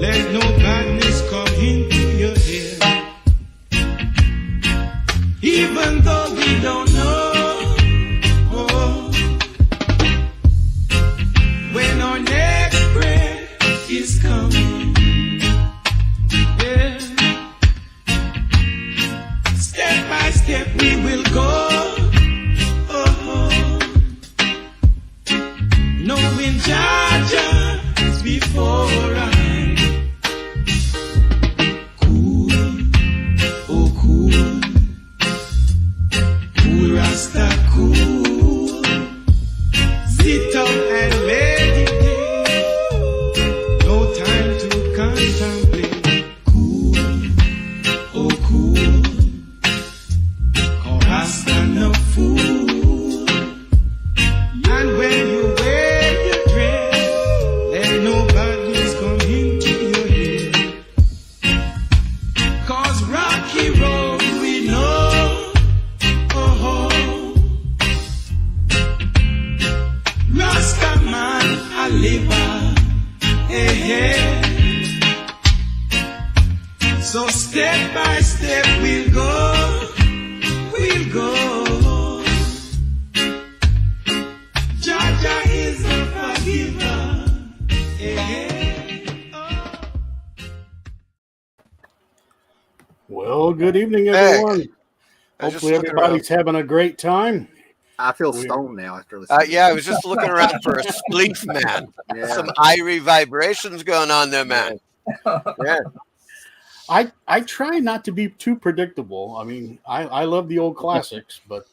Let no badness come into your head. Even though we don't know, oh, when our next breath is coming, yeah. Step by step we will go, oh, knowing Jah before I Rasta cool, sit up and meditate, no time to contemplate. Cool, oh cool, 'cause Rasta no fool. And when you wear your dress, let nobody's come into your head. 'Cause rocky road we know. So step by step we'll go. Jah is a forgiver. Well, good evening, everyone. Hopefully everybody's having a great time. I feel stoned now after listening. Yeah, I was just looking around for a sleep, man. Yeah. Some irie vibrations going on there, man. Yeah. I try not to be too predictable. I mean, I love the old classics, but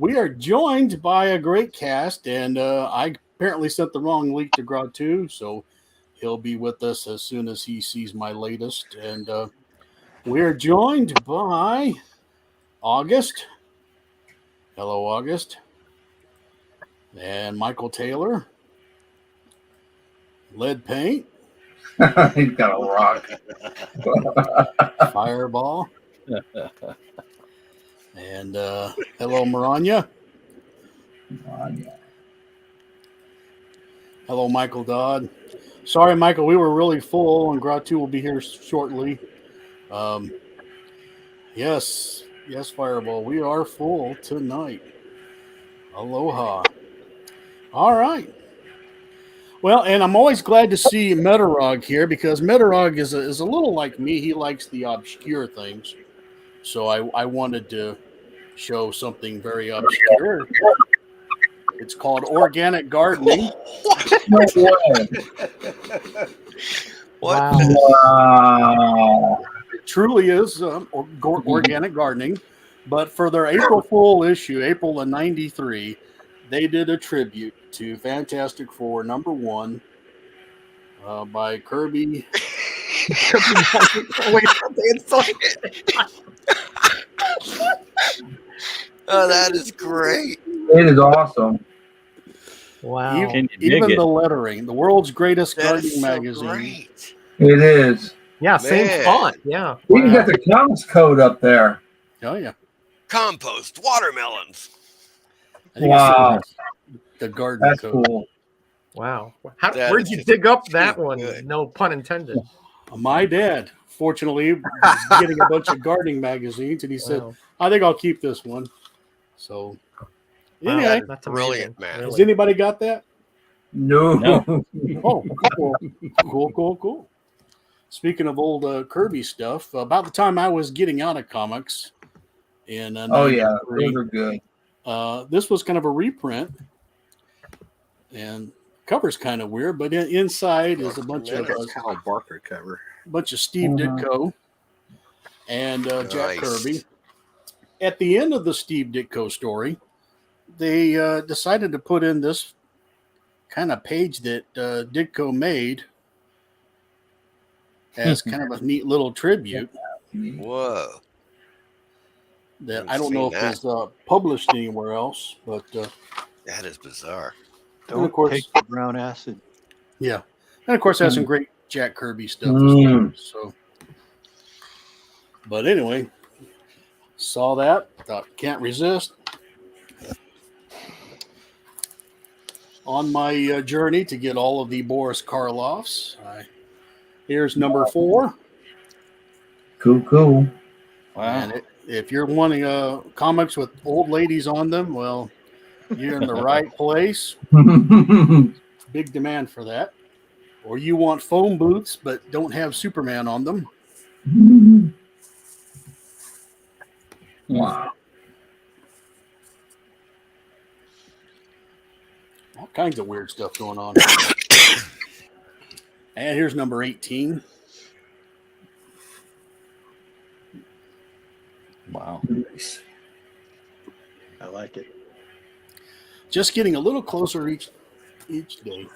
we are joined by a great cast, and I apparently sent the wrong link to Grod 2, so he'll be with us as soon as he sees my latest. And we are joined by August. Hello, August. And Michael Taylor. Lead Paint. He's got a rock. Fireball. And hello, Maranya. Hello, Michael Dodd. Sorry, Michael, we were really full, and Grot 2 will be here shortly. Yes, Fireball, we are full tonight. Aloha. All right. Well, and I'm always glad to see Metarog here because Metarog is a little like me. He likes the obscure things. So I wanted to show something very obscure. It's called organic gardening. What? Wow. It truly is organic gardening. But for their April Fool issue, April of '93, they did a tribute to Fantastic Four #1 by Kirby. Oh, that is great. It is awesome. Wow. Even the lettering, the world's greatest That gardening is so magazine. great. It is. Yeah, same Man. font. Yeah. We even got the counts code up there. Oh, yeah. Compost, watermelons. I think Wow. it's the garden That's code. cool. Wow. That Where'd is you just dig up too that one? good. No pun intended. My dad, fortunately, was getting a bunch of gardening magazines, and he said, Wow. I think I'll keep this one. So, Wow, anyway, that's Brilliant, amazing. man. has anybody got that? No. Oh, cool. Speaking of old Kirby stuff, about the time I was getting out of comics in Oh, yeah. 93, Those are good. this was kind of a reprint, and cover's kind of weird, but inside is a bunch of Kyle Barker cover. Steve Ditko and Jack Nice. Kirby. At the end of the Steve Ditko story, they decided to put in this kind of page that Ditko made as kind of a neat little tribute Whoa. that I've I don't seen know if that. it's published anywhere else, but That is bizarre. and of course, Take the brown acid. yeah, and of course, has some great Jack Kirby stuff as well. So, but anyway, saw that, thought can't resist. On my journey to get all of the Boris Karloffs, I Here's number 4. Cool. Wow. And if you're wanting comics with old ladies on them, well, you're in the right place. Big demand for that. Or you want phone booths but don't have Superman on them. Wow. All kinds of weird stuff going on. And here's number 18. Wow. I like it. Just getting a little closer each day.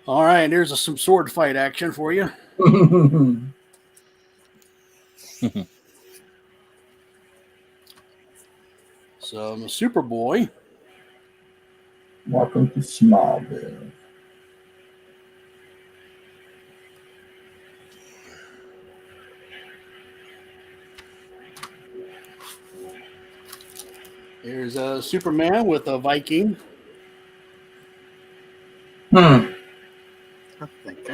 All right, and there's some sword fight action for you. Some Superboy. Welcome to Smallville. There's a Superman with a Viking. I think.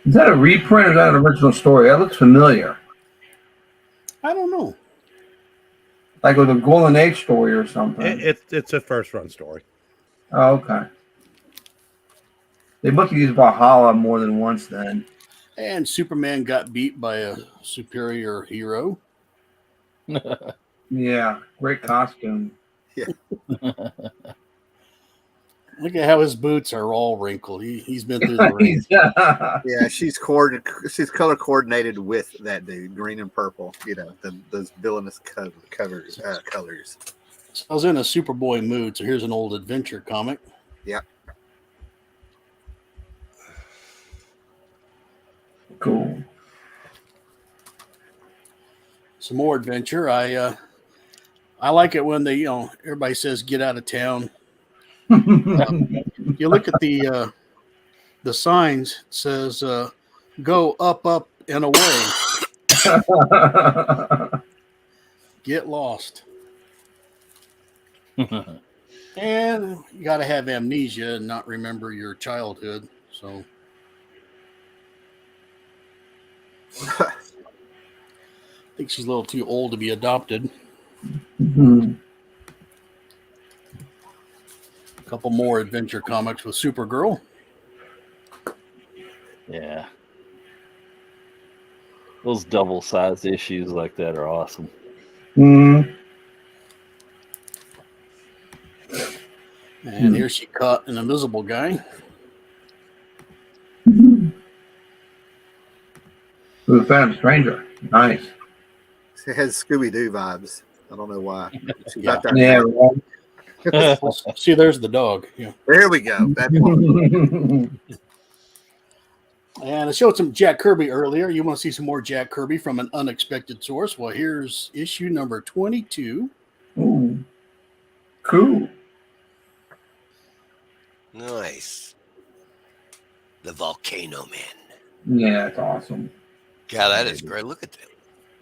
Is that a reprint or is that an original story? That looks familiar. I don't know. Like with a Golden Age story or something. It's a first run story. Oh, okay. They must have used Valhalla more than once then. And Superman got beat by a superior hero. Yeah, great costume. Look at how his boots are all wrinkled. He's been through the rain. Yeah, she's color coordinated with that dude, green and purple. You know, those villainous colors. So I was in a Superboy mood, so here's an old adventure comic. Yeah. Cool. Some more adventure. I like it when they, everybody says get out of town. You look at the signs. It says go up, up, and away. Get lost. And you got to have amnesia and not remember your childhood. So I think she's a little too old to be adopted. A couple more adventure comics with Supergirl. Yeah. Those double-sized issues like that are awesome. And here she caught an invisible guy. Who found a stranger? Nice. It has Scooby-Doo vibes. I don't know why. She's Yeah. out there. Yeah. Right. See, there's the dog. Yeah. There we go. That's one. And I showed some Jack Kirby earlier. You want to see some more Jack Kirby from an unexpected source? Well, here's issue number 22. Ooh. Cool. Nice. The Volcano Man. Yeah, it's awesome. God, that is great. Look at that.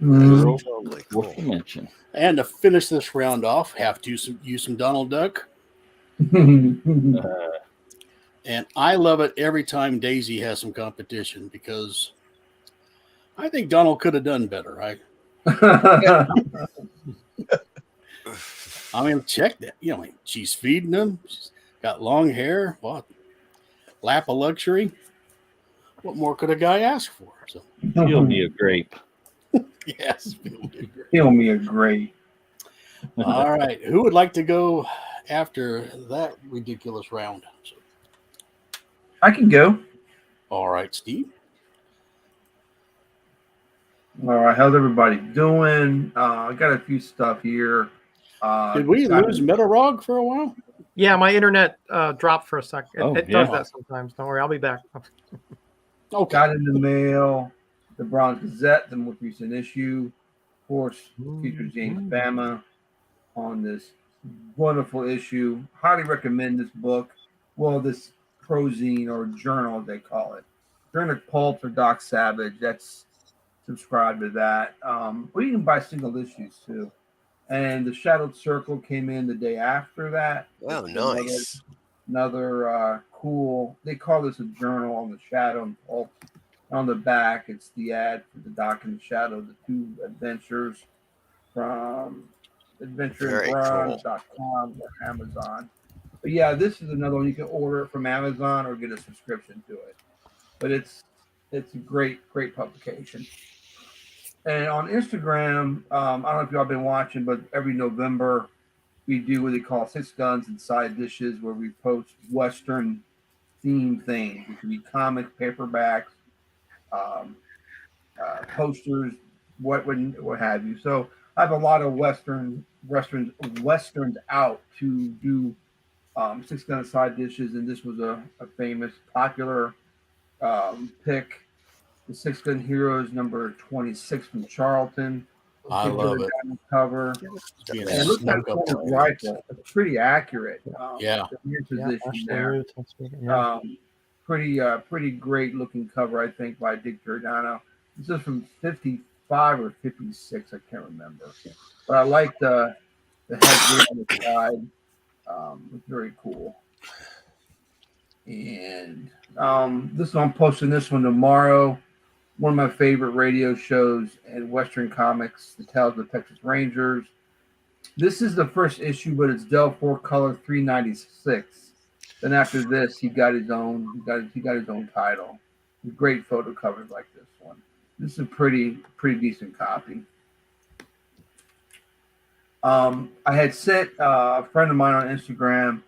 Mhm. Totally Worth cool. a mention. And to finish this round off, have to use some Donald Duck. And I love it every time Daisy has some competition because I think Donald could have done better. I mean, check that. She's feeding him. She's got long hair. What? Lap of luxury. What more could a guy ask for? So, Feel me a grape. yes. Feel me a great. All right. Who would like to go after that ridiculous round? So, I can go. all right, Steve. All right, how's everybody doing? I got a few stuff here. Did we lose Metarog for a while? Yeah, my internet dropped for a second. Oh, It yeah. does that sometimes. Don't worry, I'll be back. Okay. Got in the mail the Bronze Gazette, the most recent issue. Of course, features James Bama on this wonderful issue. Highly recommend this book. Well, this prozine or journal, they call it. Journal Pulp for Doc Savage. That's subscribe to that. Or you can buy single issues too. And the Shadowed Circle came in the day after that. Oh, nice. Another cool. They call this a journal on the shadow and pulp. On the back, it's the ad for the Dock and the Shadow, the two adventures from adventureandbronze.com or Amazon. But yeah, this is another one you can order it from Amazon or get a subscription to it. But it's a great publication. And on Instagram, I don't know if y'all been watching, but every November we do what they call 6 Guns and Side Dishes, where we post Western themed things. It can be comics, paperbacks, posters, what have you. So I have a lot of westerns out to do 6 Gun Side Dishes, and this was a famous, popular pick. The 6 Gun Heroes number 26 from Charlton. I love it. Cover. And it looks like a rifle. It's pretty accurate. Yeah. The rear position there. Pretty great looking cover, I think, by Dick Giordano. This is from 55 or 56, I can't remember. But I like the headgear on the side. It's very cool. And I'm posting this one tomorrow. One of my favorite radio shows and Western comics, The Tales of the Texas Rangers. This is the first issue, but it's Del 4 color 396. Then after this, he got his own title. Great photo covers like this one. This is a pretty decent copy. I had sent a friend of mine on Instagram,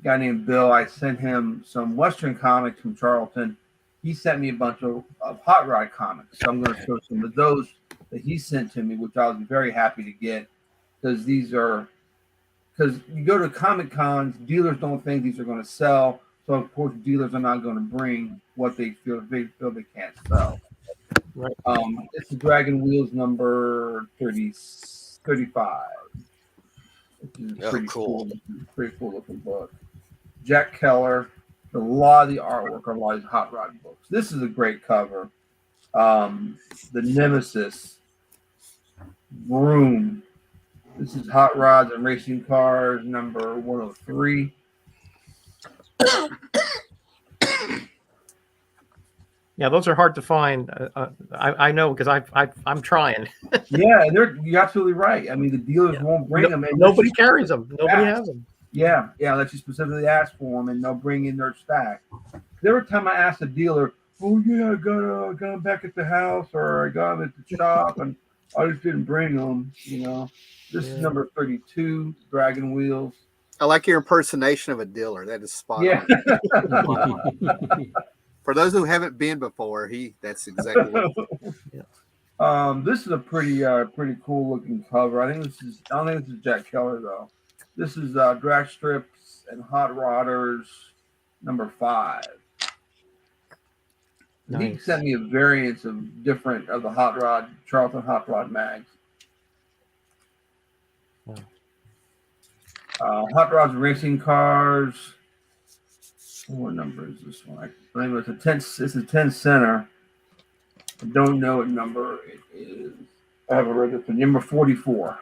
a guy named Bill. I sent him some Western comics from Charlton. He sent me a bunch of Hot Rod comics. So I'm going to show some of those that he sent to me, which I was very happy to get, because you go to Comic Cons, dealers don't think these are going to sell. So of course, dealers are not going to bring what they feel they can't sell. Right. It's the Dragon Wheels number 35. Which is pretty cool. Pretty cool looking book. Jack Keller. A lot of the artwork on a lot of these Hot Rod books. This is a great cover. The Nemesis Vroom. This is Hot Rods and Racing Cars number 103. Yeah, those are hard to find. I know because I'm trying. Yeah, you're absolutely right. I mean, the dealers won't bring them. And nobody carries them. Nobody has them. Yeah, unless you specifically ask for them, and they'll bring in their stack. Every time I ask the dealer, "Oh yeah, I got them back at the house, or I got them at the shop, and I just didn't bring them," This is number 32, Dragon Wheels. I like your impersonation of a dealer. That is spot on. For those who haven't been before, that's exactly what. This is a pretty cool looking cover. I don't think this is Jack Keller though. This is Drag Strips and Hot Rodders number 5. Nice. He sent me a variance of the Charlton Hot Rod mags. Hot Rods and Racing Cars. What number is this one? I believe it's a 10. It's a 10 center. I don't know what number it is. I haven't read it. Number 44.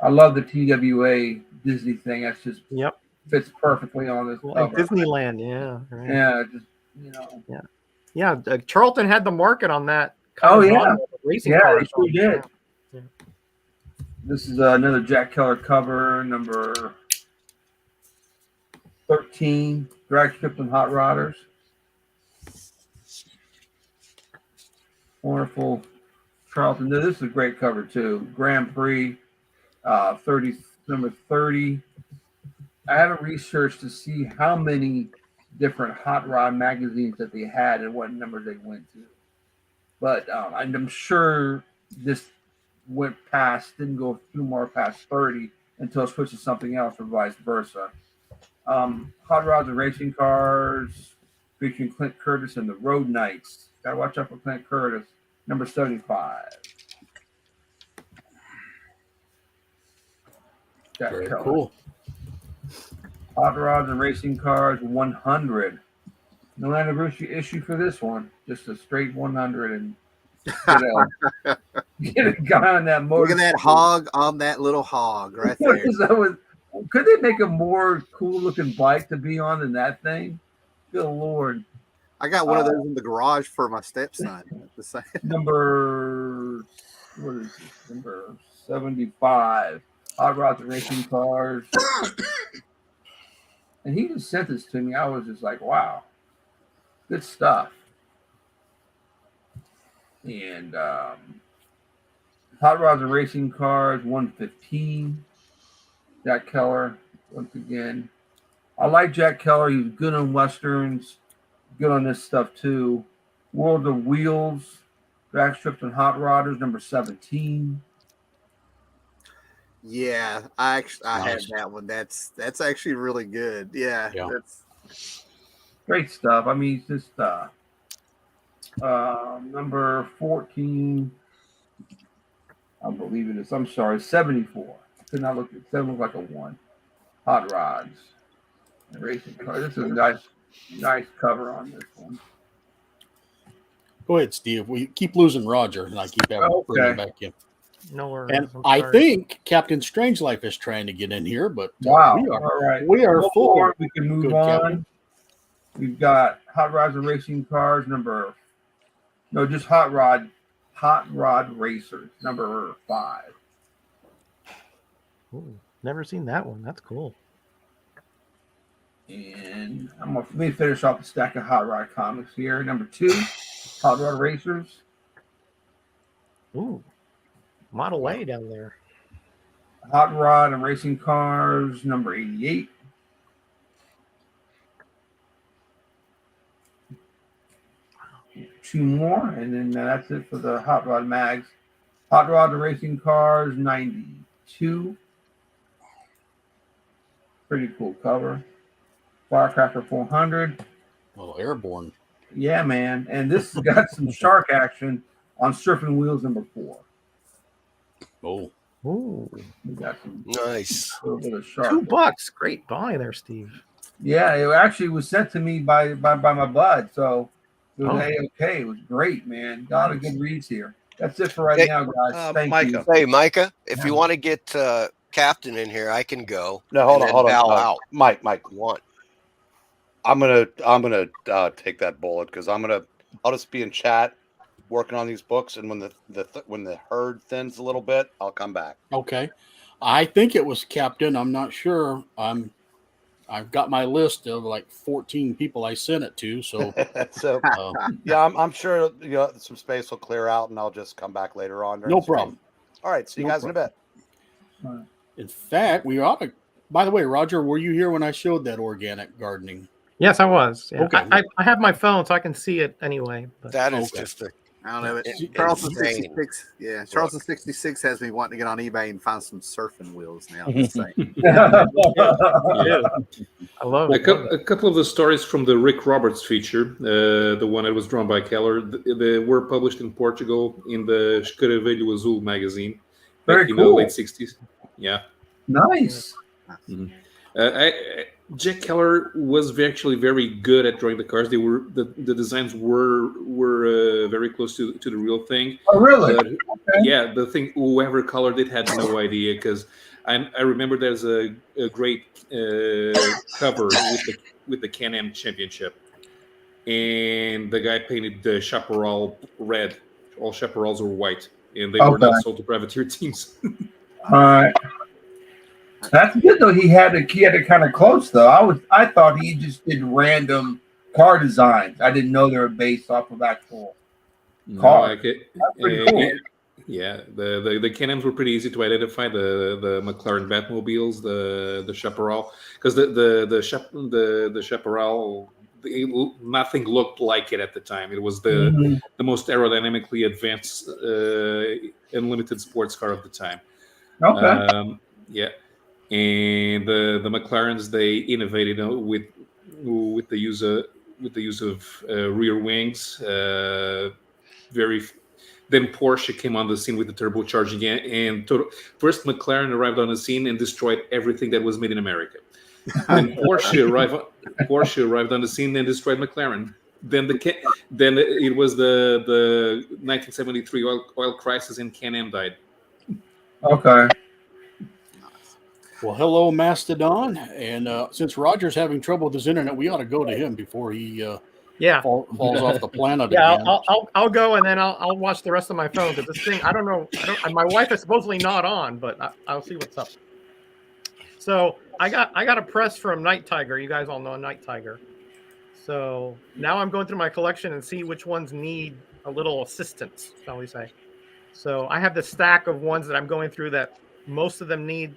I love the TWA Disney thing. That's just fits perfectly on this cover. Disneyland, yeah. Right. Yeah, just Yeah, Charlton had the market on that. Racing cars. We did. Yeah. This is another Jack Keller cover, number 13, Drag Strips and Hot Rodders. Wonderful Charlton. This is a great cover too. Grand Prix, number 30. I haven't researched to see how many different Hot Rod magazines that they had and what numbers they went to. But I'm sure this didn't go through more past 30 until it switched to something else or vice versa. Hot Rods and Racing Cars featuring Clint Curtis and the Road Knights. Gotta watch out for Clint Curtis, number 75. Very cool. Hot Rods and Racing Cars 100. No anniversary issue for this one. Just a straight 100 and get a guy on that motor. Look at that hog on that little hog right there. What Could they make a more cool looking bike to be on than that thing? Good Lord. I got one of those in the garage for my stepson. The same. Number, what is this? Number 75. Hot Rods and Racing Cars. And he just sent this to me. I was just like, wow, good stuff. And Hot Rods and Racing Cars, 115. Jack Keller, once again. I like Jack Keller. He was good on Westerns, good on this stuff too. World of Wheels, Drag Strips and Hot Rodders, number 17. Yeah, I had that one. That's actually really good. Yeah. That's Great stuff. I mean, it's just number 14. I believe it is. I'm sorry, 74. Could not look. It doesn't look like a 1. Hot Rods and Racing Cars. This is a nice cover on this one. Go ahead, Steve. We keep losing Roger, and I keep having to bring him back in. No worries. And I'm I sorry. think Captain Strangeliffe is trying to get in here, but Wow. we are, All right. we are full. Forward, we can move Good, on. Captain. We've got Hot Rods and Racing Cars, just Hot Rod Racers, number 5. Ooh, never seen that one. That's cool. And let me finish off the stack of Hot Rod comics here. Number 2, Hot Rod Racers. Ooh, Model A down there. Hot Rod and Racing Cars, number 88. Two more, and then that's it for the Hot Rod mags. Hot Rod and Racing Cars, 92. Pretty cool cover. Firecracker 400. Well, airborne. Yeah, man. And this has got some shark action on Surfing Wheels, number 4. Oh. Ooh, We got some Nice. little bit of shark. $2. Great buy there, Steve. Yeah, it actually was sent to me by my bud. So it was Oh. okay. It was great, man. Got a good reads here. That's it for right Hey, now, guys. Thank Micah. you. Hey, Micah, if you want to get Captain in here, I can go. No, hold and on, then hold on. bow out. Mike, if you want. I'm gonna take that bullet because I'll just be in chat working on these books, and when the herd thins a little bit, I'll come back. Okay. I think it was Captain. I'm not sure. I've got my list of like 14 people I sent it to. So So yeah, I'm sure some space will clear out, and I'll just come back later on. during no the stream. problem. All right, see you No guys in a bit. In fact, we ought to. By the way, Roger, were you here when I showed that organic gardening? Yes, I was. Yeah. Okay. I have my phone, so I can see it anyway. But That is Okay. just a I don't know. It's Charleston insane. 66. Yeah, Charleston 66 has me wanting to get on eBay and find some surfing wheels now. Just saying. I love A, it. a couple of the stories from the Rick Roberts feature, the one that was drawn by Keller, they were published in Portugal in the Escaravelho Azul magazine Very back in the cool. late 60s. Yeah. Nice. Jack Keller was actually very good at drawing the cars. They were the designs were very close to the real thing. Oh, really? But, yeah, the thing, whoever colored it had no idea, because I remember there's a great cover with the Can-Am Championship, and the guy painted the chaparral red. All chaparrals were white, and they were not sold to privateer teams. All right. That's good though. He had it kind of close though. I thought he just did random car designs. I didn't know they were based off of actual cars. Like it, That's pretty cool. yeah, the Can-Ams were pretty easy to identify. The McLaren Batmobiles, the Chaparral, because the Chaparral, nothing looked like it at the time. It was the most aerodynamically advanced unlimited sports car of the time. Okay. Yeah, and the McLarens, they innovated with the use of rear wings. Then Porsche came on the scene with the turbocharging, and first McLaren arrived on the scene and destroyed everything that was made in America. Then Porsche arrived on the scene and destroyed McLaren. Then it was the 1973 oil crisis, and Can-Am died. Okay. Well, hello, Mastodon. And since Roger's having trouble with his internet, we ought to go to him before he Yeah. falls off the planet Yeah, again. I'll go and then I'll watch the rest of my phone because this thing I don't know. My wife is supposedly not on, but I'll see what's up. So I got a press from Night Tiger. You guys all know Night Tiger. So now I'm going through my collection and see which ones need a little assistance, shall we say. So I have this stack of ones that I'm going through that most of them need,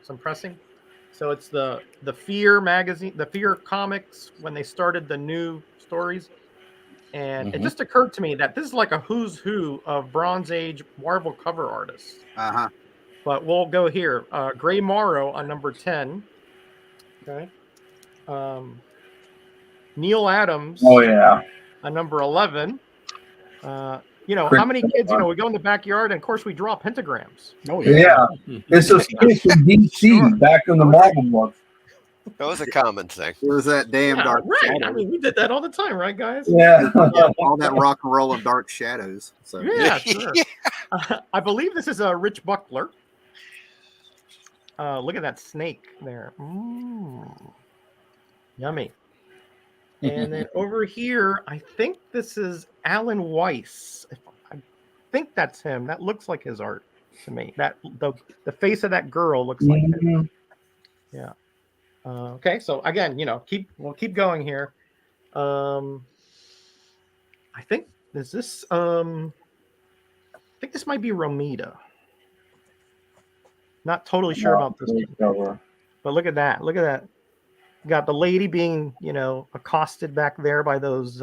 some pressing. So it's the Fear magazine, the Fear comics when they started the new stories. And it just occurred to me that this is like a who's who of Bronze Age Marvel cover artists. But we'll go here. Gray Morrow on number 10. Okay. Neil Adams. Oh yeah. On number 11. How many kids, we go in the backyard and of course we draw pentagrams. Oh Yeah. It's a sketch from DC back in the Marvel books. That was a common thing. It was that damn dark right. shadow. I mean, we did that all the time, right, guys? Yeah. All that rock and roll and dark shadows. So Yeah, sure. I believe this is a Rich Buckler. Look at that snake there. Yummy. And then over here, I think this is Alan Weiss. I think that's him. That looks like his art to me. That the face of that girl looks like it. Yeah. Okay, so again, we'll keep going here. I think this might be Romita. Not totally sure about this one. But look at that. Look at that. Got the lady being, accosted back there by those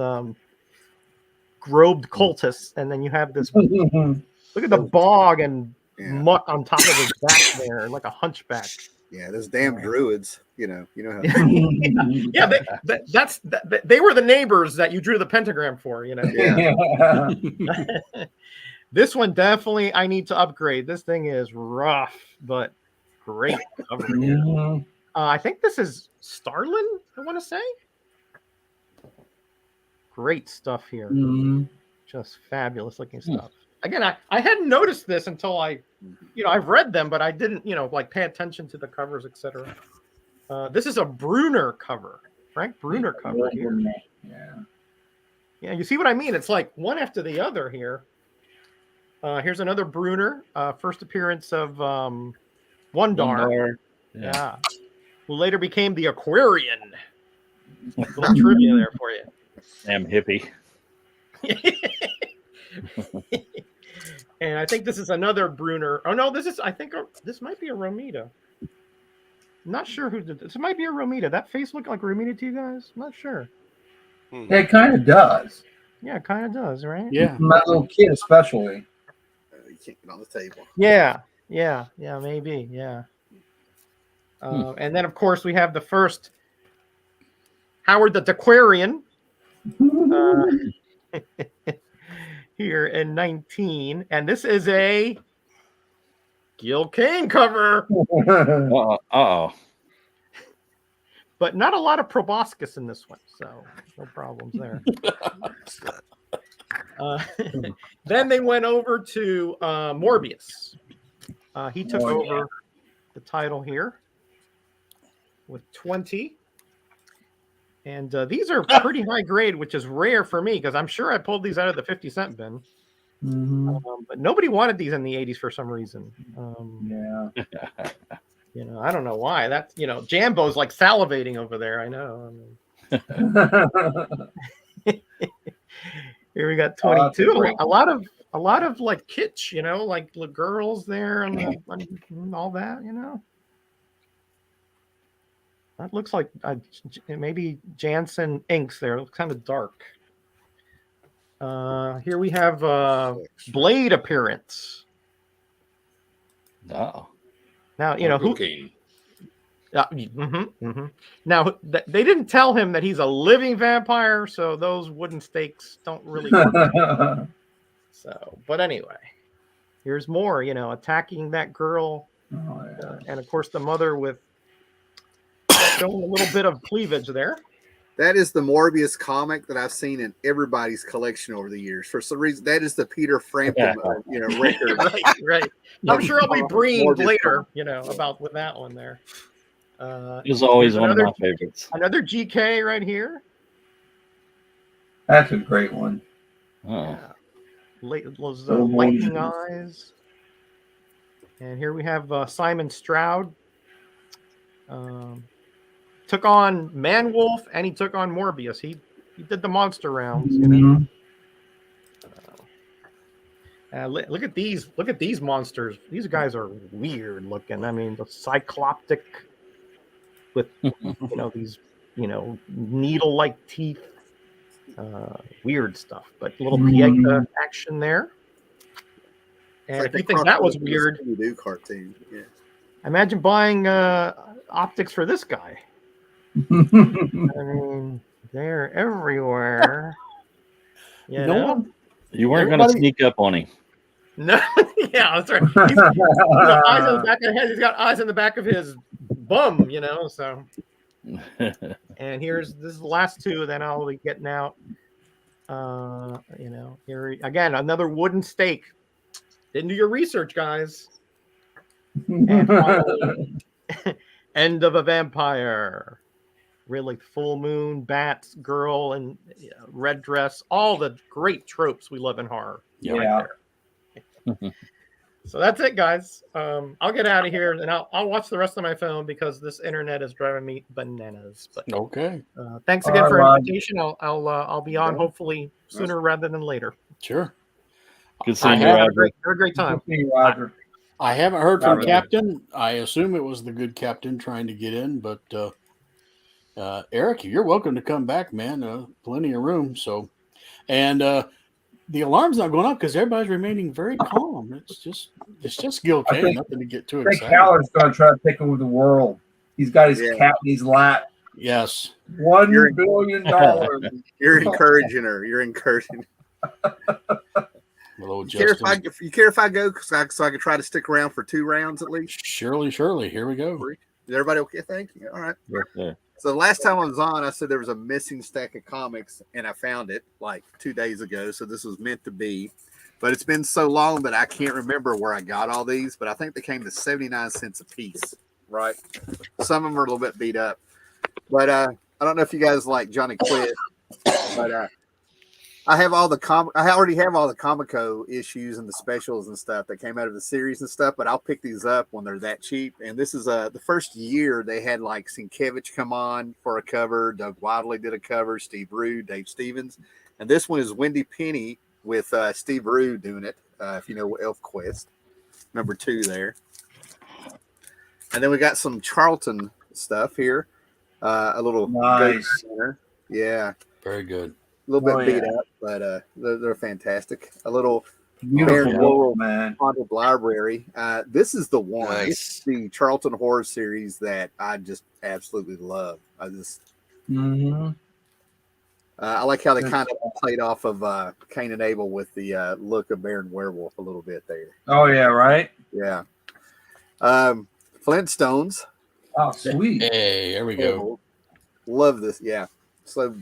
robed cultists, and then you have this. Look at the bog and muck on top of his back there, like a hunchback. Yeah, those damn druids. You know how. Yeah, they were the neighbors that you drew the pentagram for. Yeah. This one definitely I need to upgrade. This thing is rough, but great cover. I think this is Starlin, I want to say. Great stuff here. Just fabulous looking stuff. Again, I hadn't noticed this until I've read them, but I didn't, pay attention to the covers, etc. This is a Bruner cover, Frank Bruner cover here. Yeah, you see what I mean? It's like one after the other here. Here's another Bruner, first appearance of Wondar. Yeah. Who later became the Aquarian. Little trivia there for you. Damn hippie. And I think this is another Bruner. Oh no, I think this might be a Romita. I'm not sure who did this. It might be a Romita. That face look like Romita to you guys? I'm not sure. Yeah, it kind of does. Yeah, it kind of does, right? Yeah. My little kid, especially. You can't get on the table. Yeah, maybe, yeah. And then, of course, we have the first Howard the Aquarian here in 19. And this is a Gil Kane cover. Uh-oh. But not a lot of proboscis in this one, so no problems there. Then they went over to Morbius. He took over the title here with 20. And these are pretty high grade, which is rare for me because I'm sure I pulled these out of the 50-cent bin. But nobody wanted these in the 80s for some reason. I don't know why. That's Jambo's like salivating over there. I know. Here we got 22. A lot of like kitsch, like the girls there and all that, That looks like maybe Jansen inks there. It looks kind of dark. Here we have Blade appearance. Oh. Now, who came? Now, they didn't tell him that he's a living vampire, so those wooden stakes don't really work. But anyway, here's more, attacking that girl. And of course, the mother with showing a little bit of cleavage there. That is the Morbius comic that I've seen in everybody's collection over the years. For some reason, that is the Peter Frampton, record. right. I'm sure I'll be breamed Morbius later, comic. about with that one there. It was always here's one of another- my favorites. Another GK right here. That's a great one. Oh, Those lightning eyes. And here we have Simon Stroud. Took on Man-Wolf and he took on Morbius. He did the monster rounds. Look at these. Look at these monsters. These guys are weird looking. I mean, the cycloptic with these needle-like teeth. Weird stuff, but a little Pieta action there. And if you think that was weird, Scooby-Doo cartoon. Yeah. imagine buying optics for this guy. I mean, they're everywhere. You weren't going to sneak up on him. No, yeah, that's right. He's got eyes on the back of his head. He's got eyes on the back of his bum, So, and this is the last two. Then I'll be getting out. Here again, another wooden stake. Didn't do your research, guys. And finally, End of a Vampire. Really, full moon, bats, girl, and red dress. All the great tropes we love in horror. Yeah. Right there. So that's it, guys. I'll get out of here and I'll watch the rest of my film because this internet is driving me bananas. But okay. Thanks again for the invitation. I'll be on hopefully sooner rather than later. Sure. Good seeing you, Roger. Had a great time. I haven't heard from Captain. I assume it was the good Captain trying to get in, but Eric, you're welcome to come back, man. Plenty of room. So, and the alarm's not going off because everybody's remaining very calm. It's just Gil Kane. Nothing to get too excited. I think Caller's going to try to take over the world. He's got his cat in his lap. Yes. $1 billion. You're encouraging her. You're encouraging. Hello, you care if I go so I can try to stick around for 2 rounds at least? Surely. Here we go. Is everybody okay? Thank you. All right. Yeah. So the last time I was on, I said there was a missing stack of comics, and I found it like 2 days ago. So this was meant to be, but it's been so long that I can't remember where I got all these. But I think they came to 79 cents a piece, right? Some of them are a little bit beat up, but I don't know if you guys like Johnny Quest, but I have all the I already have all the Comico issues and the specials and stuff that came out of the series and stuff, but I'll pick these up when they're that cheap. And this is the first year they had like Sienkiewicz come on for a cover, Doug Wadley did a cover, Steve Rude, Dave Stevens, and this one is Wendy Penny with Steve Rude doing it. If you know Elf Quest, number 2 there. And then we got some Charlton stuff here. A little nice. Yeah. Very good. A little bit beat up, but they're fantastic. A little beautiful man. Haunted Library. This is the one. Nice. It's the Charlton horror series that I just absolutely love. I like how they kind of played off of Cain and Abel with the look of Baron Werewolf a little bit there. Oh yeah, right. Yeah. Flintstones. Oh sweet. Hey, there we go. Love this. Yeah. So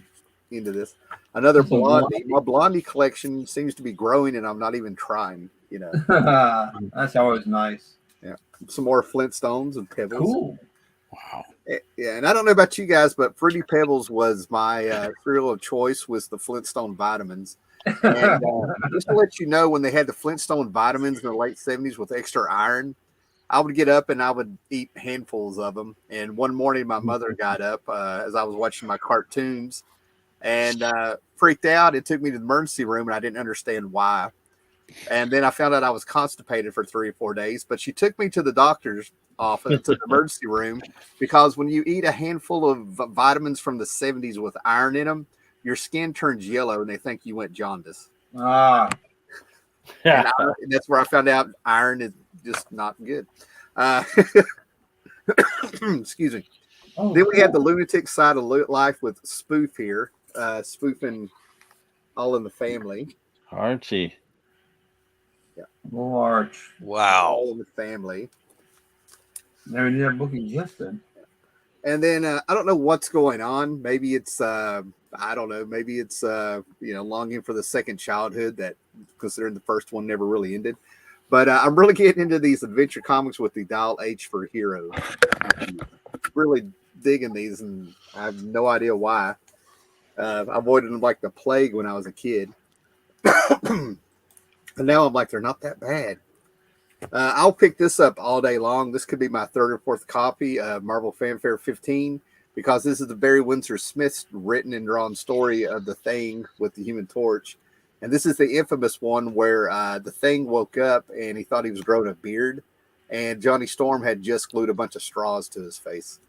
into this. Another Blondie. My Blondie collection seems to be growing, and I'm not even trying. That's always nice. Yeah, some more Flintstones and Pebbles. Cool. Wow. Yeah, and I don't know about you guys, but Fruity Pebbles was my cereal of choice. Was the Flintstone vitamins. And just to let you know, when they had the Flintstone vitamins in the late 70s with extra iron, I would get up and I would eat handfuls of them. And one morning, my mother got up as I was watching my cartoons and freaked out. It took me to the emergency room, and I didn't understand why. And then I found out I was constipated for 3 or 4 days. But she took me to the doctor's office, to the emergency room, because when you eat a handful of vitamins from the 70s with iron in them, your skin turns yellow, and they think you went jaundice. Ah. And that's where I found out iron is just not good. Excuse me. Oh, then we had the lunatic side of life with Spoof here, spoofing All in the Family. Archie. Yeah. Large. Wow. All in the Family. Never knew that book existed. And then I don't know what's going on. Maybe it's I don't know. Maybe it's longing for the second childhood that, considering the first one never really ended. But I'm really getting into these adventure comics with the Dial H for Hero. Really digging these, and I have no idea why. I avoided them like the plague when I was a kid. And now I'm like, they're not that bad. I'll pick this up all day long. This could be my third or fourth copy of Marvel Fanfare 15, because this is the Barry Windsor Smith's written and drawn story of the Thing with the Human Torch. And this is the infamous one where the Thing woke up and he thought he was growing a beard, and Johnny Storm had just glued a bunch of straws to his face.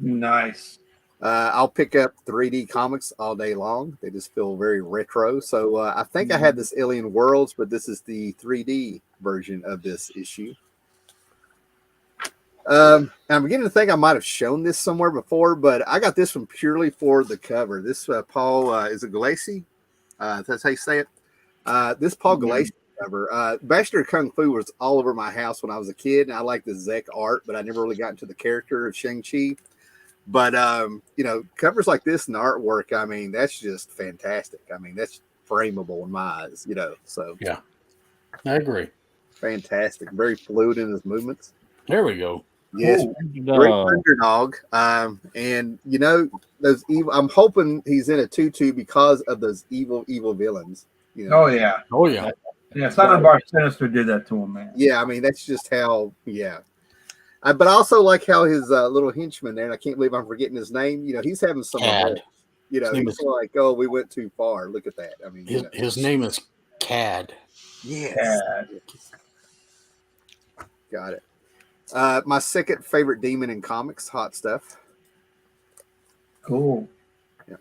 Nice. I'll pick up 3D comics all day long. They just feel very retro. So I think I had this Alien Worlds, but this is the 3D version of this issue. I'm beginning to think I might have shown this somewhere before, but I got this one purely for the cover. This Paul, is it Galassi? That's how you say it. This Paul Galassi cover. Bachelor Kung Fu was all over my house when I was a kid, and I liked the Zek art, but I never really got into the character of Shang-Chi. But, covers like this and the artwork, I mean, that's just fantastic. I mean, that's frameable in my eyes, so. Yeah, I agree. Fantastic. Very fluid in his movements. There we go. Yes. Great underdog. And, those evil, I'm hoping he's in a tutu because of those evil villains. Oh, yeah. Oh, yeah. Yeah, Simon Bar Sinister did that to him, man. Yeah, I mean, that's just how, yeah. But I also like how his little henchman there, and I can't believe I'm forgetting his name. He's having some Cad. He's like, oh, we went too far. Look at that. I mean, his name is Cad. Yes. Cad. Got it. My second favorite demon in comics, Hot Stuff. Cool. Yeah.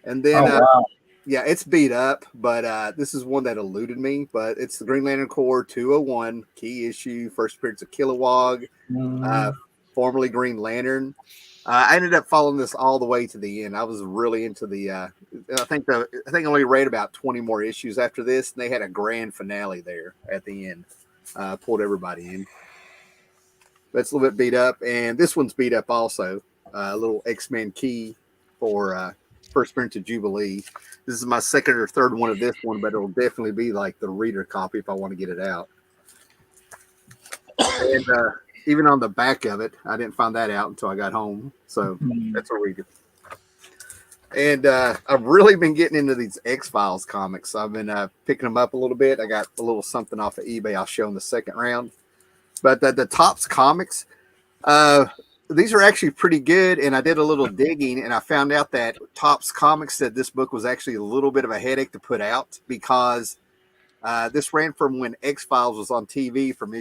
And then, wow. Yeah, it's beat up, but this is one that eluded me. But it's the Green Lantern Corps 201 key issue, first appearance of Kilowog, formerly Green Lantern. I ended up following this all the way to the end. I was really into the. I think I only read about 20 more issues after this, and they had a grand finale there at the end. Pulled everybody in. But it's a little bit beat up, and this one's beat up also. A little X-Men key for first appearance of Jubilee. This is my second or third one of this one, but it'll definitely be like the reader copy if I want to get it out. And even on the back of it, I didn't find that out until I got home. So that's a reader. And I've really been getting into these X-Files comics. I've been picking them up a little bit. I got a little something off of eBay I'll show in the second round. But the Topps comics, these are actually pretty good, and I did a little digging, and I found out that Topps Comics said this book was actually a little bit of a headache to put out because this ran from when X-Files was on TV from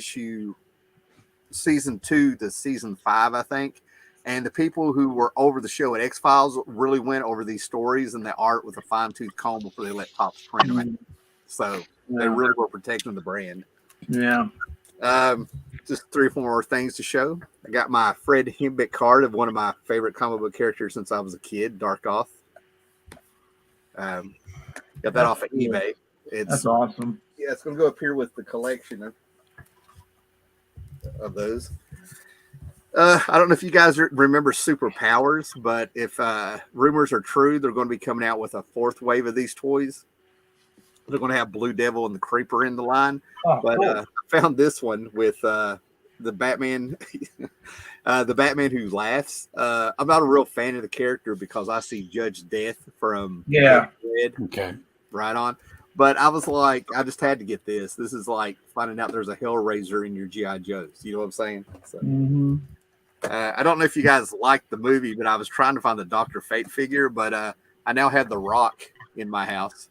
season 2 to season 5, I think. And the people who were over the show at X-Files really went over these stories and the art with a fine-tooth comb before they let Topps print them out. So they really were protecting the brand. Yeah. Just 3 or 4 more things to show. I got my Fred Himbeck card of one of my favorite comic book characters since I was a kid, Dark Oth. Got that off of eBay. That's awesome. Yeah, it's going to go up here with the collection of those. I don't know if you guys remember Superpowers, but if rumors are true, they're going to be coming out with a 4th wave of these toys. They're going to have Blue Devil and the Creeper in the line. But cool. I found this one with the Batman, the Batman who laughs. I'm not a real fan of the character because I see Judge Death from Red. Okay. Right on. But I was like, I just had to get this. This is like finding out there's a Hellraiser in your G.I. Joes. You know what I'm saying? So, I don't know if you guys liked the movie, but I was trying to find the Dr. Fate figure, but I now have The Rock in my house.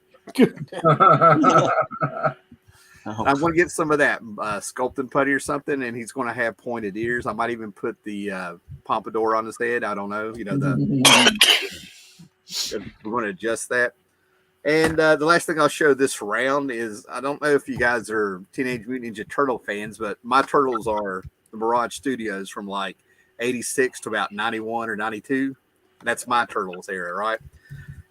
I'm going to get some of that sculpting putty or something, and he's going to have pointed ears. I might even put the pompadour on his head. I don't know. We're going to adjust that. And the last thing I'll show this round is, I don't know if you guys are Teenage Mutant Ninja Turtle fans, but my turtles are the Mirage Studios from like 86 to about 91 or 92. That's my Turtles era, right?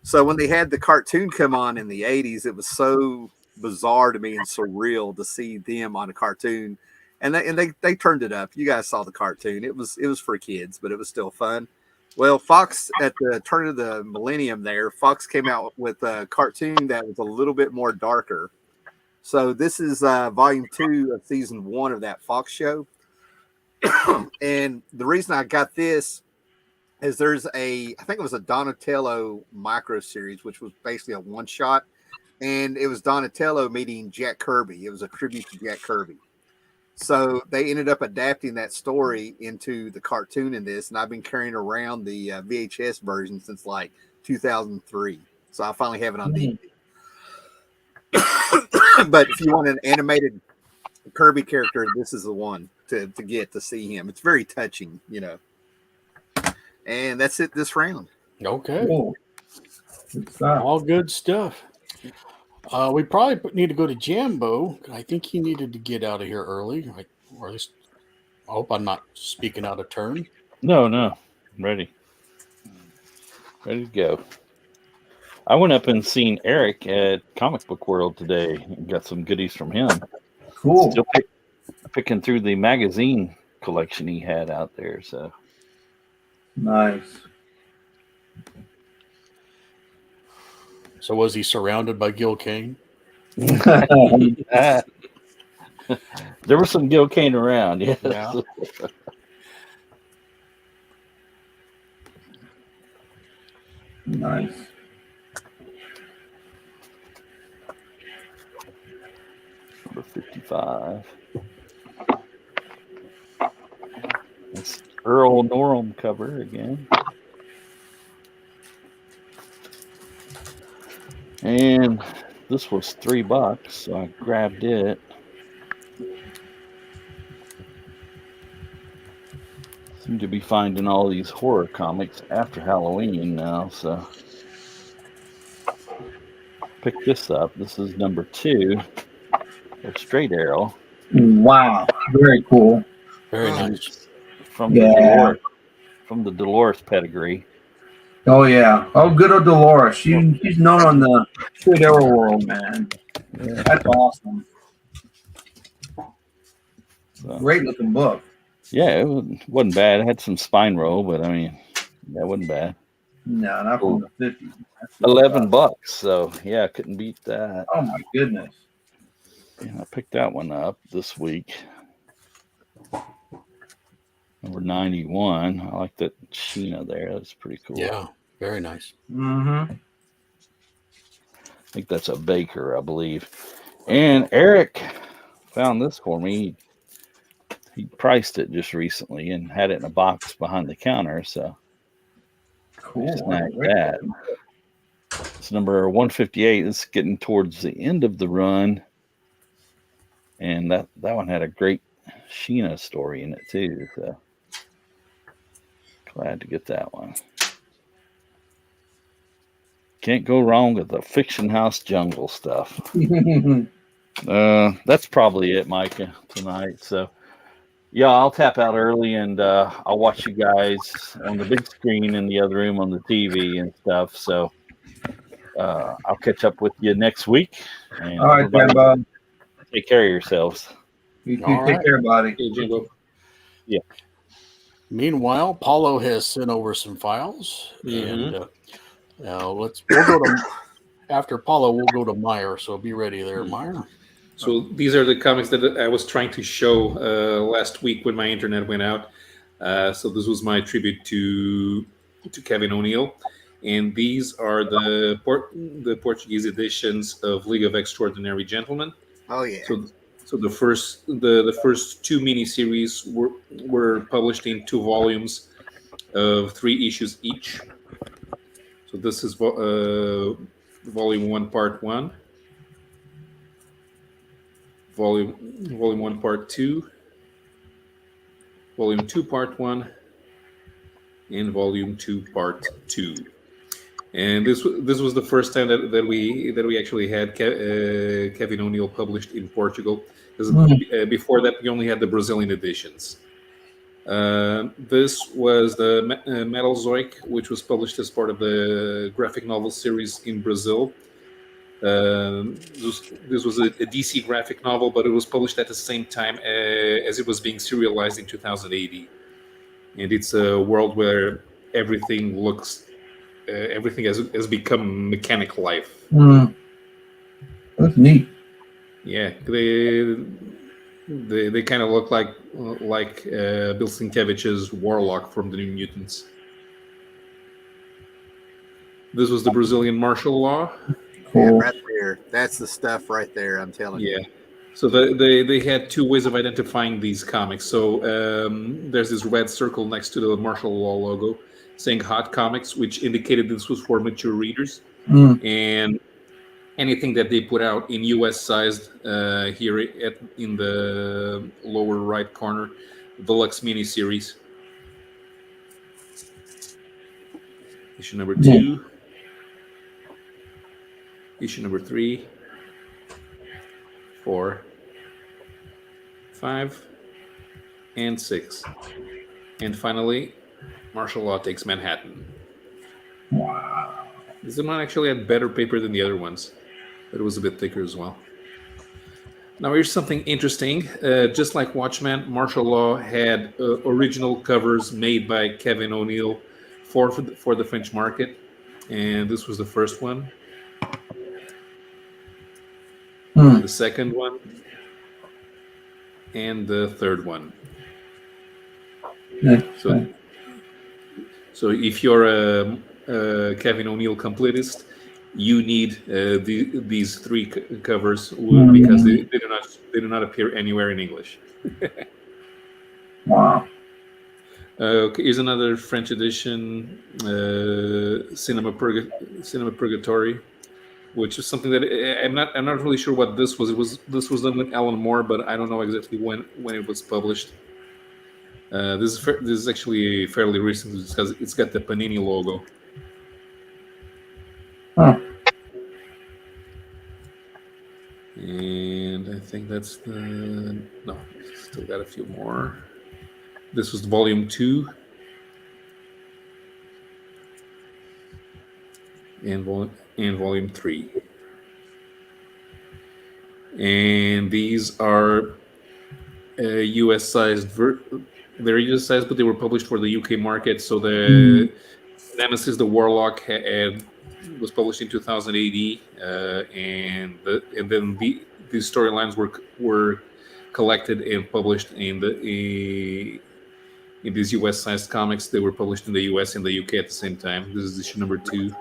So when they had the cartoon come on in the 80s, it was so bizarre to me and surreal to see them on a cartoon. and they turned it up. You guys saw the cartoon. It was for kids, but it was still fun. Well, Fox at the turn of the millennium, Fox came out with a cartoon that was a little bit more darker. So this is volume 2 of season 1 of that Fox show. And the reason I got this is I think it was a Donatello micro series, which was basically a one shot, and it was Donatello meeting Jack Kirby. It was a tribute to Jack Kirby. So they ended up adapting that story into the cartoon in this, and I've been carrying around the VHS version since like 2003. So I finally have it on DVD. But if you want an animated Kirby character, this is the one to get to see him. It's very touching, you know. And that's it this round. Okay. Cool. Good stuff. All good stuff. We probably need to go to Jambo. I think he needed to get out of here early, or at least I hope I'm not speaking out of turn. No. I'm ready to go. I went up and seen Eric at Comic Book World today and got some goodies from him. Cool. Still picking through the magazine collection he had out there. So Nice. So was he surrounded by Gil Kane? there was some Gil Kane around. Yes. Yeah. Nice. Number 55. It's Earl Norham cover again. And this was $3, so I grabbed it. Seem to be finding all these horror comics after Halloween now, so pick this up. This is number 2 of Straight Arrow. Wow. Very cool. Very nice. From the Dolores pedigree. Oh yeah. Oh, good old Dolores. She's known on the Straight Arrow world, man. Yeah. That's awesome. So, Great looking book. yeah, it wasn't bad. It had some spine roll, but I mean, that wasn't bad. No, not from the 50s. $11. So yeah, I couldn't beat that. Oh my goodness. Yeah, I picked that one up this week. Number 91. I like that Sheena there. That's pretty cool. Yeah, very nice. Mm-hmm. I think that's a Baker, I believe. And Eric found this for me. He priced it just recently and had it in a box behind the counter. So Cool. snagged that. It's number 158. It's getting towards the end of the run. And that one had a great Sheena story in it too. So glad to get that one. Can't go wrong with the Fiction House Jungle stuff. That's probably it, Micah, tonight. So yeah, I'll tap out early and I'll watch you guys on the big screen in the other room on the TV and stuff. So I'll catch up with you next week. And All right, Jambo. take care of yourselves. You All take right. care, buddy. Hey, Jimbo. Meanwhile, Paulo has sent over some files, Mhm. and we'll go to after Paulo. We'll go to Meyer. So be ready there, Meyer. So these are the comics that I was trying to show last week when my internet went out. So this was my tribute to Kevin O'Neill, and these are the Portuguese editions of League of Extraordinary Gentlemen. Oh yeah. So the first two miniseries were published in 2 volumes of 3 issues each. So this is volume 1, part 1. Volume 1, part 2, volume 2, part 1, and volume 2, part 2. And this was the first time that we actually had Kevin O'Neill published in Portugal. Because before that, we only had the Brazilian editions. This was the Metalzoic, which was published as part of the graphic novel series in Brazil. This was a DC graphic novel, but it was published at the same time as it was being serialized in 2000 AD. And it's a world where everything everything has become mechanic life. That's neat. Yeah, they kind of look like Bill Sienkiewicz's Warlock from the New Mutants. This was the Brazilian martial law. Yeah, right there. That's the stuff right there. I'm telling you. Yeah. So they had two ways of identifying these comics. So there's this red circle next to the martial law logo saying hot comics, which indicated this was for mature readers. And anything that they put out in US sized here in the lower right corner, Deluxe miniseries. Issue number 2. Issue number 3, 4, 5, and 6. And finally, Martial Law Takes Manhattan. Wow. This one actually had better paper than the other ones, but it was a bit thicker as well. Now here's something interesting. Just like Watchmen, Martial Law had original covers made by Kevin O'Neill for the French market, and this was the first one. The second one, and the third one. So if you're a Kevin O'Neill completist, you need these 3 covers because they do not appear anywhere in English. Wow. Okay, here's another French edition, Cinema Purgatory, which is something that I'm not really sure what this was. This was done with Alan Moore, but I don't know exactly when it was published. This is actually fairly recent because it's got the Panini logo. And I think that's no, still got a few more. This was volume 2. And volume 3. And these are US sized, they're US sized, but they were published for the UK market. So the Nemesis, the Warlock, was published in 2000 AD, and then these storylines were collected and published in these US sized comics. They were published in the US and the UK at the same time. This is issue number 2.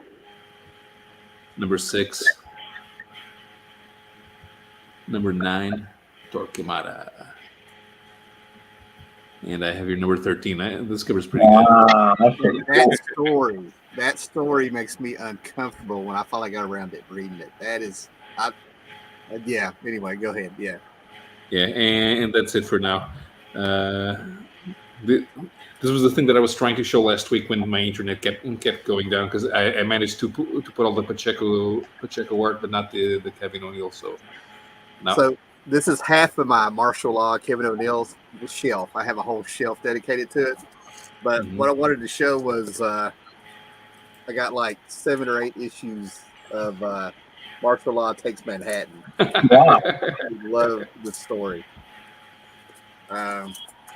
Number 6, number 9, Torquemada, and I have your number 13. This cover's pretty good. That story makes me uncomfortable when I finally got around to reading it. That is, yeah. Anyway, go ahead. Yeah. Yeah, and that's it for now. This was the thing that I was trying to show last week when my internet kept going down, because I managed to put all the Pacheco art, but not the Kevin O'Neill. So this is half of my martial law Kevin O'Neill's shelf. I have a whole shelf dedicated to it. But what I wanted to show was I got like 7 or 8 issues of Martial Law Takes Manhattan. Wow. I love the story.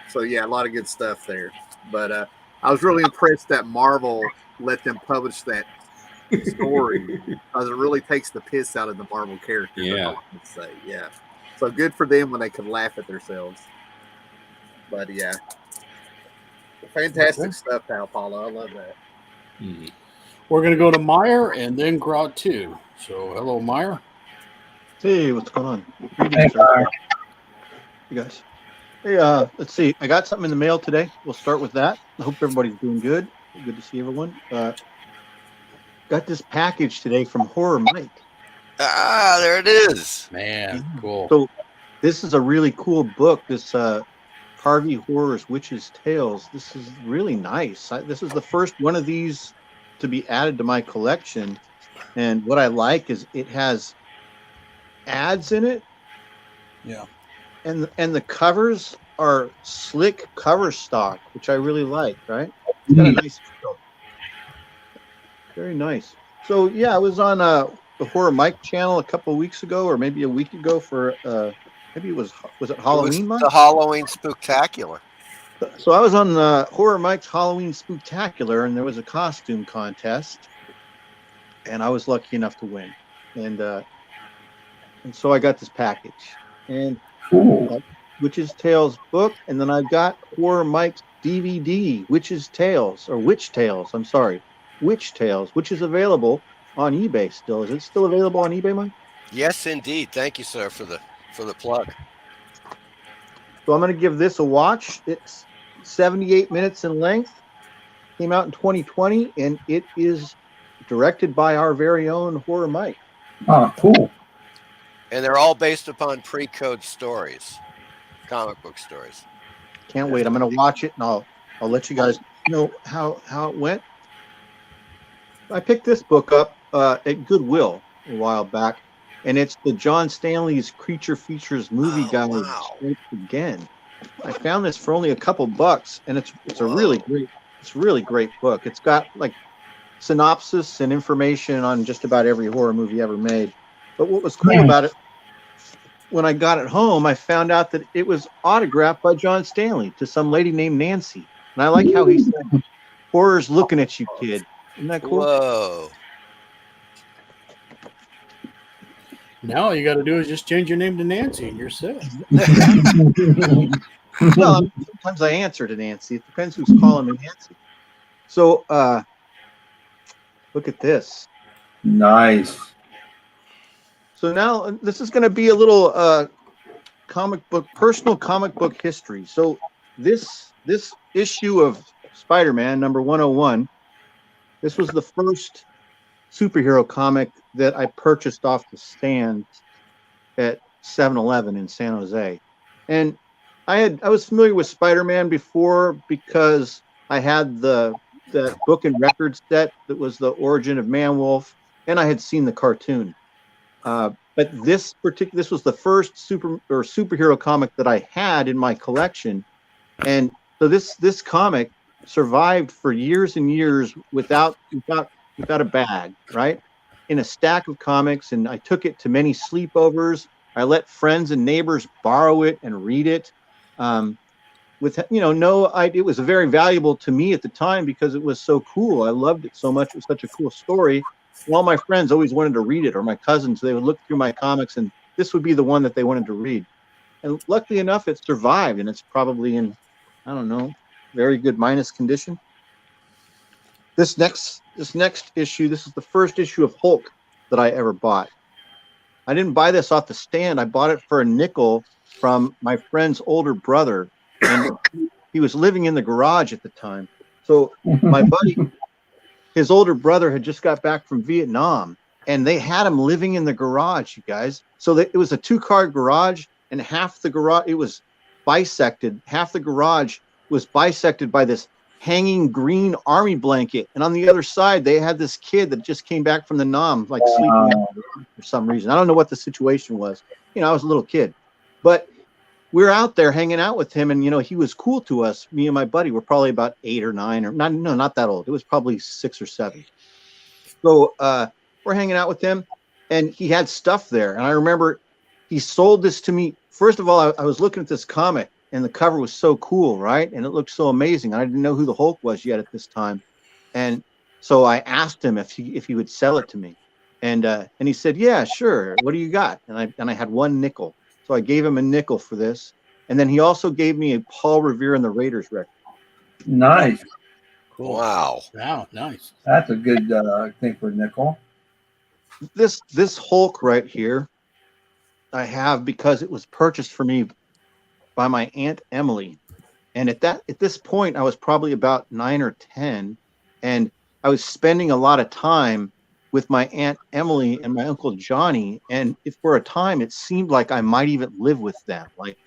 So yeah, a lot of good stuff there. But I was really impressed that Marvel let them publish that story, because it really takes the piss out of the Marvel characters. Yeah. Say. Yeah. So good for them when they can laugh at themselves. But yeah, fantastic stuff, Pal Paulo. I love that. We're going to go to Meyer and then Grout 2. So hello, Meyer. Hey, what's going on? Greetings, you guys. Hey, let's see. I got something in the mail today. We'll start with that. I hope everybody's doing good. Good to see everyone. Got this package today from Horror Mike. Ah, there it is. Man, cool. So this is a really cool book. This Harvey Horror's Witches' Tales. This is really nice. This is the first one of these to be added to my collection. And what I like is it has ads in it. Yeah. And the covers are slick cover stock, which I really like, right? It's got a nice feel. Very nice. So yeah, I was on the Horror Mike channel a couple of weeks ago, or maybe a week ago for maybe it was it Halloween month? The Halloween Spooktacular. So I was on Horror Mike's Halloween Spooktacular, and there was a costume contest, and I was lucky enough to win, and so I got this package, and Witch's Tales book, and then I got Horror Mike's DVD, Witch's Tales, or Witch Tales. I'm sorry, Witch Tales, which is available on eBay still. Is it still available on eBay, Mike? Yes, indeed. Thank you, sir, for the plug. So I'm going to give this a watch. It's 78 minutes in length. Came out in 2020, and it is directed by our very own Horror Mike. Oh, cool. And they're all based upon pre-code stories, comic book stories. Can't wait. I'm going to watch it, and I'll let you guys know how it went. I picked this book up at Goodwill a while back, and it's the John Stanley's Creature Features movie guide. Wow. Again, I found this for only a couple bucks, and it's a really great book. It's got like synopsis and information on just about every horror movie ever made. But what was cool about it, when I got it home, I found out that it was autographed by John Stanley to some lady named Nancy. And I like how he said, "Horror's looking at you, kid." Isn't that cool? Whoa. Now all you got to do is just change your name to Nancy, and you're set. Well, sometimes I answer to Nancy. It depends who's calling me Nancy. So, look at this. Nice. So now this is going to be a little personal comic book history. So this issue of Spider-Man number 101, this was the first superhero comic that I purchased off the stand at 7-Eleven in San Jose. And I was familiar with Spider-Man before because I had that book and record set that was the origin of Man-Wolf, and I had seen the cartoon. But this was the first superhero comic that I had in my collection, and so this comic survived for years and years without a bag, right? In a stack of comics, and I took it to many sleepovers. I let friends and neighbors borrow it and read it. With no idea, it was very valuable to me at the time because it was so cool. I loved it so much. It was such a cool story. And all my friends always wanted to read it, or my cousins. They would look through my comics, and this would be the one that they wanted to read. And luckily enough, it survived, and it's probably in, I don't know, very good minus condition. This next issue, this is the first issue of Hulk that I ever bought. I didn't buy this off the stand. I bought it for a nickel from my friend's older brother, and he was living in the garage at the time. So my buddy, his older brother, had just got back from Vietnam, and they had him living in the garage, you guys. So it was a 2-car garage, and half the garage, it was bisected. Half the garage was bisected by this hanging green army blanket, and on the other side they had this kid that just came back from the Nam, like sleeping for some reason. I don't know what the situation was. I was a little kid, but we were out there hanging out with him, and he was cool to us. Me and my buddy were probably about 8 or 9, or not that old. It was probably 6 or 7. So we're hanging out with him, and he had stuff there. And I remember he sold this to me. First of all, I was looking at this comic, and the cover was so cool, right? And it looked so amazing. I didn't know who the Hulk was yet at this time. And so I asked him if he would sell it to me. And he said, "Yeah, sure. What do you got?" And I had 1 nickel. So I gave him a nickel for this. And then he also gave me a Paul Revere and the Raiders record. Nice. Cool. Wow. Wow, nice. That's a good thing for a nickel. This Hulk right here, I have because it was purchased for me by my Aunt Emily. And at this point, I was probably about 9 or 10. And I was spending a lot of time with my Aunt Emily and my Uncle Johnny. And if for a time, it seemed like I might even live with them. Like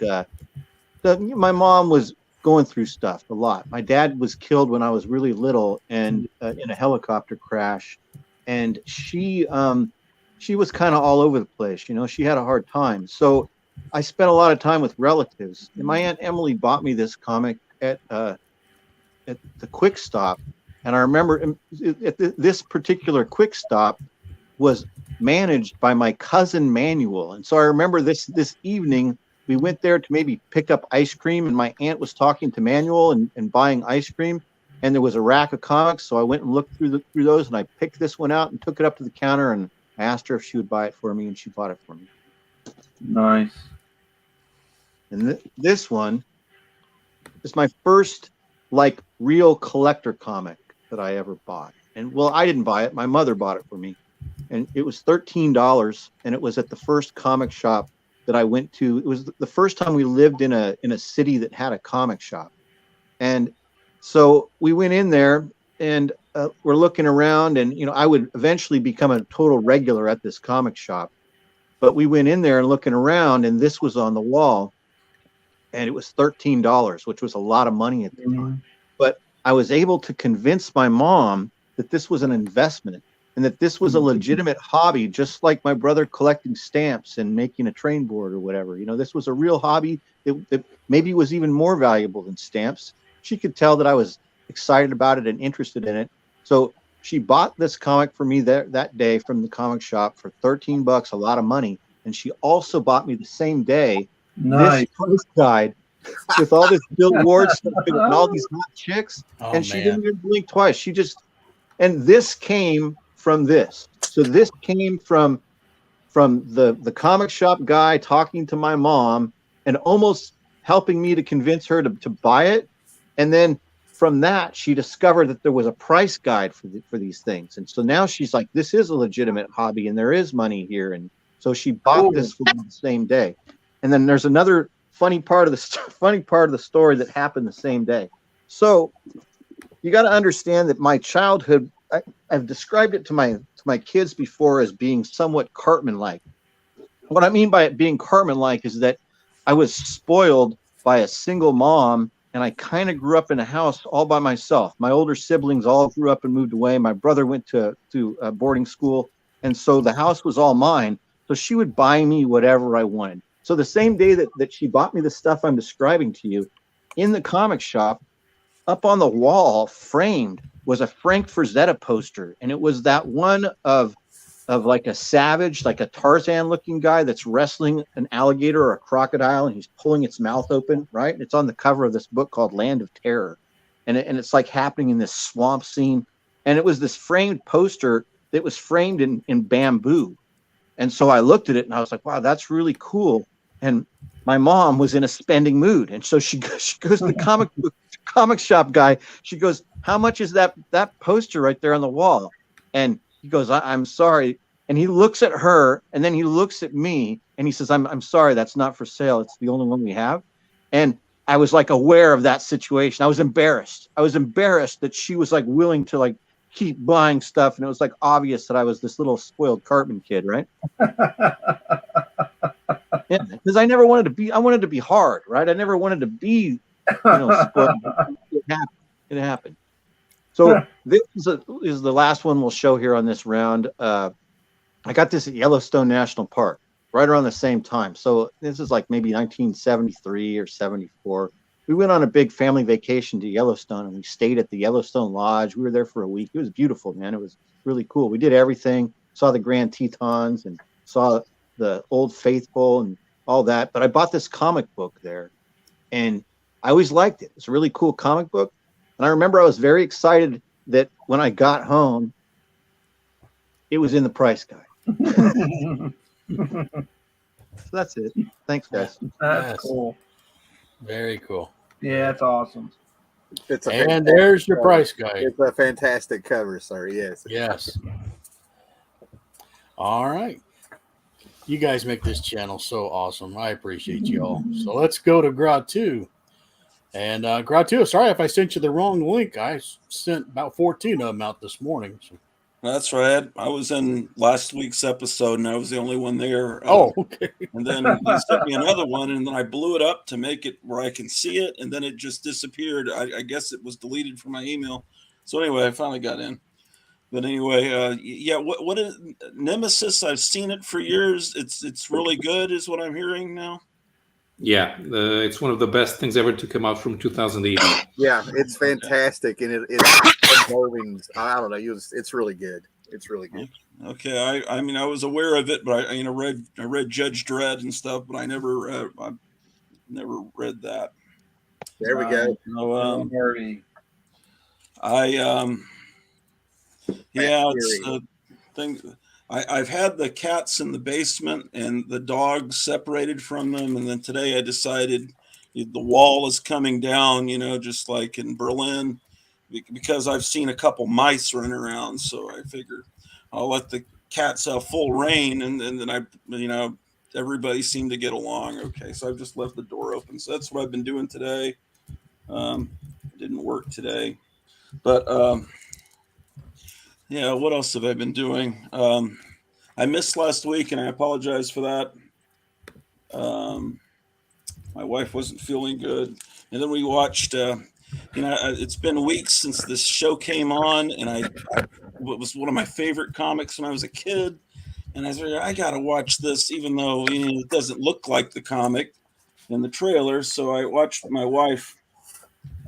my mom was going through stuff a lot. My dad was killed when I was really little and in a helicopter crash. And she was kind of all over the place. She had a hard time. So I spent a lot of time with relatives. And my Aunt Emily bought me this comic at the Quick Stop. And I remember this particular Quick Stop was managed by my cousin Manuel. And so I remember this evening we went there to maybe pick up ice cream, and my aunt was talking to Manuel and buying ice cream, and there was a rack of comics. So I went and looked through those, and I picked this one out and took it up to the counter, and I asked her if she would buy it for me, and she bought it for me. Nice. And this one is my first like real collector comic that I ever bought. And well, I didn't buy it. My mother bought it for me. And it was $13, and it was at the first comic shop that I went to. It was the first time we lived in a city that had a comic shop. And so we went in there, and we're looking around, and I would eventually become a total regular at this comic shop. But we went in there and looking around, and this was on the wall, and it was $13, which was a lot of money at the time. But I was able to convince my mom that this was an investment and that this was a legitimate hobby, just like my brother collecting stamps and making a train board or whatever. This was a real hobby that maybe was even more valuable than stamps. She could tell that I was excited about it and interested in it. So she bought this comic for me that day from the comic shop for $13, a lot of money. And she also bought me the same day this price guide with all this Bill Ward stuff and all these hot chicks. And she didn't even blink twice. And this came from this. So this came from the comic shop guy talking to my mom and almost helping me to convince her to buy it. And then from that, she discovered that there was a price guide for these things. And so now she's like, this is a legitimate hobby and there is money here. And so she bought this for me the same day. And then there's another funny part of the story that happened the same day. So you got to understand that my childhood, I've described it to my kids before as being somewhat Cartman-like. What I mean by it being Cartman-like is that I was spoiled by a single mom, and I kind of grew up in a house all by myself. My older siblings all grew up and moved away. My brother went to boarding school, and so the house was all mine. So she would buy me whatever I wanted. So the same day that she bought me the stuff I'm describing to you, in the comic shop, up on the wall, framed, was a Frank Frazetta poster. And it was that one of like a savage, like a Tarzan looking guy that's wrestling an alligator or a crocodile, and he's pulling its mouth open, right? It's on the cover of this book called Land of Terror. And it's like happening in this swamp scene. And it was this framed poster that was framed in bamboo. And so I looked at it and I was like, wow, that's really cool. And my mom was in a spending mood. And so she goes to the comic shop guy. She goes, how much is that poster right there on the wall? And he goes, I'm sorry. And he looks at her, and then he looks at me, and he says, I'm sorry, that's not for sale. It's the only one we have. And I was like aware of that situation. I was embarrassed. That she was like willing to like keep buying stuff. And it was like obvious that I was this little spoiled Cartman kid, right? Yeah, because I wanted to be hard, right? I never wanted to be, spoiled. It happened. So this is the last one we'll show here on this round. I got this at Yellowstone National Park right around the same time. So this is like maybe 1973 or 74. We went on a big family vacation to Yellowstone, and we stayed at the Yellowstone Lodge. We were there for a week. It was beautiful, man. It was really cool. We did everything, saw the Grand Tetons and saw the Old Faithful and all that. But I bought this comic book there, and I always liked it. It's a really cool comic book. And I remember I was very excited that when I got home, it was in the price guide. So that's it. Thanks, guys. That's cool. Very cool. Yeah, that's awesome. And there's your price guide. It's a fantastic cover, sir. Yes. Yes. All right. You guys make this channel so awesome. I appreciate you all. So let's go to Gratu. And Gratu, sorry if I sent you the wrong link. I sent about 14 of them out this morning. So. That's right. I was in last week's episode, and I was the only one there. Oh, okay. And then he sent me another one, and then I blew it up to make it where I can see it, and then it just disappeared. I guess it was deleted from my email. So anyway, I finally got in. But anyway, yeah. What is Nemesis? I've seen it for years. It's really good, is what I'm hearing now. Yeah, it's one of the best things ever to come out from 2008. Yeah, it's fantastic, and it's involving. I don't know. It's really good. It's really good. Okay, I mean I was aware of it, but I read Judge Dredd and stuff, but I never read that. There we go. So, Dirty. it's a thing. I've had the cats in the basement and the dogs separated from them, and then today I decided the wall is coming down. Just like in Berlin, because I've seen a couple mice running around. So I figured I'll let the cats have full reign, and then everybody seemed to get along okay. So I've just left the door open. So that's what I've been doing today. It didn't work today, but what else have I been doing? I missed last week, and I apologize for that. My wife wasn't feeling good, and then we watched. It's been weeks since this show came on, and it was one of my favorite comics when I was a kid, and I said I gotta watch this, even though it doesn't look like the comic in the trailer. So I watched my wife,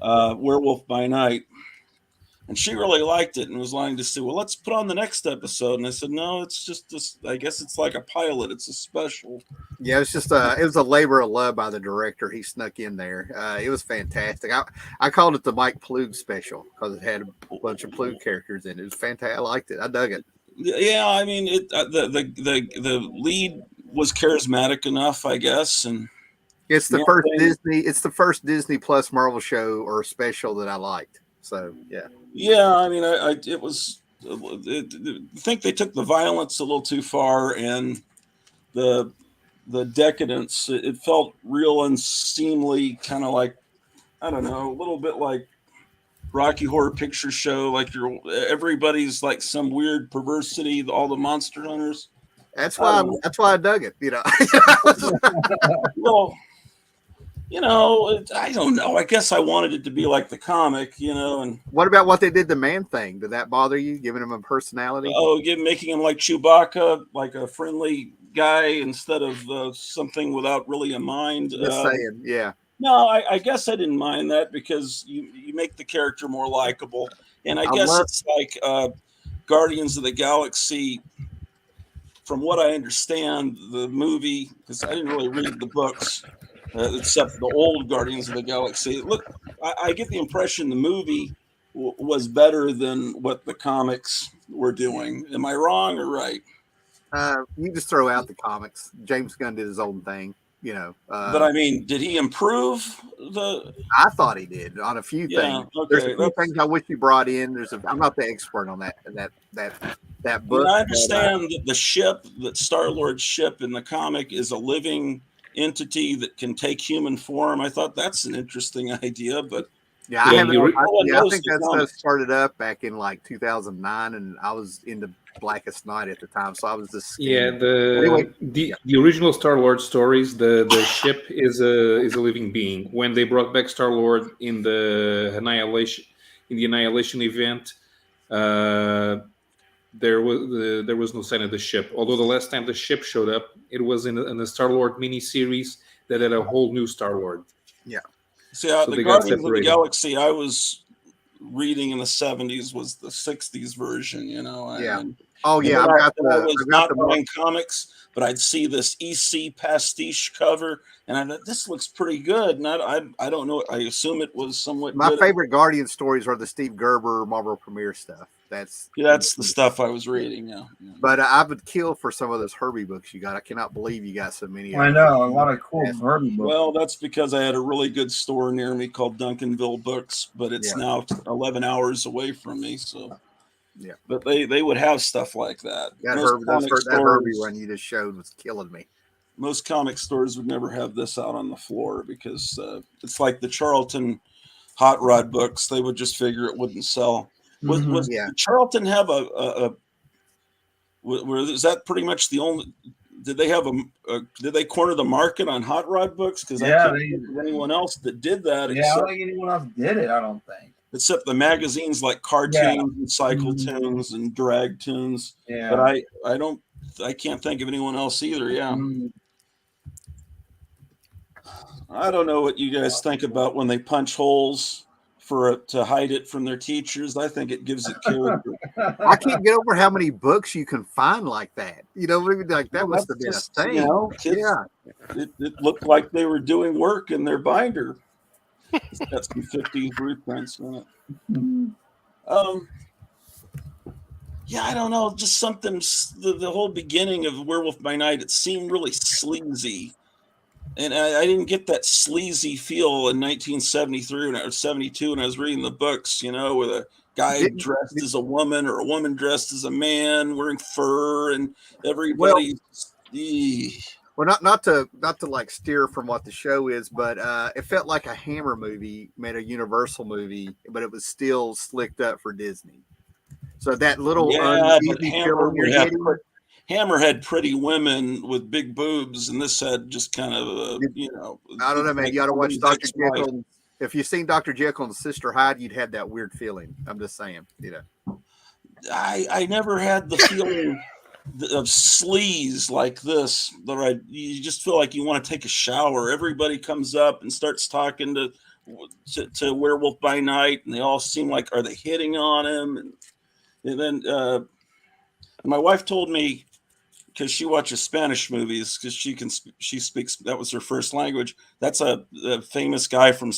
Werewolf by Night. And she really liked it and was wanting to say, well, let's put on the next episode. And I said, no, it's just this. I guess it's like a pilot. It's a special. Yeah, it was a labor of love by the director. He snuck in there. It was fantastic. I called it the Mike Plug special because it had a bunch of Plug characters in it. It was fantastic. I liked it. I dug it. Yeah, I mean, the lead was charismatic enough, I guess, and it's the first Disney. It's the first Disney Plus Marvel show or special that I liked. So yeah. Yeah, I mean, it was. I think they took the violence a little too far, and the decadence. It felt real unseemly, kind of like, I don't know, a little bit like Rocky Horror Picture Show. Like everybody's like some weird perversity. All the monster hunters. That's why I dug it. Well. I don't know. I guess I wanted it to be like the comic, And what about what they did the man thing? Did that bother you? Giving him a personality? Oh, making him like Chewbacca, like a friendly guy instead of something without really a mind. Just saying, yeah. No, I guess I didn't mind that because you make the character more likable, and I guess it's like Guardians of the Galaxy. From what I understand, the movie, because I didn't really read the books. Except the old Guardians of the Galaxy. Look, I get the impression the movie was better than what the comics were doing. Am I wrong or right? You just throw out the comics. James Gunn did his own thing, but I mean, did he improve the? I thought he did on a few things. Okay, there's a few things I wish he brought in. I'm not the expert on that book. I understand that the ship, that Star-Lord's ship in the comic, is a living entity that can take human form. I thought that's an interesting idea, but I think that stuff started up back in like 2009, and I was into Blackest Night at the time, so I was just the original Star-Lord stories. The ship is a living being. When they brought back Star-Lord in the Annihilation event, there was no sign of the ship. Although the last time the ship showed up, it was in the Star-Lord miniseries that had a whole new Star-Lord. Yeah. See, the Guardians of the Galaxy I was reading in the 70s was the 60s version, Yeah. I was not buying comics, but I'd see this EC pastiche cover, and I thought, this looks pretty good. And I don't know. I assume it was somewhat My good. favorite Guardian stories are the Steve Gerber Marvel Premiere stuff. That's the stuff I was reading. Yeah. But I would kill for some of those Herbie books you got. I cannot believe you got so many. I know a lot of cool Herbie books. Well, that's because I had a really good store near me called Duncanville Books, but it's now 11 hours away from me. So, yeah. But they would have stuff like that. That Herbie one you just showed was killing me. Most comic stores would never have this out on the floor because it's like the Charlton Hot Rod books. They would just figure it wouldn't sell. Was Charlton have is that pretty much the only? Did they have did they corner the market on hot rod books? Because I can't think of anyone else that did that. Yeah, I don't think anyone else did it. I don't think. Except the magazines like Cartoons and Cycle Tunes and Drag Tunes. Yeah. But I can't think of anyone else either. Yeah. I don't know what you guys think about when they punch holes to hide it from their teachers. I think it gives it character. I can't get over how many books you can find like that. Like that Well, must have that's been just, a thing. kids. Yeah. It looked like they were doing work in their binder. It's got some 50s reprints on it. Yeah, I don't know. Just something. The whole beginning of Werewolf by Night, it seemed really sleazy, and I didn't get that sleazy feel in 1973 or 72 when I was reading the books. With a guy dressed as a woman or a woman dressed as a man wearing fur, and everybody. Well, not to like steer from what the show is, but it felt like a Hammer movie made a Universal movie, but it was still slicked up for Disney. So that little but uneasy feeling you're getting. Hammer had pretty women with big boobs, and this had just kind of I don't know, man. like You got to watch somebody's Dr. ex-wife. Jekyll. If you've seen Dr. Jekyll and Sister Hyde, you'd have that weird feeling. I'm just saying, I never had the feeling of sleaze like this. You just feel like you want to take a shower. Everybody comes up and starts talking to Werewolf by Night, and they all seem like, are they hitting on him? And then my wife told me, because she watches Spanish movies, because she speaks, that was her first language. That's a famous guy from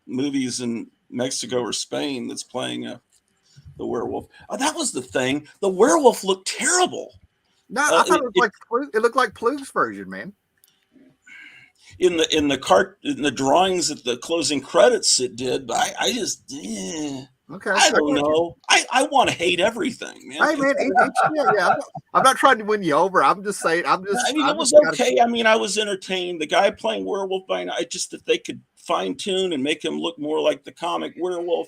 movies in Mexico or Spain that's playing the werewolf. Oh, that was the thing. The werewolf looked terrible. No, I thought it looked like Ploog's version, man. In the drawings at the closing credits, it did, but I just. Okay. I don't know. I want to hate everything, man. Hey, man. I'm not trying to win you over. I'm just saying. It was okay. I was entertained. The guy playing Werewolf by Night, just if they could fine tune and make him look more like the comic werewolf,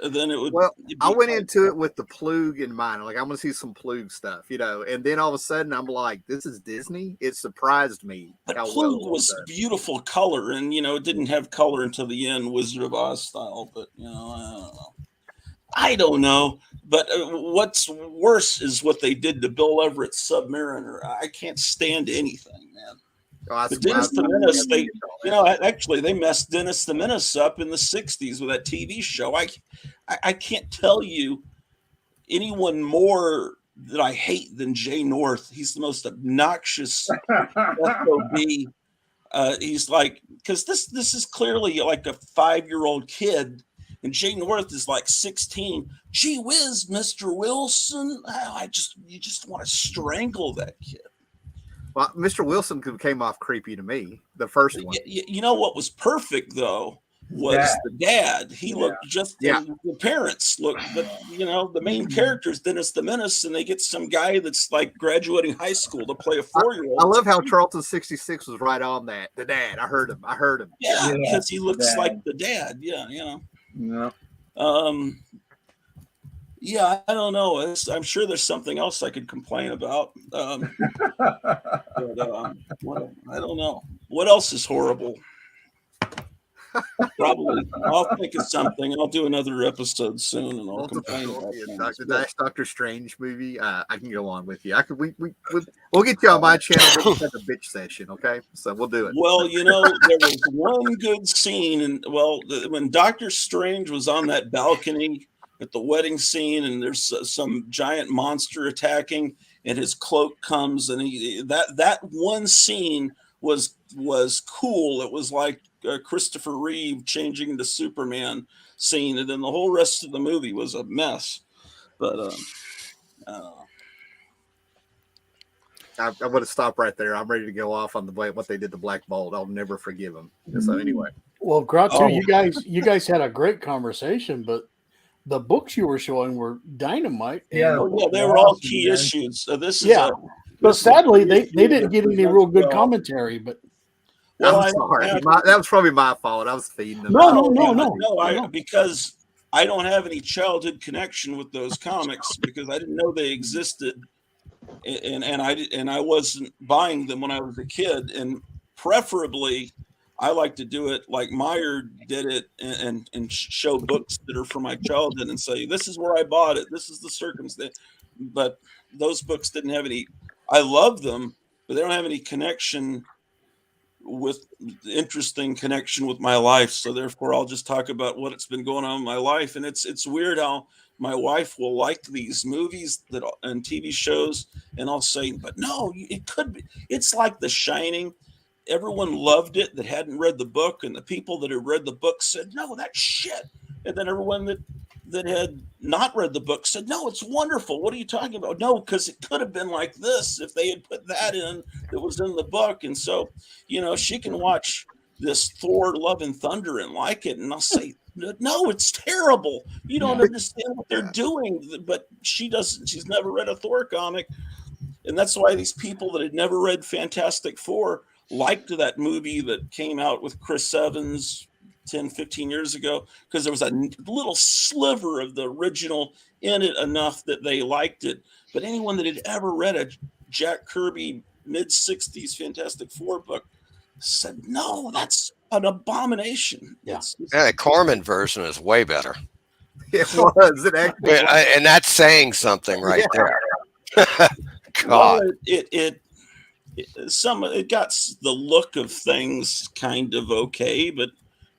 then it would. Well, I went into it with the Ploog in mind. Like, I'm going to see some Ploog stuff, and then all of a sudden I'm like, this is Disney. It surprised me. But how Ploog well was beautiful color, and it didn't have color until the end, Wizard of Oz style. But I don't know. But what's worse is what they did to Bill Everett's Submariner. I can't stand anything, man. But Dennis the Menace, actually they messed Dennis the Menace up in the 60s with that TV show. I can't tell you anyone more that I hate than Jay North. He's the most obnoxious SOB. He's like, because this is clearly like a 5-year-old kid, and Jay North is like 16. Gee whiz, Mr. Wilson. You just want to strangle that kid. Well, Mr. Wilson came off creepy to me, the first one. You know what was perfect, though, was the dad. He looked just, the parents looked, but, the main character is Dennis the Menace, and they get some guy that's like graduating high school to play a 4-year-old. I love how Charlton 66 was right on that. The dad. I heard him. Yeah, because he looks like the dad. Yeah. Yeah, I don't know. I'm sure there's something else I could complain about. But, I don't know. What else is horrible? Probably. I'll think of something. I'll do another episode soon, and I'll complain about the Doctor Strange movie. I can go on with you. We'll get you on my channel. We'll have a bitch session, okay? So we'll do it. Well, there was one good scene, and when Doctor Strange was on that balcony at the wedding scene, and there's some giant monster attacking, and his cloak comes, and that one scene was cool. It was like Christopher Reeve changing into Superman scene, and then the whole rest of the movie was a mess. But I don't know. I'm going to stop right there. I'm ready to go off on what they did to Black Bolt. I'll never forgive him. So anyway. Well, Gratu, you guys had a great conversation, but the books you were showing were dynamite. Yeah, they were all key issues. So but sadly, they didn't get any real good commentary. But I'm sorry, that was probably my fault. I was feeding them. No. Because I don't have any childhood connection with those comics because I didn't know they existed, and I wasn't buying them when I was a kid. And preferably, I like to do it like Meyer did it and show books that are from my childhood and say, this is where I bought it. This is the circumstance. But those books didn't have any, I love them, but they don't have any connection with interesting connection with my life. So therefore, I'll just talk about what's been going on in my life. And it's weird how my wife will like these movies and TV shows, and I'll say, but no, it could be. It's like The Shining. Everyone loved it that hadn't read the book, and the people that had read the book said, no, that's shit. And then everyone that had not read the book said, no, it's wonderful. What are you talking about? No, because it could have been like this if they had put that in that was in the book. And so, she can watch this Thor Love and Thunder and like it, and I'll say, no, it's terrible. You don't understand what they're doing. But she doesn't. She's never read a Thor comic. And that's why these people that had never read Fantastic Four liked that movie that came out with Chris Evans 10, 15 years ago, because there was a little sliver of the original in it enough that they liked it. But anyone that had ever read a Jack Kirby mid-60s Fantastic Four book said, no, that's an abomination. Yeah. The Corman version is way better. It was. It actually was. And that's saying something right there. God. Well, it got the look of things kind of okay, but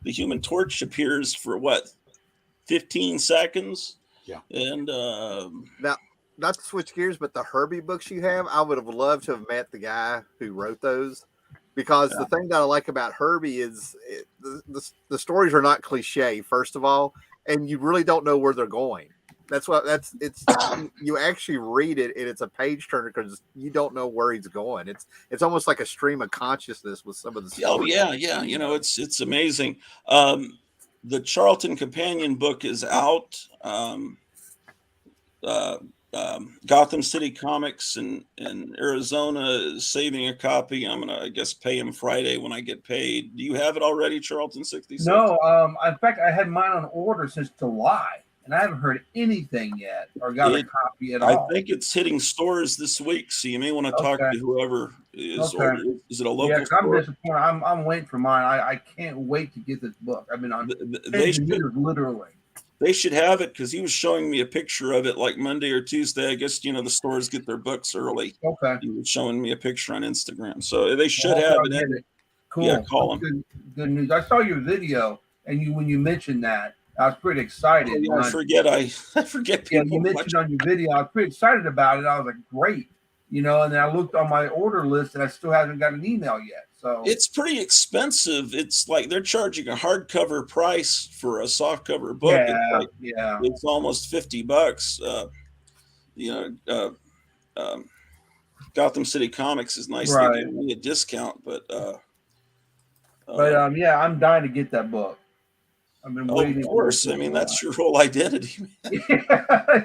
the Human Torch appears for 15 seconds. Yeah. And now, not to switch gears, but the Herbie books you have, I would have loved to have met the guy who wrote those, because the thing that I like about Herbie is the stories are not cliche, first of all, and you really don't know where they're going. You actually read it and it's a page turner because you don't know where he's going. It's almost like a stream of consciousness with some of the stories. Oh yeah. It's amazing. The Charlton Companion book is out. Gotham City Comics in Arizona is saving a copy. I'm gonna, I guess, pay him Friday when I get paid. Do you have it already, Charlton 66? No. In fact, I had mine on order since July, and I haven't heard anything yet or got a copy at all. I think it's hitting stores this week, so you may want to talk to whoever is. Okay. Is it a local store? I'm disappointed. I'm waiting for mine. I can't wait to get this book. I've been on literally. They should have it, because he was showing me a picture of it like Monday or Tuesday. I guess the stores get their books early. Okay. He was showing me a picture on Instagram, so they should have it. Cool. Yeah, call him. Good news. I saw your video, and when you mentioned that, I was pretty excited. I forget. I forget people. Yeah, you mentioned on your video. I was pretty excited about it. I was like, great. And then I looked on my order list, and I still haven't got an email yet. So it's pretty expensive. It's like they're charging a hardcover price for a softcover book. It's almost $50. Gotham City Comics is nice. They give me a discount, but I'm dying to get that book. I've been waiting. Of course. I mean, that's your whole identity.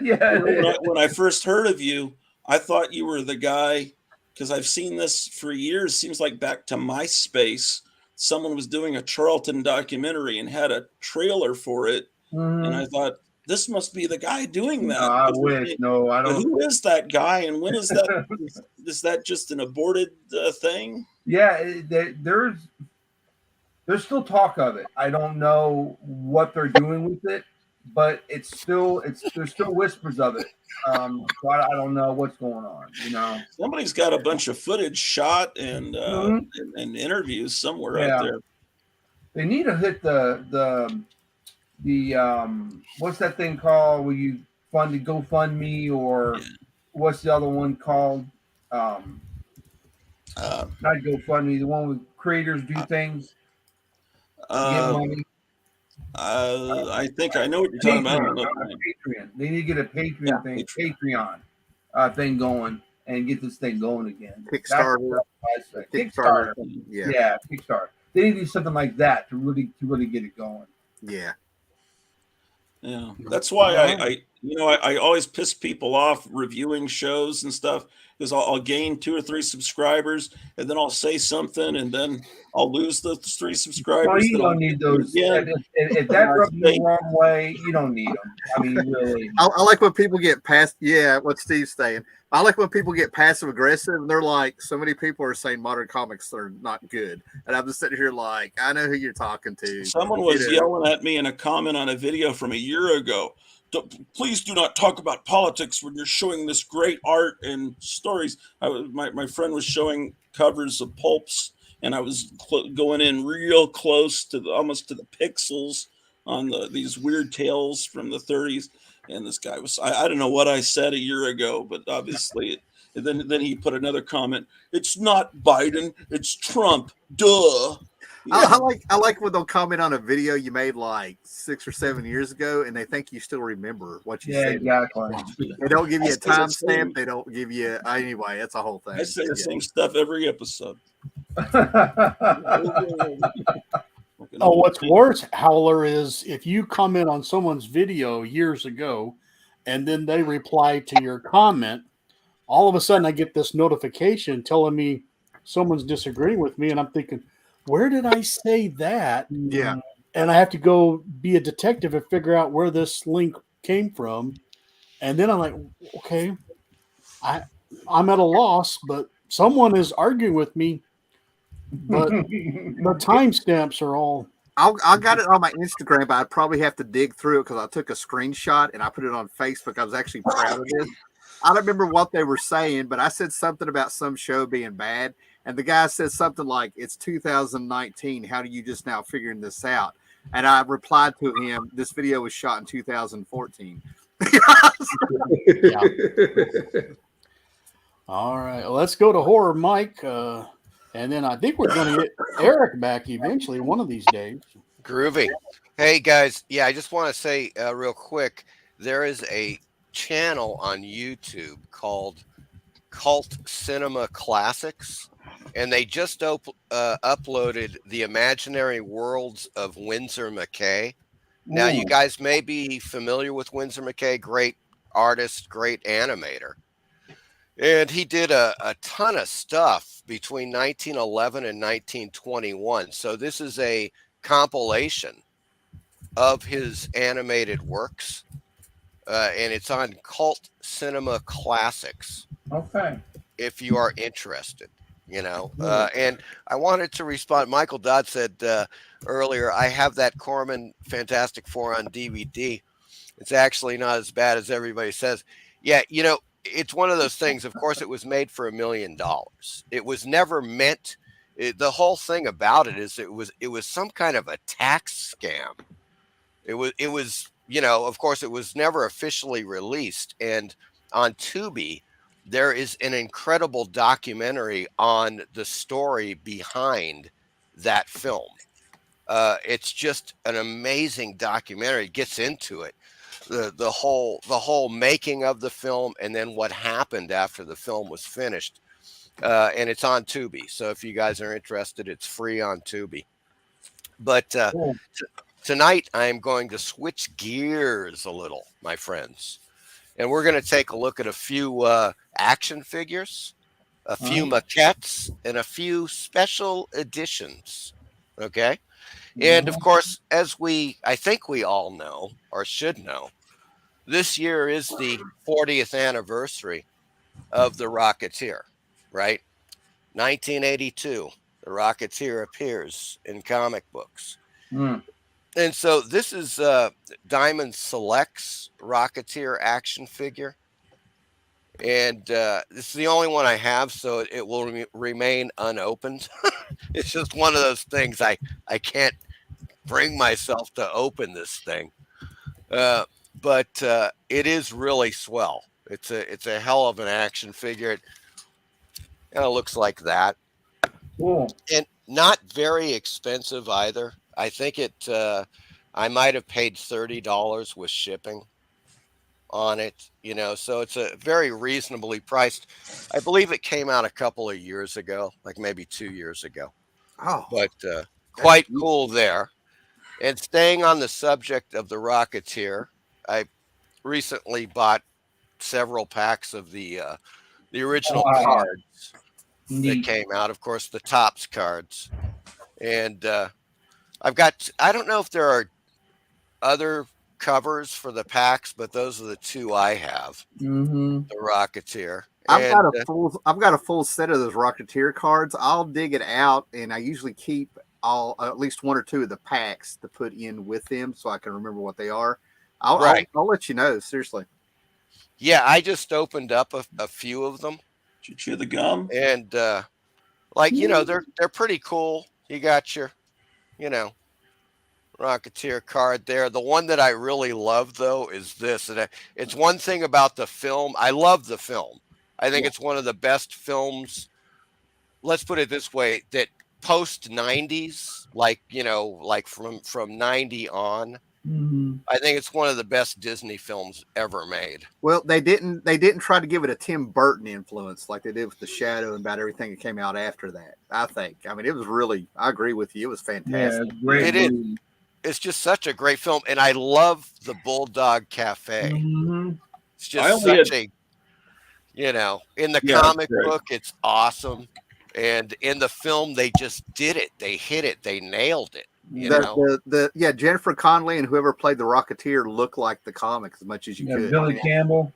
Yeah. When I first heard of you, I thought you were the guy, because I've seen this for years. Seems like back to MySpace. Someone was doing a Charlton documentary and had a trailer for it. Mm-hmm. And I thought, this must be the guy doing that. No, I wish. No, I don't. Who is that guy? And when is that? Is that just an aborted thing? Yeah, there's still talk of it. I don't know what they're doing with it, but there's still whispers of it. So I don't know what's going on. Somebody's got a bunch of footage shot and interviews somewhere out there. They need to hit the what's that thing called where you fund the GoFundMe, or what's the other one called? Not GoFundMe, the one with creators do things. Get money. I think I know what you're talking about. Patreon. They need to get a Patreon thing going and get this thing going again. Kickstarter. Kickstarter. Yeah, Kickstarter. They need to do something like that to really get it going. Yeah. Yeah. That's why I always piss people off reviewing shows and stuff, because I'll gain 2 or 3 subscribers, and then I'll say something, and then I'll lose the 3 subscribers. Well, you don't need those. If that rubs you the wrong way, you don't need them. I mean, really. I like when people get past. Yeah, what Steve's saying. I like when people get passive aggressive, and they're like, so many people are saying modern comics are not good, and I'm just sitting here like, I know who you're talking to. Someone was yelling at me in a comment on a video from a year ago. Please do not talk about politics when you're showing this great art and stories. My friend was showing covers of pulps, and I was going in real close to almost to the pixels on these weird tales from the 30s. And this guy was, I don't know what I said a year ago, but obviously and then he put another comment. It's not Biden, it's Trump. Duh. I like when they'll comment on a video you made like 6 or 7 years ago, and they think you still remember what you Yeah, said. exactly. They don't give you I a say the timestamp. same- They don't give you anyway. It's a whole thing. I say the Yeah. same stuff every episode. Oh, what's worse, Howler, is if you comment on someone's video years ago and then they reply to your comment, all of a sudden I get this notification telling me someone's disagreeing with me, and I'm thinking, where did I say that? Yeah. And I have to go be a detective and figure out where this link came from. And then I'm like, okay, I'm at a loss, but someone is arguing with me, but the timestamps are all. I got it on my Instagram, but I'd probably have to dig through it because I took a screenshot and I put it on Facebook. I was actually proud of this. I don't remember what they were saying, but I said something about some show being bad. And the guy said something like, it's 2019. How do you just now figuring this out? And I replied to him, this video was shot in 2014. Yeah. All right. Well, let's go to horror, Mike. And then I think we're going to get Eric back eventually one of these days. Groovy. Hey, guys. Yeah, I just want to say real quick, there is a channel on YouTube called Cult Cinema Classics, and they just uploaded The Imaginary Worlds of Winsor McCay. Now, you guys may be familiar with Winsor McCay, great artist, great animator. And he did a ton of stuff between 1911 and 1921. So this is a compilation of his animated works, and it's on Cult Cinema Classics. Okay. If you are interested, and I wanted to respond. Michael Dodd said earlier, I have that Corman Fantastic Four on DVD. It's actually not as bad as everybody says. Yeah, it's one of those things. Of course, it was made for $1 million. It was never meant. The whole thing about it is it was some kind of a tax scam. It was of course, it was never officially released. And on Tubi, there is an incredible documentary on the story behind that film. It's just an amazing documentary. It gets into it. The whole making of the film, and then what happened after the film was finished, and it's on Tubi. So if you guys are interested, it's free on Tubi. But tonight I'm going to switch gears a little, my friends, and we're going to take a look at a few action figures, a few maquettes, and a few special editions. Okay. And of course, as I think we all know, or should know, this year is the 40th anniversary of The Rocketeer, right? 1982, The Rocketeer appears in comic books. And so this is Diamond Select's Rocketeer action figure. And this is the only one I have, so it will remain unopened. It's just one of those things I can't bring myself to open this thing. But it is really swell. It's a hell of an action figure. It kind of looks like that. Cool. And not very expensive either. I think I might have paid $30 with shipping on it, so it's a very reasonably priced. I believe it came out a couple of years ago, like maybe 2 years ago. Oh, but quite cool there. And staying on the subject of the Rocketeer, I recently bought several packs of the original cards that came out. Of course, the Topps cards, and I don't know if there are other covers for the packs, but those are the two I have. The Rocketeer. I've got a full set of those Rocketeer cards. I'll dig it out, and I usually keep at least one or two of the packs to put in with them, so I can remember what they are. I'll let you know. Seriously. Yeah, I just opened up a few of them. Did you chew the gum? And like they're pretty cool. You got your you know Rocketeer card there. The one that I really love though is this, and it's one thing about the film. I love the film. I think it's one of the best films. Let's put it this way: that post '90s, like like from '90 on. Mhm. I think it's one of the best Disney films ever made. Well, they didn't try to give it a Tim Burton influence like they did with The Shadow and about everything that came out after that. I think. I mean, it was really. I agree with you. It was Yeah, fantastic. it's a great It is. movie. It's just such a great film, and I love the Bulldog Cafe. Mhm. It's I just only such a in the Yeah, comic great. book, it's awesome, and in the film, they just did it. They hit it. They nailed it. You know. The Jennifer Connelly and whoever played the Rocketeer looked like the comics as much as you Yeah, could. Billy Campbell.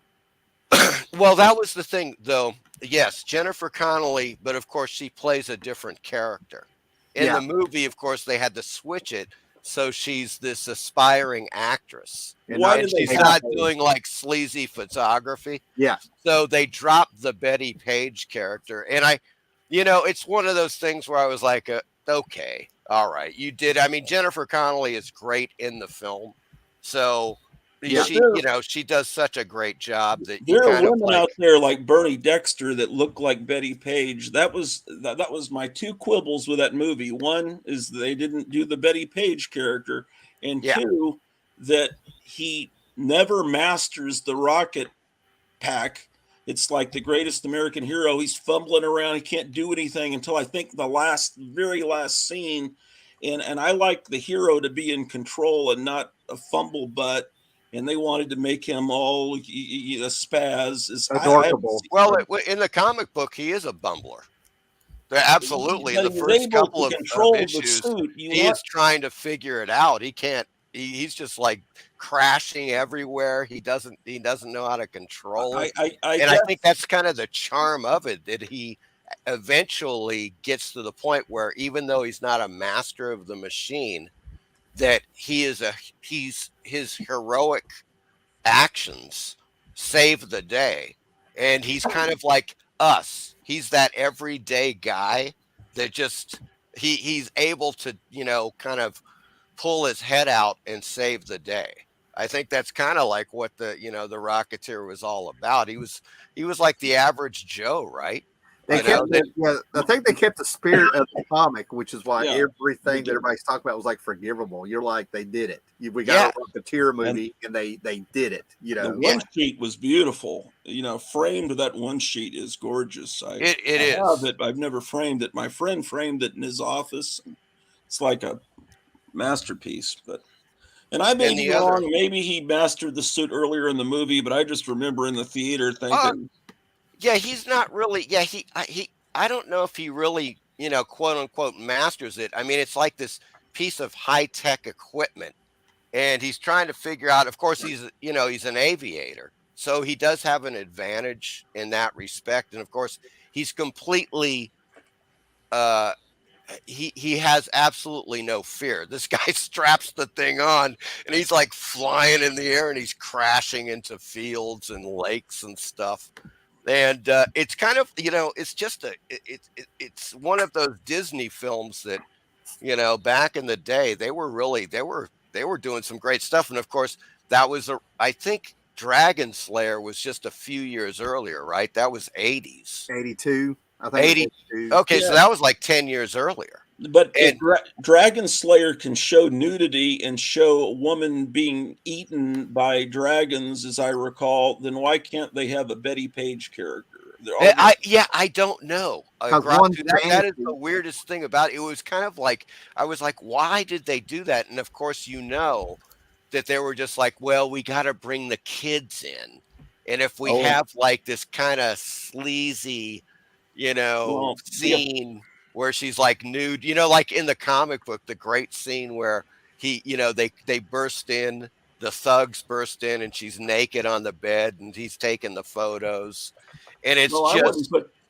Well, that was the thing, though. Yes, Jennifer Connelly, but of course, she plays a different character. In the movie, of course, they had to switch it. So she's this aspiring actress. Why And did they she's have not to? doing like sleazy photography. Yeah. So they dropped the Betty Page character. And it's one of those things where I was like, okay, all right, you did. I mean, Jennifer Connelly is great in the film. So she does such a great job that you There are kind of women like, out there like Bernie Dexter that look like Betty Page. That was my two quibbles with that movie. One is they didn't do the Betty Page character, and Yeah. two, that he never masters the rocket pack. It's like the greatest American hero. He's fumbling around. He can't do anything until I think the very last scene. And I like the hero to be in control and not a fumble butt. And they wanted to make him all a spaz. Adorable. well, in the comic book, he is a bumbler. They're absolutely in But the he was first able couple to of control the issues, suit. he is trying to figure it out. He can't. He's just like crashing everywhere. He doesn't know how to control it. I guess think that's kind of the charm of it, that he eventually gets to the point where even though he's not a master of the machine, that his heroic actions save the day. And he's kind of like us. He's that everyday guy that just he's able to, kind of pull his head out and save the day. I think that's kind of like what the Rocketeer was all about. He was like the average Joe, right? I think they kept the spirit of the comic, which is why everything that everybody's talking about was like forgivable. You're like, they did it. We got a Rocketeer movie, and they did it. The one sheet was beautiful. Framed that one sheet is gorgeous. It I is. have it. I've never framed it. My friend framed it in his office. It's like a masterpiece. And I may be wrong. Maybe he mastered the suit earlier in the movie, but I just remember in the theater thinking. Yeah, he's not really. Yeah, I don't know if he really, quote unquote, masters it. I mean, it's like this piece of high tech equipment, and he's trying to figure out. Of course, he's an aviator, so he does have an advantage in that respect. And of course, he's completely. He has absolutely no fear. This guy straps the thing on, and he's like flying in the air, and he's crashing into fields and lakes and stuff. And it's kind of, it's just it's one of those Disney films that, back in the day, they were doing some great stuff. And of course, that was I think Dragon Slayer was just a few years earlier, right? That was 80s. 82. I think 82. Okay, so that was like 10 years earlier. But if Dragon Slayer can show nudity and show a woman being eaten by dragons, as I recall, then why can't they have a Betty Page character? I don't know. That is the weirdest thing about it. It was kind of like, I was like, why did they do that? And of course, that they were just like, well, we got to bring the kids in. And if we have like this kind of sleazy, scene where she's like nude, like in the comic book, the great scene where they burst in, the thugs burst in, and she's naked on the bed, and he's taking the photos, and it's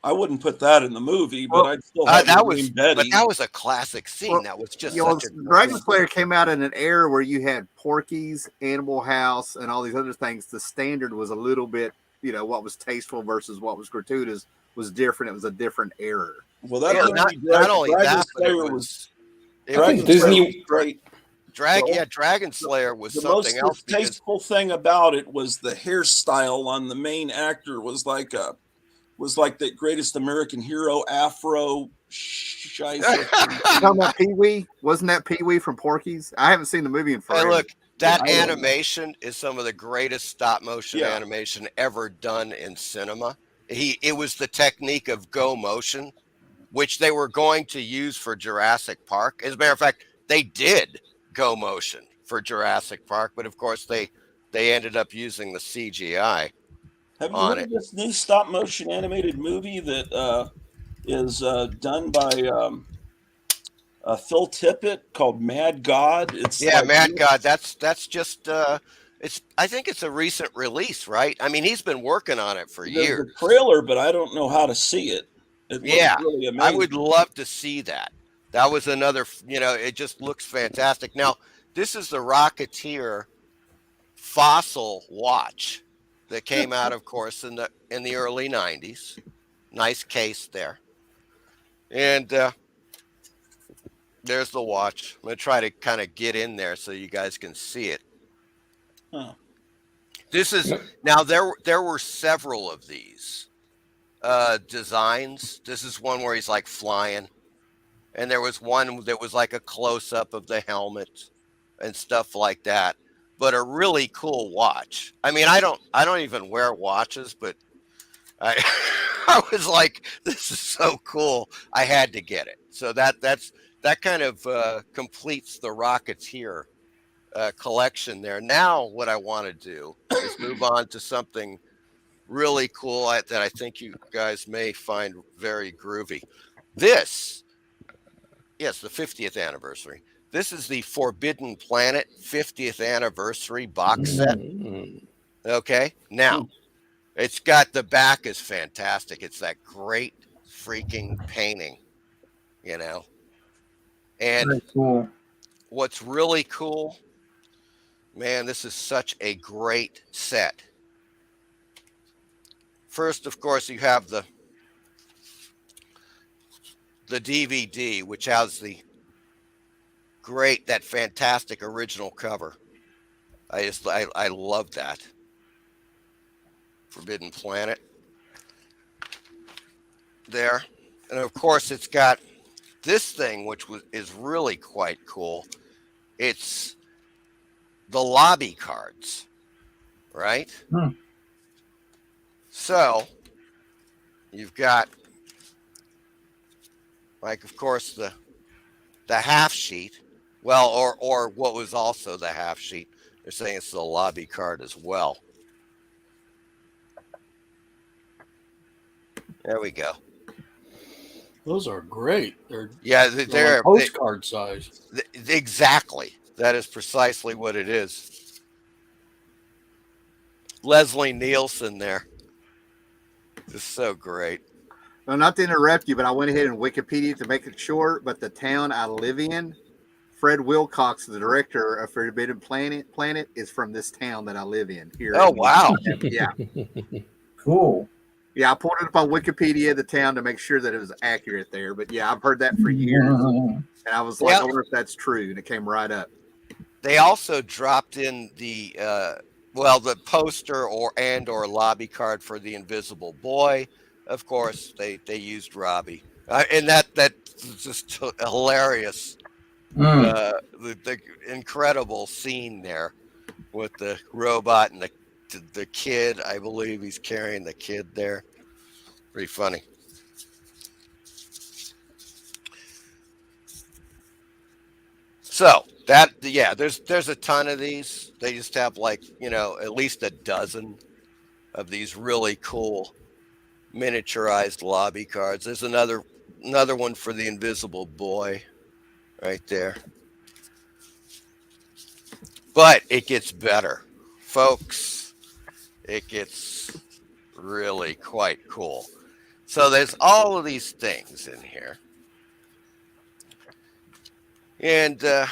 I wouldn't put that in the movie, but I'd still have Betty. But that was a classic scene. That was just Dragon Slayer came out in an era where you had Porky's, Animal House, and all these other things. The standard was a little bit, what was tasteful versus what was gratuitous. was different. It was a different era. Well, that Yeah, movie, not only Dragon that, but Slayer it was it I think Dragon was Slayer Disney- was great. Dragon Slayer was The something most else because distasteful thing about it was the hairstyle on the main actor was like the greatest American hero afro shizer. Talking about Pee Wee, wasn't that Pee Wee from Porky's? I haven't seen the movie in hey, forever. look, that I don't know. animation is some of the greatest stop motion Yeah. animation ever done in cinema. It was the technique of go motion, which they were going to use for Jurassic Park. As a matter of fact, they did go motion for Jurassic Park, but of course they ended up using the CGI. Have you on heard it. of this new stop motion animated movie that is done by Phil Tippett called Mad God? It's Yeah, like Mad God. That's just it's. I think it's a recent release, right? I mean, he's been working on it for there's years. a trailer, but I don't know how to see it. It looks Yeah, really I amazing. would love to see that. That was another. It just looks fantastic. Now, this is the Rocketeer fossil watch that came out, of course, in the early '90s. Nice case there, and there's the watch. I'm gonna try to kind of get in there so you guys can see it. Huh. This is now there were several of these designs. This is one where he's like flying, and there was one that was like a close up of the helmet and stuff like that. But a really cool watch. I mean, I don't even wear watches, but I I was like, this is so cool. I had to get it. So that kind of completes the Rocketeer collection there. Now, what I want to do is move on to something really cool that I think you guys may find very groovy. This, yes, the 50th anniversary. This is the Forbidden Planet 50th anniversary box set. Okay, now it's got the back is fantastic. It's that great freaking painting, and Very cool. what's really cool, man, this is such a great set. First, of course, you have the DVD, which has that fantastic original cover. I love that. Forbidden Planet there. And of course, it's got this thing, which is really quite cool. It's the lobby cards, right? So you've got, like, of course, the half sheet. Well, or what was also the half sheet. They're saying it's the lobby card as well. There we go. Those are great. They're like postcard size. Exactly. That is precisely what it is. Leslie Nielsen there. Just so great. Well, not to interrupt you, but I went ahead and Wikipedia to make it short. But the town I live in, Fred Wilcox, the director of Forbidden Planet, is from this town that I live in here. Oh, wow. Yeah. Cool. Yeah, I pulled it up on Wikipedia, the town, to make sure that it was accurate there. But yeah, I've heard that for years. And I was like, I wonder if that's true. And it came right up. They also dropped in the poster or lobby card for the Invisible Boy. Of course, they used Robbie, and that's just hilarious. The incredible scene there with the robot and the kid. I believe he's carrying the kid there. Pretty funny. So there's a ton of these. They just have at least a dozen of these really cool miniaturized lobby cards. There's another one for the Invisible Boy right there. But it gets better, folks. It gets really quite cool. So there's all of these things in here. And a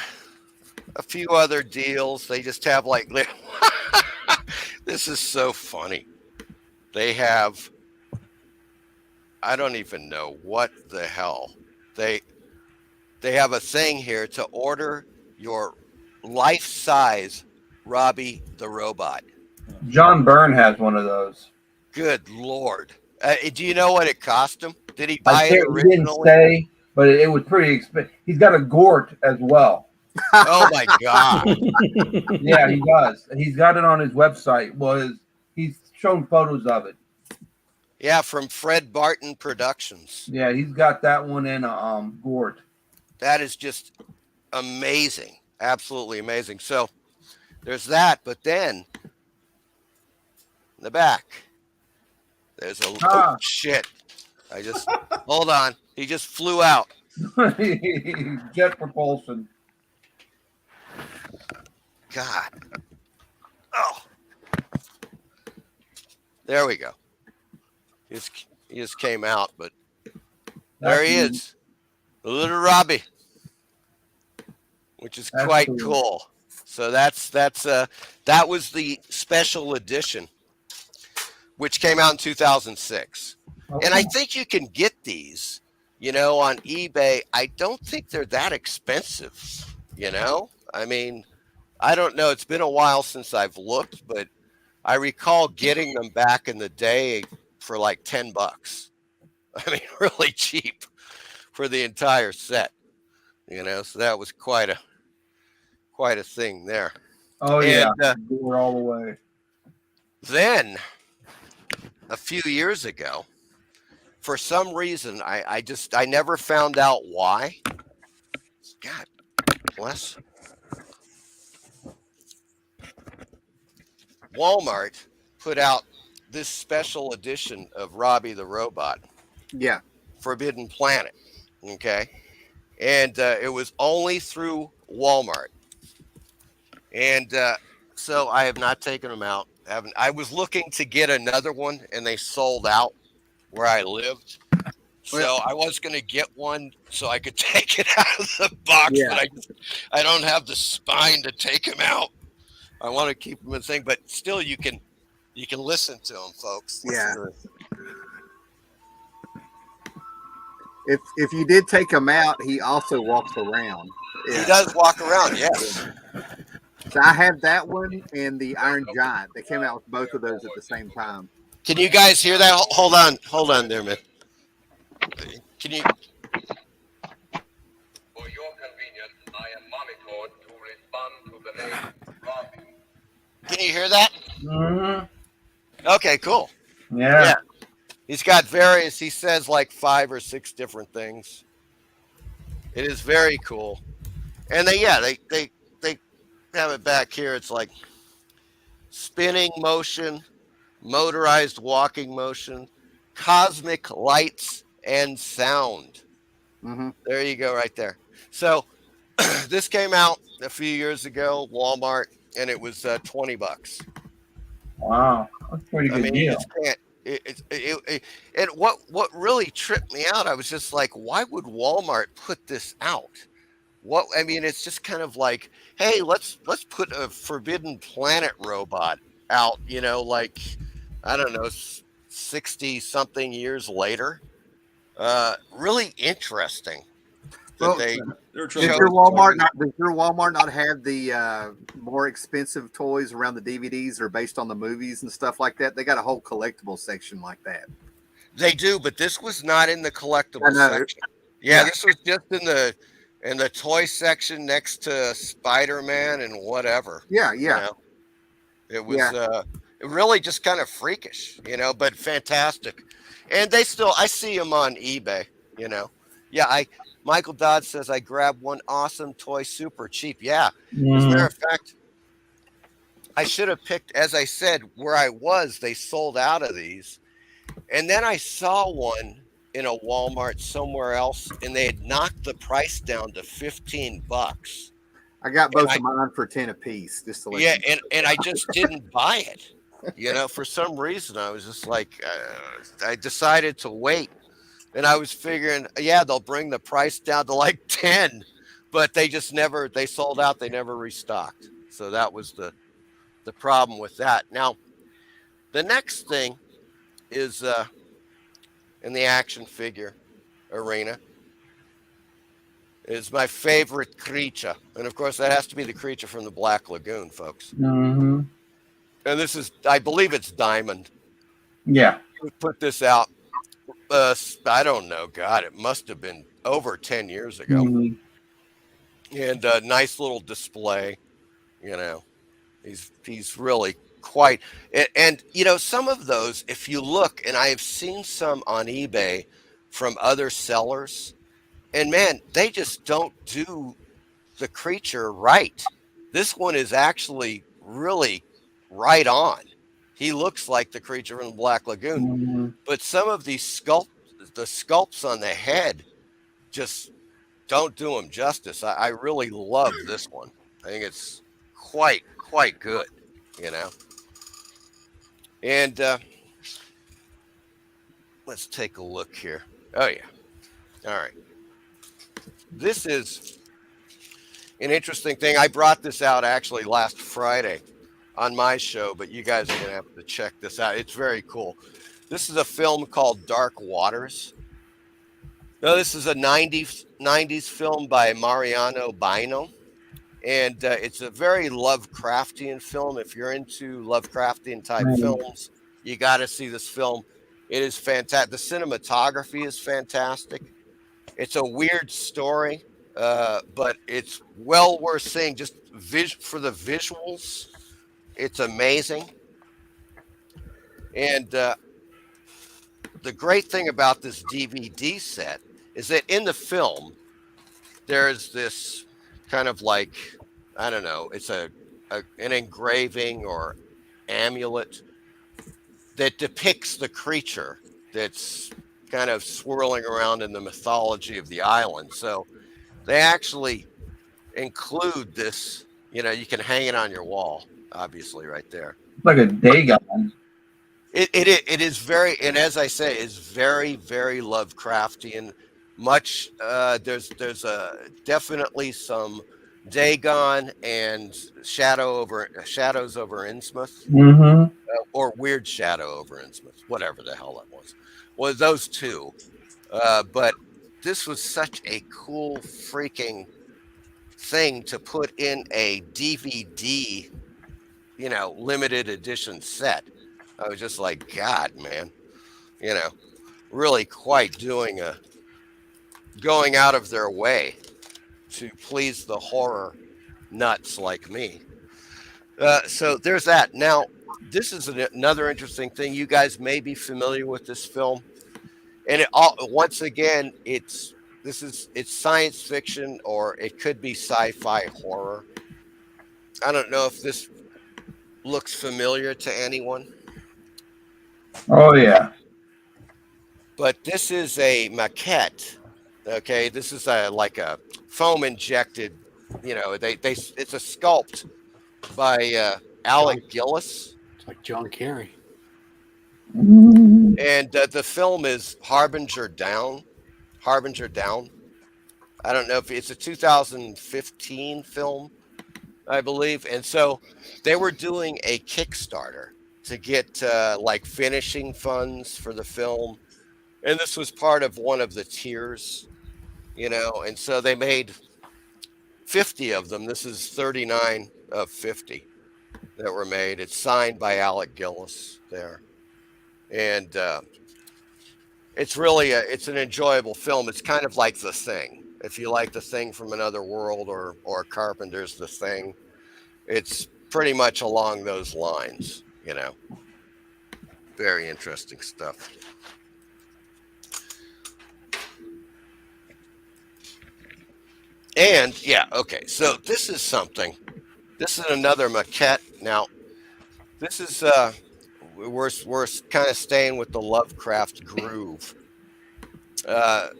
few other deals. They just have this is so funny. They have I don't even know what the hell they have a thing here to order your life-size Robbie the robot. John Byrne has one of those. Good Lord. Do you know what it cost him? Did he I buy it can't. He didn't originally? say, but it was pretty expensive. He's got a Gort as well. Oh my God. Yeah, he does. He's got it on his website. He's shown photos of it. Yeah, from Fred Barton Productions. Yeah, he's got that one in Gort. That is just amazing. Absolutely amazing. So there's that, but then in the back, there's a oh shit. I just hold on. He just flew out. Jet propulsion. God. Oh. There we go. He just came out, but there he is. The little Robbie. Which is quite cool. So that was the special edition, which came out in 2006. Okay. And I think you can get these, on eBay. I don't think they're that expensive, I mean, I don't know. It's been a while since I've looked, but I recall getting them back in the day for like $10. I mean, really cheap for the entire set, so that was quite a thing there. Oh, yeah. We're all the way. Then, a few years ago, for some reason, I never found out why. God bless. Walmart put out this special edition of Robbie the Robot. Yeah. Forbidden Planet. Okay. And it was only through Walmart. And so I have not taken them out. I was looking to get another one, and they sold out where I lived. So I was going to get one so I could take it out of the box, but I don't have the spine to take them out. I want to keep them in the thing, but still you can listen to them, folks. Yeah. If you did take him out, he also walks around. Yeah. He does walk around, yes. So I have that one and the Iron Giant. They came out with both of those at the same time. Can you guys hear that? Hold on there, man. Can you? For your convenience, I am monitored to respond to the name Robbie. Can you hear that? Mm-hmm. Okay, cool. Yeah. He's got various. He says like 5 or 6 different things. It is very cool, and they have it back here. It's like spinning motion, motorized walking motion, cosmic lights and sound. Mm-hmm. There you go, right there. So this came out a few years ago, Walmart, and it was $20. Wow, that's a pretty good deal. And what really tripped me out, I was just like, why would Walmart put this out? It's just kind of like, hey, let's put a Forbidden Planet robot out, like, I don't know, 60 something years later. Really interesting. Well, does your Walmart not have the more expensive toys around the DVDs or based on the movies and stuff like that? They got a whole collectible section like that. They do, but this was not in the collectible section. Yeah, this was just in the toy section next to Spider-Man and whatever. Yeah. It was really just kind of freakish, but fantastic. And I see them on eBay, Yeah, Michael Dodd says I grabbed one awesome toy super cheap. Yeah. Mm-hmm. As a matter of fact, I should have picked, as I said, where I was, they sold out of these. And then I saw one in a Walmart somewhere else, and they had knocked the price down to $15. I got both of mine for 10 a piece. Just to let you know. and I just didn't buy it. For some reason, I was just like, I decided to wait. And I was figuring, they'll bring the price down to like 10, but they sold out. They never restocked. So that was the problem with that. Now, the next thing is in the action figure arena is my favorite creature. And of course, that has to be the creature from the Black Lagoon, folks. Mm-hmm. And this is, I believe it's Diamond. Yeah. We put this out, I don't know, God, it must have been over 10 years ago. Mm-hmm. And a nice little display, you know. He's really quite, and you know, some of those, if you look, and I have seen some on eBay from other sellers, and man, they just don't do the creature right. This one is actually really right on. He looks like the creature from the Black Lagoon, Mm-hmm. but some of these the sculpts on the head just don't do him justice. I really love this one. I think it's quite good, you know. And let's take a look here. Oh yeah. All right. This is an interesting thing. I brought this out actually last Friday on my show, but you guys are going to have to check this out. It's very cool. This is a film called Dark Waters. Now, this is a 90s film by Mariano Bino, and it's a very Lovecraftian film. If you're into Lovecraftian type Right. films, you got to see this film. It is fantastic. The cinematography is fantastic. It's a weird story, but it's well worth seeing. Just for the visuals, it's amazing. And the great thing about this DVD set is that in the film, there's this kind of like, I don't know, it's an engraving or amulet that depicts the creature that's kind of swirling around in the mythology of the island. So they actually include this, you know, you can hang it on your wall, obviously, right there. It's like a Dagon. It is very, and as I say, is very, very Lovecraftian. Much there's definitely some Dagon and shadows over Innsmouth, Mm-hmm. or Weird Shadow over Innsmouth, whatever the hell that was. Well, those two, but this was such a cool freaking thing to put in a DVD, you know, limited edition set. I was just like, God, man, you know, really quite going out of their way to please the horror nuts like me. So there's that. Now, this is another interesting thing. You guys may be familiar with this film, and once again, it's science fiction, or it could be sci-fi horror. I don't know if this looks familiar to anyone. Oh yeah. But this is a maquette. Okay, this is like a foam injected. You know, it's a sculpt by Alec Gillis. It's like John Kerry. Mm-hmm. And the film is Harbinger Down. Harbinger Down. I don't know if it's a 2015 film, I believe. And so they were doing a Kickstarter to get like finishing funds for the film. And this was part of one of the tiers, you know. And so they made 50 of them. This is 39 of 50 that were made. It's signed by Alec Gillis there. And it's really it's an enjoyable film. It's kind of like The Thing. If you like The Thing from Another World or Carpenter's The Thing, it's pretty much along those lines, you know. Very interesting stuff. And yeah, okay. So this is something. This is another maquette. Now, this is we're kind of staying with the Lovecraft groove. Let's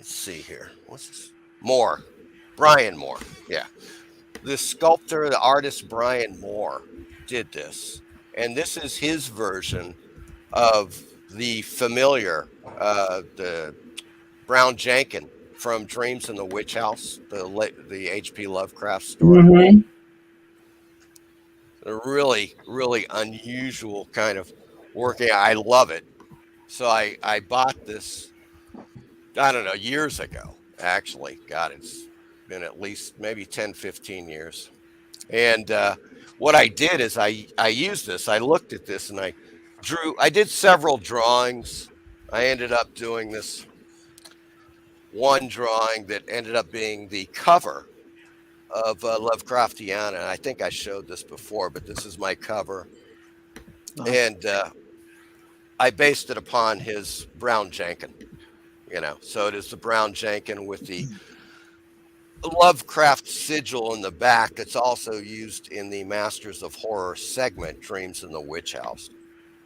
see here. What's this? Brian Moore. Yeah, the sculptor, the artist Brian Moore did this, and this is his version of the familiar, the Brown Jenkin from Dreams in the Witch House, the H.P. Lovecraft story. Mm-hmm. A really, really unusual kind of working. I love it. So I bought this, I don't know, years ago, actually. God, it's been at least maybe 10, 15 years. And what I did is I used this. I looked at this and I did several drawings. I ended up doing this one drawing that ended up being the cover of Lovecraftiana. I think I showed this before, but this is my cover. Uh-huh. And I based it upon his Brown Jenkin, So it is the Brown Jenkin with the Lovecraft sigil in the back that's also used in the Masters of Horror segment, Dreams in the Witch House.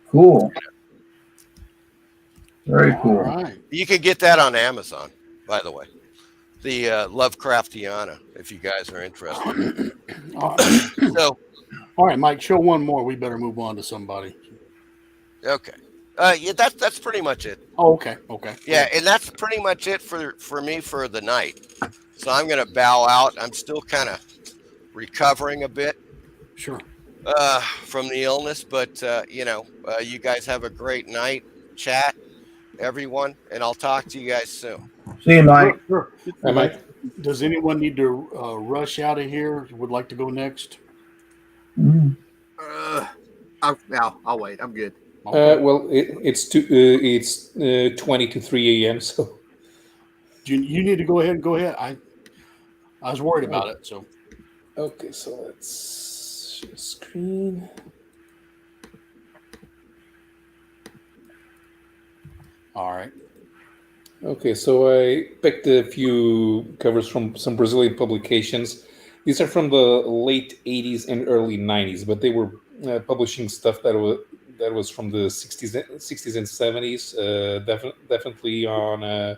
Cool. Very All cool. right. You can get that on Amazon, by the way. The Lovecraftiana, if you guys are interested. All right. So, All right, Mike, show one more. We better move on to somebody. okay. Yeah, that's pretty much it. Oh, okay. Okay. Yeah, and that's pretty much it for me for the night. So I'm going to bow out. I'm still kind of recovering a bit Sure. from the illness, but you guys have a great night. Chat, everyone, and I'll talk to you guys soon. See you, Mike. Sure. Hi, Mike. Does anyone need to rush out of here? Would like to go next? I'll wait. I'm good. Okay. Well, it's 20 to 3 a.m. So You need to go ahead and go ahead. I was worried about it. So okay, so let's share screen. all right. Okay, so I picked a few covers from some Brazilian publications. These are from the late 80s and early 90s, but they were publishing stuff that was from the 60s and 70s, definitely on a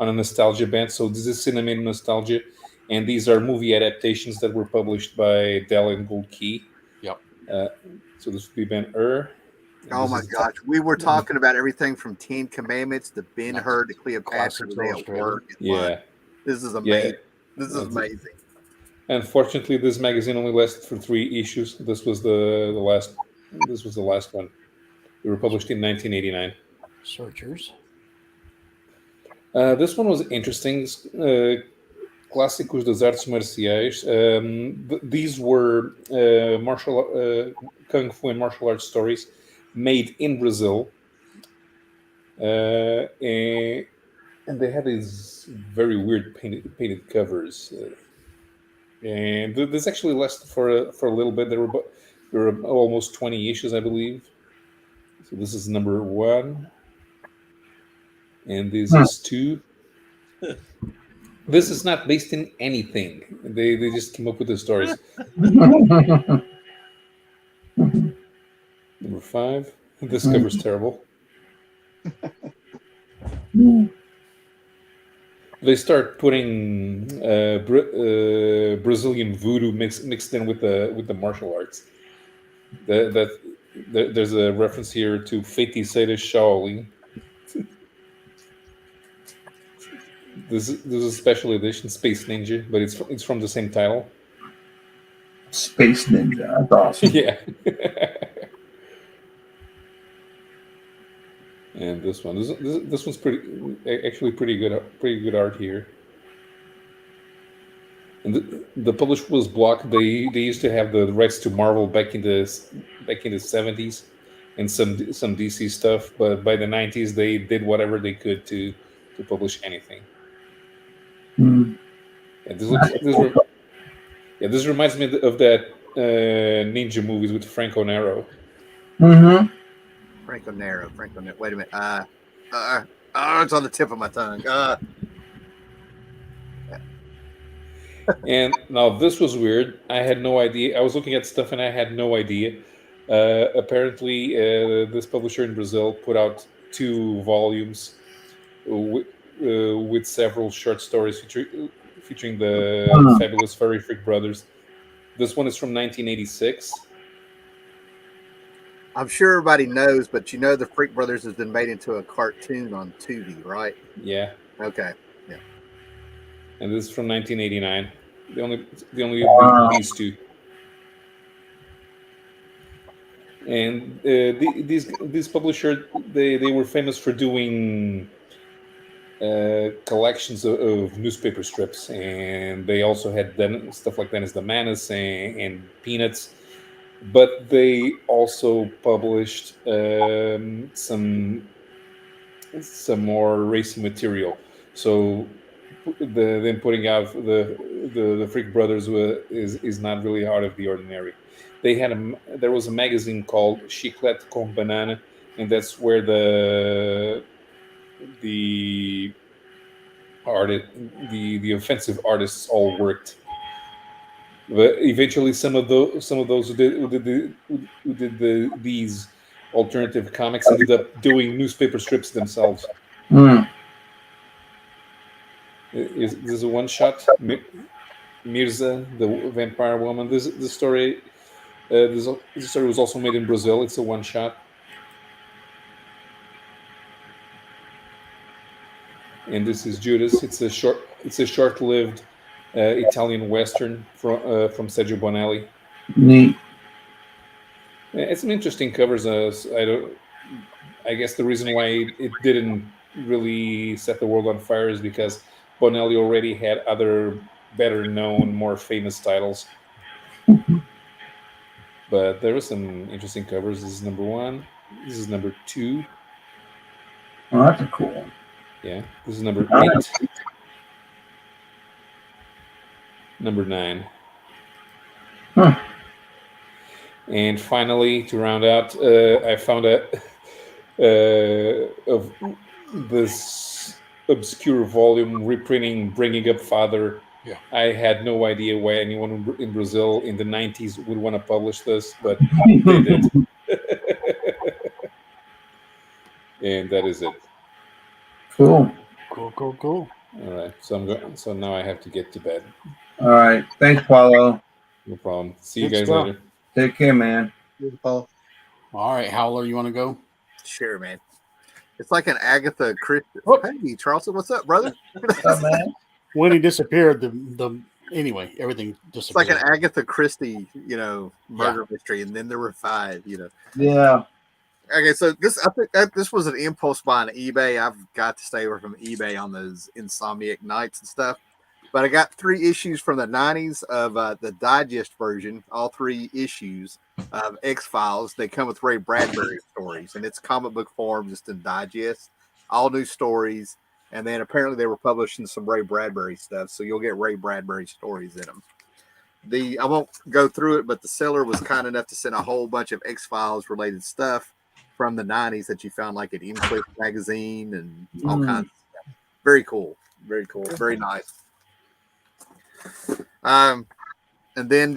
nostalgia bent. So this is cinema nostalgia, and these are movie adaptations that were published by Dell and Gold Key. Yep. So this would be Ben Hur. Oh my gosh, we were talking about everything from Ten Commandments to Ben Hur to Cleopatra today at work. Yeah. This is amazing. Yeah. This is amazing. Unfortunately, this magazine only lasted for 3 issues. This was the last. This was the last one. They were published in 1989. Searchers. This one was interesting. Clássicos das artes marciais. These were kung fu and martial arts stories made in Brazil, and they had these very weird painted covers. And this actually lasted for a little bit. There were almost 20 issues, I believe. So this is number 1, and this is 2. This is not based in anything. They just came up with the stories. Number 5. This cover's terrible. They start putting Brazilian voodoo mixed in with the martial arts. There's a reference here to Feiticeira Shaolin. This is a special edition, Space Ninja, but it's from the same title. Space Ninja. That's awesome. Yeah. And this one, this one's pretty good art here. And the publisher was blocked. They used to have the rights to Marvel back in the 70s, and some DC stuff. But by the 90s, they did whatever they could to publish anything. And this reminds me of that ninja movies with Franco Nero. Mm-hmm. Franco Nero. Wait a minute. It's on the tip of my tongue. And now this was weird. I had no idea. I was looking at stuff and I had no idea. Apparently, this publisher in Brazil put out 2 volumes with several short stories featuring the fabulous Furry Freak brothers. This one is from 1986. I'm sure everybody knows, but the Freak Brothers has been made into a cartoon on Tubi, right? Yeah. Okay. Yeah. And this is from 1989. They only these 2. And these publisher, they were famous for doing collections of newspaper strips, and they also had stuff like Dennis the Menace and Peanuts, but they also published some more racy material. So them putting out the Freak Brothers is not really out of the ordinary. There was a magazine called Chiclete com Banana, and that's where the artist the offensive artists all worked. But eventually, some of those who did these alternative comics ended up doing newspaper strips themselves. Mm. This is a one shot. Mirza, the vampire woman. This story. This story was also made in Brazil. It's a one shot, and this is Judas. It's a short-lived Italian western from Sergio Bonelli. Neat. It's some interesting covers. I guess the reason why it didn't really set the world on fire is because Bonelli already had other better known, more famous titles. But there were some interesting covers. This is number 1. This is number 2. Oh, that's a cool one. Yeah. This is number All 8. right. Number 9. Huh. And finally, to round out, I found of this obscure volume reprinting Bringing Up Father. Yeah. I had no idea why anyone in Brazil in the 90s would want to publish this, but they did. And that is it. Cool. Cool. All right. So now I have to get to bed. All right. Thanks, Paulo. No problem. See you Good guys stuff. later. Take care, man. Paul. All right, Howler, you want to go? Sure, man. It's like an Agatha Christie. Whoop. Hey, Charleston, what's up, brother? What's up, man? When he disappeared, anyway, everything It's like disappeared. an Agatha Christie, murder mystery, and then there were 5, Yeah. Okay, so I think that this was an impulse buy on eBay. I've got to stay away from eBay on those insomniac nights and stuff. But I got 3 issues from the 90s of the digest version, all 3 issues of X-Files. They come with Ray Bradbury stories, and it's comic book form, just in digest, all new stories. And then apparently they were publishing some Ray Bradbury stuff, so you'll get Ray Bradbury stories in them. I won't go through it, but the seller was kind enough to send a whole bunch of X-Files related stuff from the 90s that you found like at Eclipse magazine and all kinds of stuff. Very cool. Very cool. Very nice. And then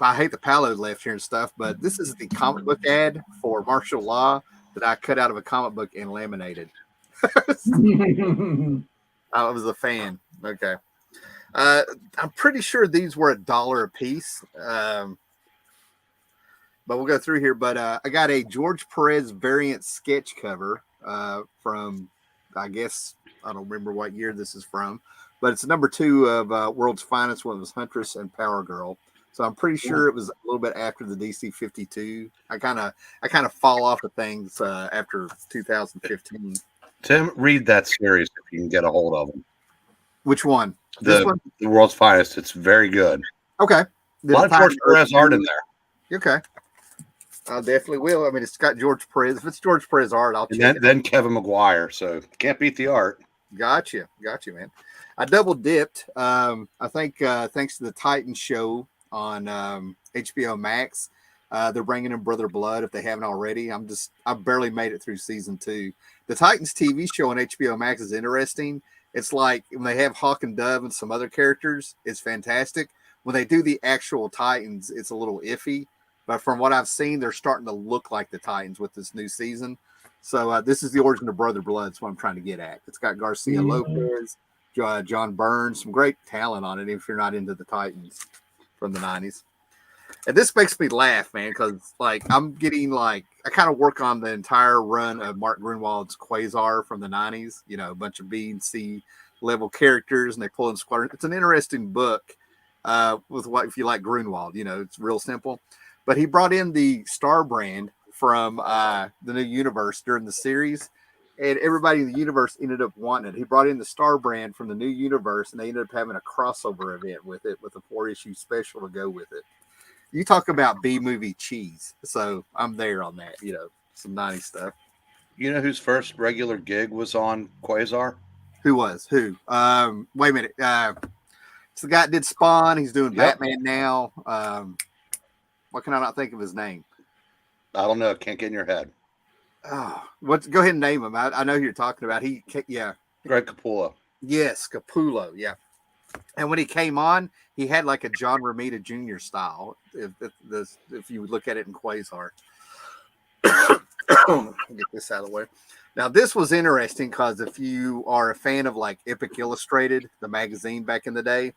I hate the Palo left here and stuff, but this is the comic book ad for martial law that I cut out of a comic book and laminated. I was a fan. Okay. I'm pretty sure these were $1 a piece. But we'll go through here. But I got a George Perez variant sketch cover from, I guess, I don't remember what year this is from, but it's number 2 of World's Finest. One was Huntress and Power Girl. So I'm pretty sure it was a little bit after the DC 52. I kind of fall off of things after 2015. Tim, read that series if you can get a hold of them. Which one? The World's Finest. It's very good. Okay. A lot of George Perez art in there. Okay. I definitely will. I mean, it's got George Perez. If it's George Perez art, I'll check it. Then Kevin McGuire. So can't beat the art. Gotcha, man. I double dipped. I think thanks to the Titan show on HBO Max, they're bringing in Brother Blood if they haven't already. I barely made it through season 2. The Titans TV show on HBO Max is interesting. It's like when they have Hawk and Dove and some other characters, it's fantastic. When they do the actual Titans, it's a little iffy. But from what I've seen, they're starting to look like the Titans with this new season. So this is the origin of Brother Blood. That's what I'm trying to get at. It's got Garcia Lopez, John Burns, some great talent on it if you're not into the Titans from the 90s. And this makes me laugh, man, because I'm getting I kind of work on the entire run of Mark Grunwald's Quasar from the 90s, a bunch of B and C level characters, and they pull in Squadron. It's an interesting book with what if you like Grunwald, it's real simple. but he brought in the Star brand from the new universe during the series, and everybody in the universe ended up wanting it. He brought in the Star brand from the new universe, and they ended up having a crossover event with it, with a 4-issue special to go with it. You talk about B movie cheese, so I'm there on that. Some 90s stuff. You know whose first regular gig was on Quasar? Who was who? Wait a minute. It's the guy that did Spawn. He's doing Yep. Batman now. What can I not think of his name? I don't know. Can't get in your head. Oh, go ahead and name him. I know who you're talking about. Greg Capullo. Yes, Capullo. Yeah. And when he came on, he had like a John Romita Jr. style. If you look at it in Quasar. I'll get this out of the way. Now, this was interesting because if you are a fan of like Epic Illustrated, the magazine back in the day,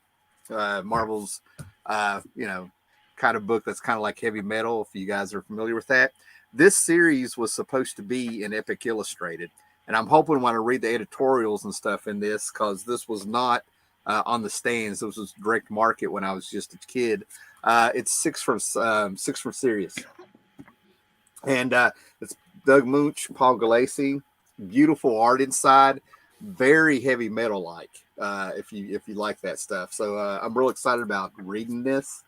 Marvel's, kind of book that's kind of like heavy metal, if you guys are familiar with that. This series was supposed to be in Epic Illustrated. And I'm hoping when I read the editorials and stuff in this, because this was not on the stands, this was direct market when I was just a kid. It's six from Sirius. And it's Doug Munch, Paul Galassi, beautiful art inside, very heavy metal like. If you like that stuff, so I'm real excited about reading this.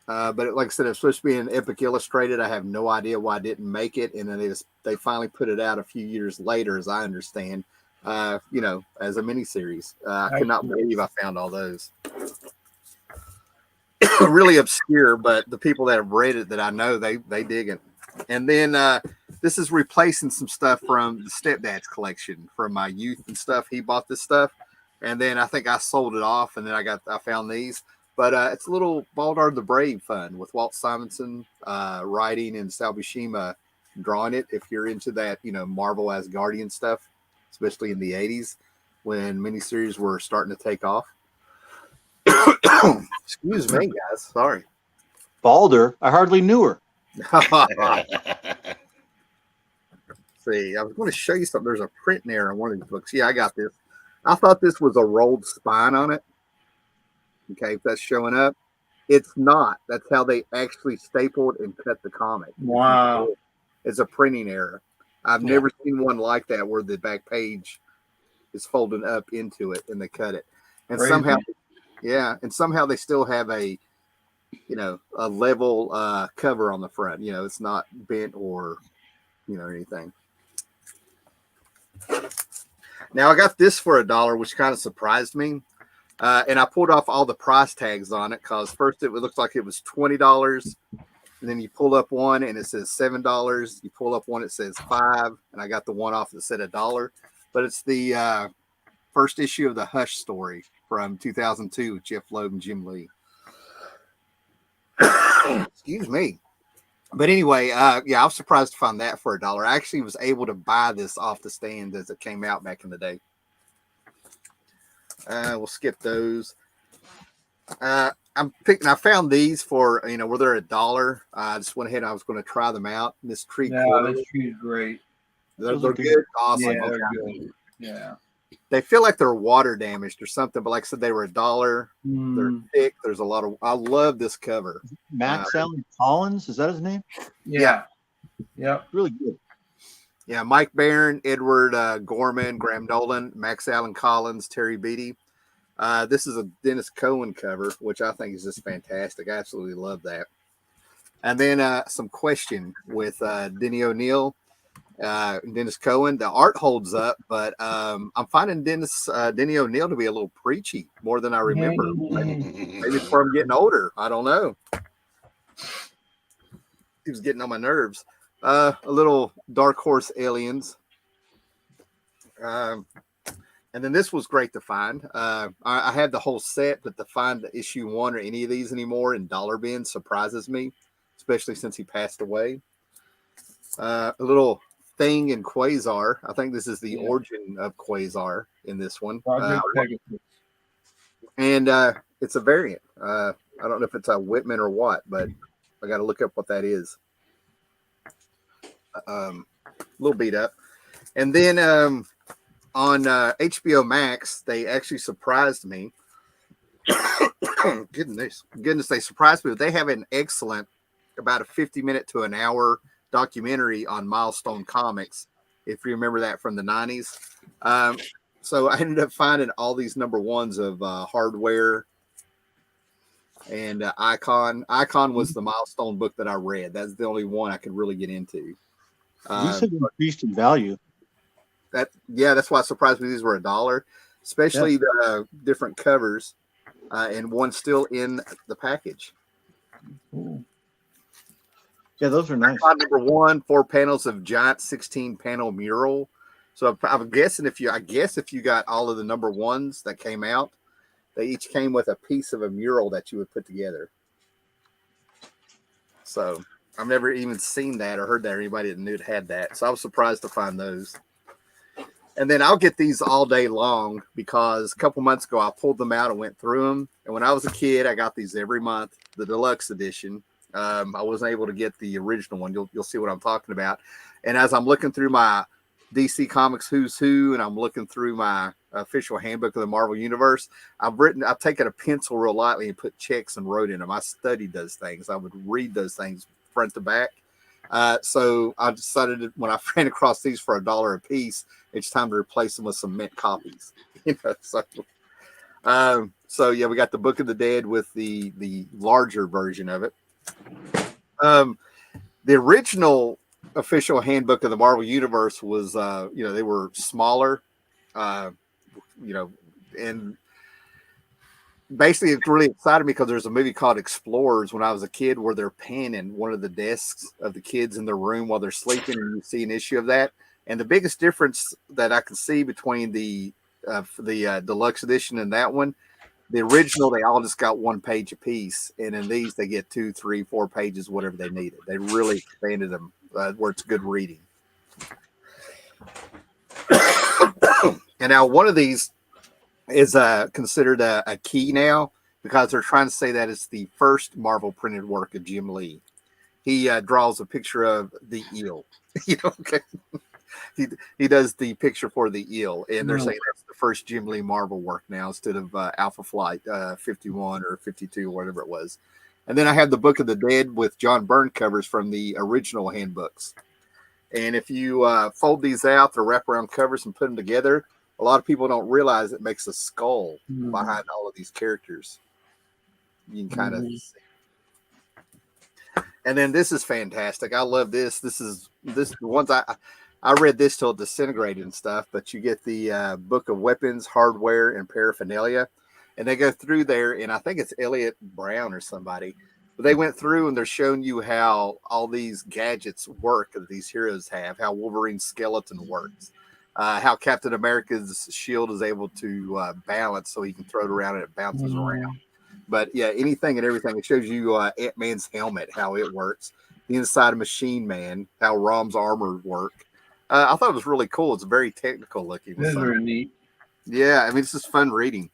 But like I said, it's supposed to be an Epic Illustrated. I have no idea why I didn't make it, and then they finally put it out a few years later, as I understand. As a miniseries. I could not believe I found all those. Really obscure, but the people that have read it that I know, they dig it. And then this is replacing some stuff from the Stepdad's collection from my youth and stuff. He bought this stuff, and then I think I sold it off, and then I found these. But it's a little Baldar the Brave fun with Walt Simonson writing and Sal Buscema drawing it. If you're into that, Marvel Asgardian stuff, especially in the 80s when miniseries were starting to take off. Excuse me, guys. Sorry. Balder, I hardly knew her. See, I was going to show you something. There's a print there on one of these books. Yeah, I got this. I thought this was a rolled spine on it. Okay, if that's showing up. It's not. That's how they actually stapled and cut the comic. Wow. It's a printing error. I've never seen one like that where the back page is folded up into it and they cut it. And somehow they still have a level cover on the front. It's not bent or anything. Now I got this for $1, which kind of surprised me. And I pulled off all the price tags on it because first it looked like it was $20. And then you pull up one and it says $7. You pull up one, it says $5. And I got the one off that said $1. But it's the first issue of the Hush story from 2002 with Jeff Loeb and Jim Lee. Excuse me. But anyway, I was surprised to find that for $1. I actually was able to buy this off the stand as it came out back in the day. We'll skip those. I found these for, were they $1? I just went ahead and I was going to try them out. This tree. Yeah, this tree is great. They're good. Awesome. Yeah, they're good. Yeah. They feel like they're water damaged or something, but like I said, they were $1. They're thick. There's a lot of. I love this cover. Max Allen Collins, is that his name? Yeah. Yeah. Really good. Yeah, Mike Barron, Edward Gorman, Graham Nolan, Max Allen Collins, Terry Beatty. This is a Dennis Cohen cover, which I think is just fantastic. I absolutely love that. And then some question with Denny O'Neil, Dennis Cohen. The art holds up, but I'm finding Denny O'Neil to be a little preachy more than I remember. Maybe it's where I'm getting older. I don't know. He was getting on my nerves. A little Dark Horse Aliens. And then this was great to find. I had the whole set, but to find the issue 1 or any of these anymore in dollar bins surprises me, especially since he passed away. A little Thing in Quasar. I think this is the origin of Quasar in this one. And it's a variant. I don't know if it's a Whitman or what, but I got to look up what that is. A little beat up. And then on HBO Max, they actually surprised me. goodness, they surprised me. They have an excellent, about a 50-minute to an hour documentary on Milestone Comics, if you remember that from the 90s. So I ended up finding all these number ones of Hardware and Icon. Icon was the Milestone book that I read. That's the only one I could really get into. These have increased in value. That's why it surprised me these were $1, especially the different covers, and one still in the package. Ooh. Yeah, those are nice. Number 1, 4 panels of giant 16-panel mural. So I'm guessing if you got all of the number ones that came out, they each came with a piece of a mural that you would put together. So I've never even seen that or heard that, or anybody that knew it had that. So I was surprised to find those. And then I'll get these all day long because a couple months ago I pulled them out and went through them. And when I was a kid, I got these every month, the deluxe edition. I wasn't able to get the original one. You'll see what I'm talking about. And as I'm looking through my DC Comics Who's Who, and I'm looking through my official handbook of the Marvel Universe, I've taken a pencil real lightly and put checks and wrote in them. I studied those things. I would read those things front to back. So I decided when I ran across these for $1 a piece, it's time to replace them with some mint copies. So yeah, we got the Book of the Dead with the larger version of it. The original official handbook of the Marvel Universe was, they were smaller, and basically it really excited me because there's a movie called Explorers when I was a kid where they're panning one of the desks of the kids in their room while they're sleeping, and you see an issue of that. And the biggest difference that I can see between the deluxe edition and that one, the original, they all just got 1 page a piece, and in these they get 2, 3, 4 pages, whatever they needed. They really expanded them where it's good reading. And now one of these is considered a key now because they're trying to say that it's the first Marvel printed work of Jim Lee. He draws a picture of the eel. Okay. He does the picture for the eel, and they're saying that's the first Jim Lee Marvel work now instead of Alpha Flight 51 or 52 or whatever it was. And then I have the Book of the Dead with John Byrne covers from the original handbooks. And if you fold these out, the wraparound covers, and put them together, a lot of people don't realize it makes a skull behind all of these characters. You can kind of see. And then this is fantastic. I love this. This the ones I read this till it disintegrated and stuff, but you get the Book of Weapons, Hardware, and Paraphernalia. And they go through there, and I think it's Elliot Brown or somebody. But they went through and they're showing you how all these gadgets work that these heroes have, how Wolverine's skeleton works, how Captain America's shield is able to balance so he can throw it around and it bounces around. But yeah, anything and everything. It shows you Ant-Man's helmet, how it works, the inside of Machine Man, how Rom's armor work. I thought it was really cool. It's very technical looking. That's very neat. Yeah, I mean, it's just fun reading.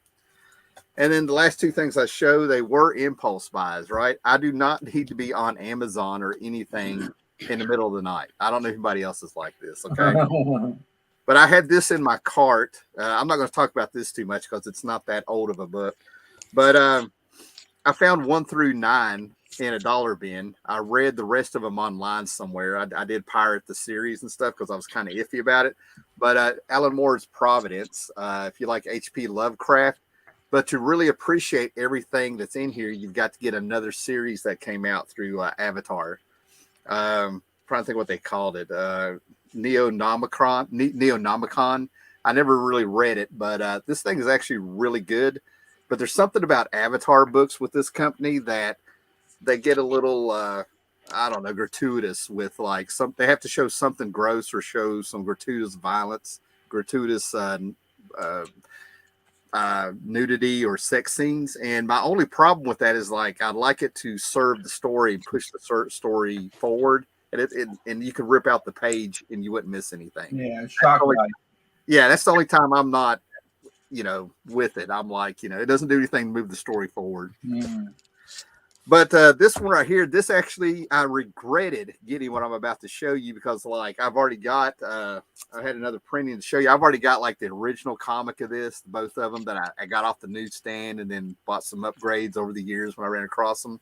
And then the last 2 things I show, they were impulse buys, right? I do not need to be on Amazon or anything in the middle of the night. I don't know if anybody else is like this, okay? But I had this in my cart. I'm not going to talk about this too much because it's not that old of a book. But I found 1 through 9 in a dollar bin. I read the rest of them online somewhere. I did pirate the series and stuff because I was kind of iffy about it. But Alan Moore's Providence, if you like H.P. Lovecraft, but to really appreciate everything that's in here, you've got to get another series that came out through Avatar. Trying to think what they called it. Neonomicon. I never really read it, but this thing is actually really good. But there's something about Avatar books with this company that they get a little, gratuitous with like they have to show something gross or show some gratuitous violence, gratuitous nudity or sex scenes. And my only problem with that is like, I'd like it to serve the story and push the story forward. And you could rip out the page and you wouldn't miss anything. Yeah, shock value. Yeah, that's the only time I'm not, with it. I'm like, it doesn't do anything to move the story forward. But this one right here, this actually I regretted getting what I'm about to show you because like I've already got I had another printing to show you. I've already got like the original comic of this, both of them that I got off the newsstand and then bought some upgrades over the years when I ran across them.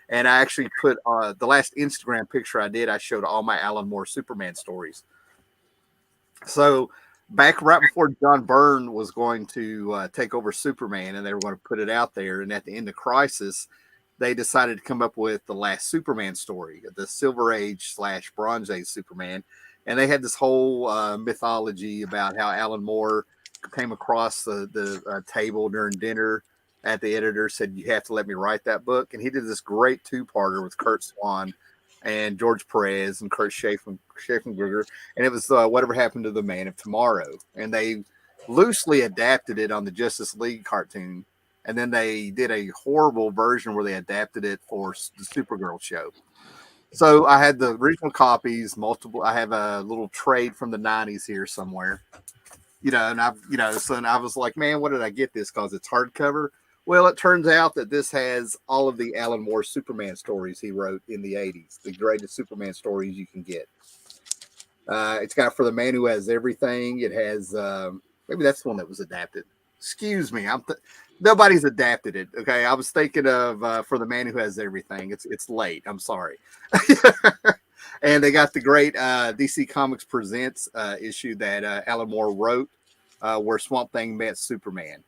And I actually put the last Instagram picture I did, I showed all my Alan Moore Superman stories. So back right before John Byrne was going to take over Superman and they were going to put it out there, and at the end of Crisis, they decided to come up with the last Superman story, the Silver Age / Bronze Age Superman. And they had this whole mythology about how Alan Moore came across the table during dinner at the editor, said, "You have to let me write that book." And he did this great two-parter with Kurt Swan and George Perez and Kurt Schaffenberger. And it was Whatever Happened to the Man of Tomorrow. And they loosely adapted it on the Justice League cartoon. And then they did a horrible version where they adapted it for the Supergirl show. So I had the original copies, multiple. I have a little trade from the 90s here somewhere, and I was like, man, what did I get this? Because it's hardcover. Well, it turns out that this has all of the Alan Moore Superman stories he wrote in the 80s, the greatest Superman stories you can get. It's got For the Man Who Has Everything. It has, maybe that's the one that was adapted. Excuse me. Nobody's adapted it. Okay. I was thinking of For the Man Who Has Everything. It's late. I'm sorry. And they got the great DC Comics Presents issue that Alan Moore wrote, where Swamp Thing met Superman,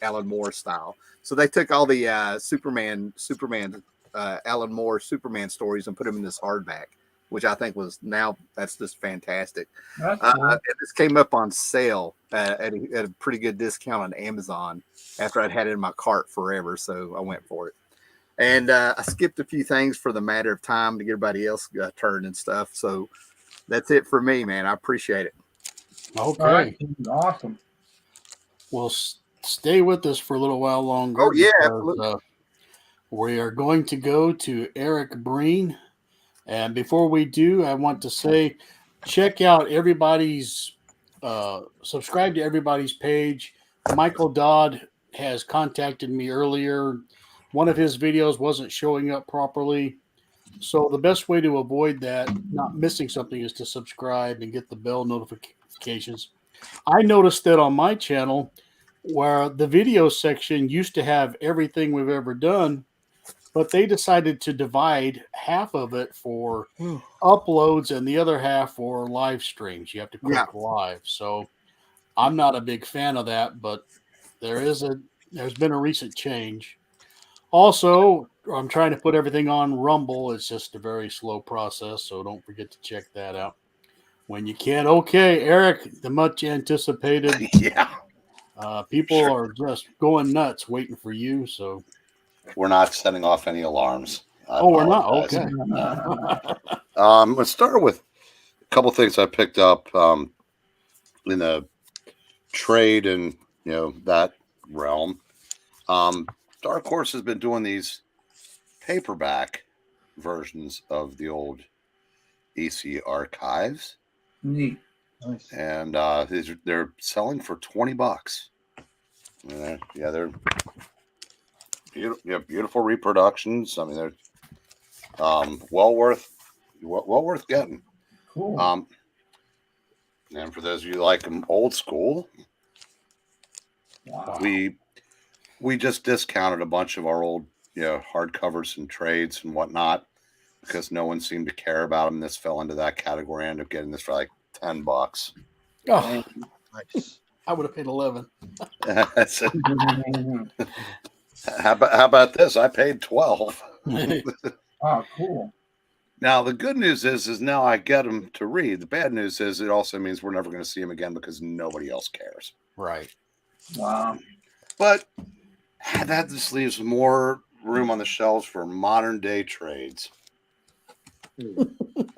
Alan Moore style. So they took all the Superman, Alan Moore Superman stories and put them in this hardback, which I think that's just fantastic. That's cool. And this came up on sale at a pretty good discount on Amazon after I'd had it in my cart forever. So I went for it. And I skipped a few things for the matter of time to get everybody else turned and stuff. So that's it for me, man. I appreciate it. Okay. All right, awesome. Well, stay with us for a little while longer. Oh, yeah, because, absolutely. we are going to go to Eric Breen. And before we do, I want to say, check out everybody's, subscribe to everybody's page. Michael Dodd has contacted me earlier. One of his videos wasn't showing up properly. So the best way to avoid that, not missing something, is to subscribe and get the bell notifications. I noticed that on my channel, where the video section used to have everything we've ever done, but they decided to divide half of it for uploads and the other half for live streams. You have to click live. So I'm not a big fan of that, but there's been a recent change. Also, I'm trying to put everything on Rumble. It's just a very slow process, so don't forget to check that out when you can. Okay, Eric, the much anticipated. Yeah. People are just going nuts waiting for you. So we're not setting off any alarms. We're not. Okay. Let's start with a couple things I picked up in the trade and that realm. Dark Horse has been doing these paperback versions of the old EC archives. Neat. Nice. And they're selling for $20. Yeah, they're beautiful reproductions. I mean, they're well worth getting. Cool. And for those of you who like them old school, wow. we just discounted a bunch of our old hardcovers and trades and whatnot because no one seemed to care about them. This fell into that category. I ended up getting this for like $10. Oh, Nice. I would have paid 11. How about this? I paid 12. Oh, cool. Now the good news is now I get them to read. The bad news is it also means we're never going to see them again because nobody else cares. Right. Wow. But that just leaves more room on the shelves for modern day trades.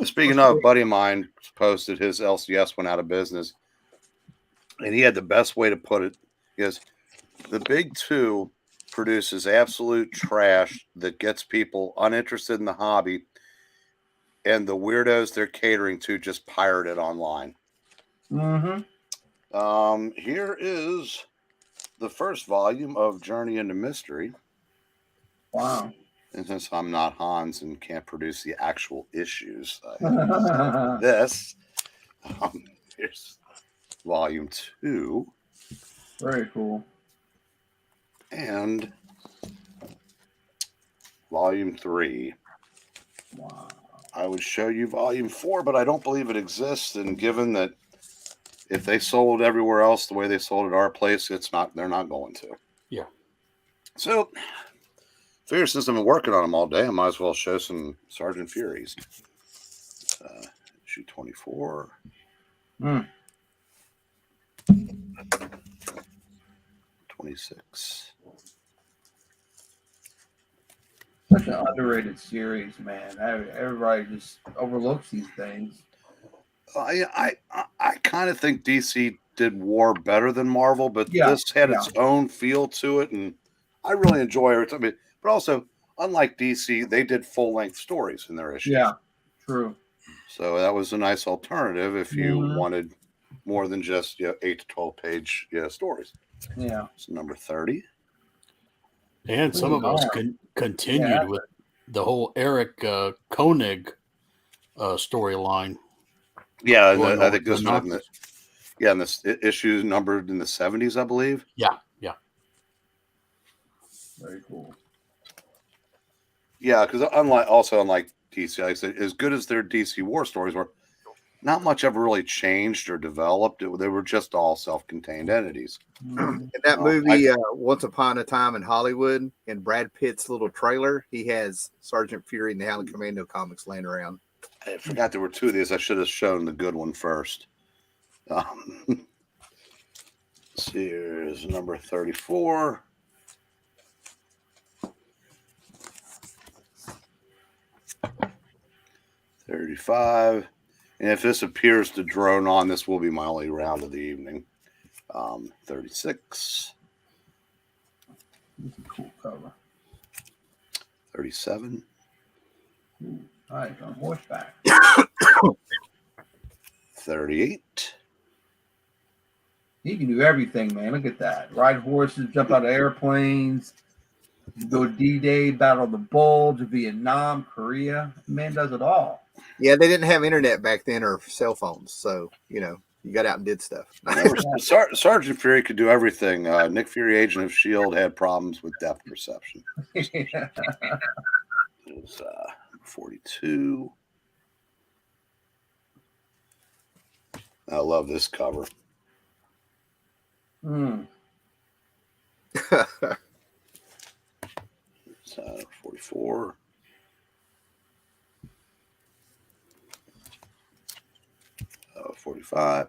Speaking of, a buddy of mine posted his LCS went out of business, and he had the best way to put it. Because the big two produces absolute trash that gets people uninterested in the hobby, and the weirdos they're catering to just pirate it online. Mm-hmm. Here is the first volume of Journey into Mystery. Wow. And since I'm not Hans and can't produce the actual issues, I have to start with this. Here's volume 2. Very cool. And volume 3. Wow. I would show you volume 4, but I don't believe it exists. And given that if they sold everywhere else the way they sold at our place, they're not going to. Yeah. So, figure since I've been working on them all day, I might as well show some Sergeant Furies. Issue 24. 26. Such an underrated series, man. Everybody just overlooks these things. I kind of think DC did War better than Marvel, but Yeah, this had yeah. its own feel to it, and I really enjoy it. I mean, but also, unlike DC, they did full-length stories in their issues. Yeah, true. So that was a nice alternative if you Mhm. wanted more than just 8 to 12 page stories. Yeah. So number 30. And some of us continued with the whole Eric Koenig storyline. Yeah, and Going I over think this the was in the, Nazis. and this issue numbered in the 70s, I believe. Yeah. Very cool. Yeah, because unlike DC, like I said, as good as their DC war stories were, not much ever really changed or developed. They were just all self-contained entities. In that movie, Once Upon a Time in Hollywood, in Brad Pitt's little trailer, he has Sergeant Fury and the Howling Commando comics laying around. I forgot there were 2 of these. I should have shown the good one first. Let's see, here's number 34. $35. And if this appears to drone on, this will be my only round of the evening. 36. That's a cool cover. 37. Ooh, all right, on horseback. 38. He can do everything, man. Look at that. Ride horses, jump out of airplanes, go D-Day, battle the Bulge, Vietnam, Korea. Man does it all. Yeah, they didn't have internet back then or cell phones, so you got out and did stuff. Sergeant Fury could do everything. Nick Fury, Agent of S.H.I.E.L.D., had problems with depth perception. It was 42. I love this cover. It's 44. Oh, 45.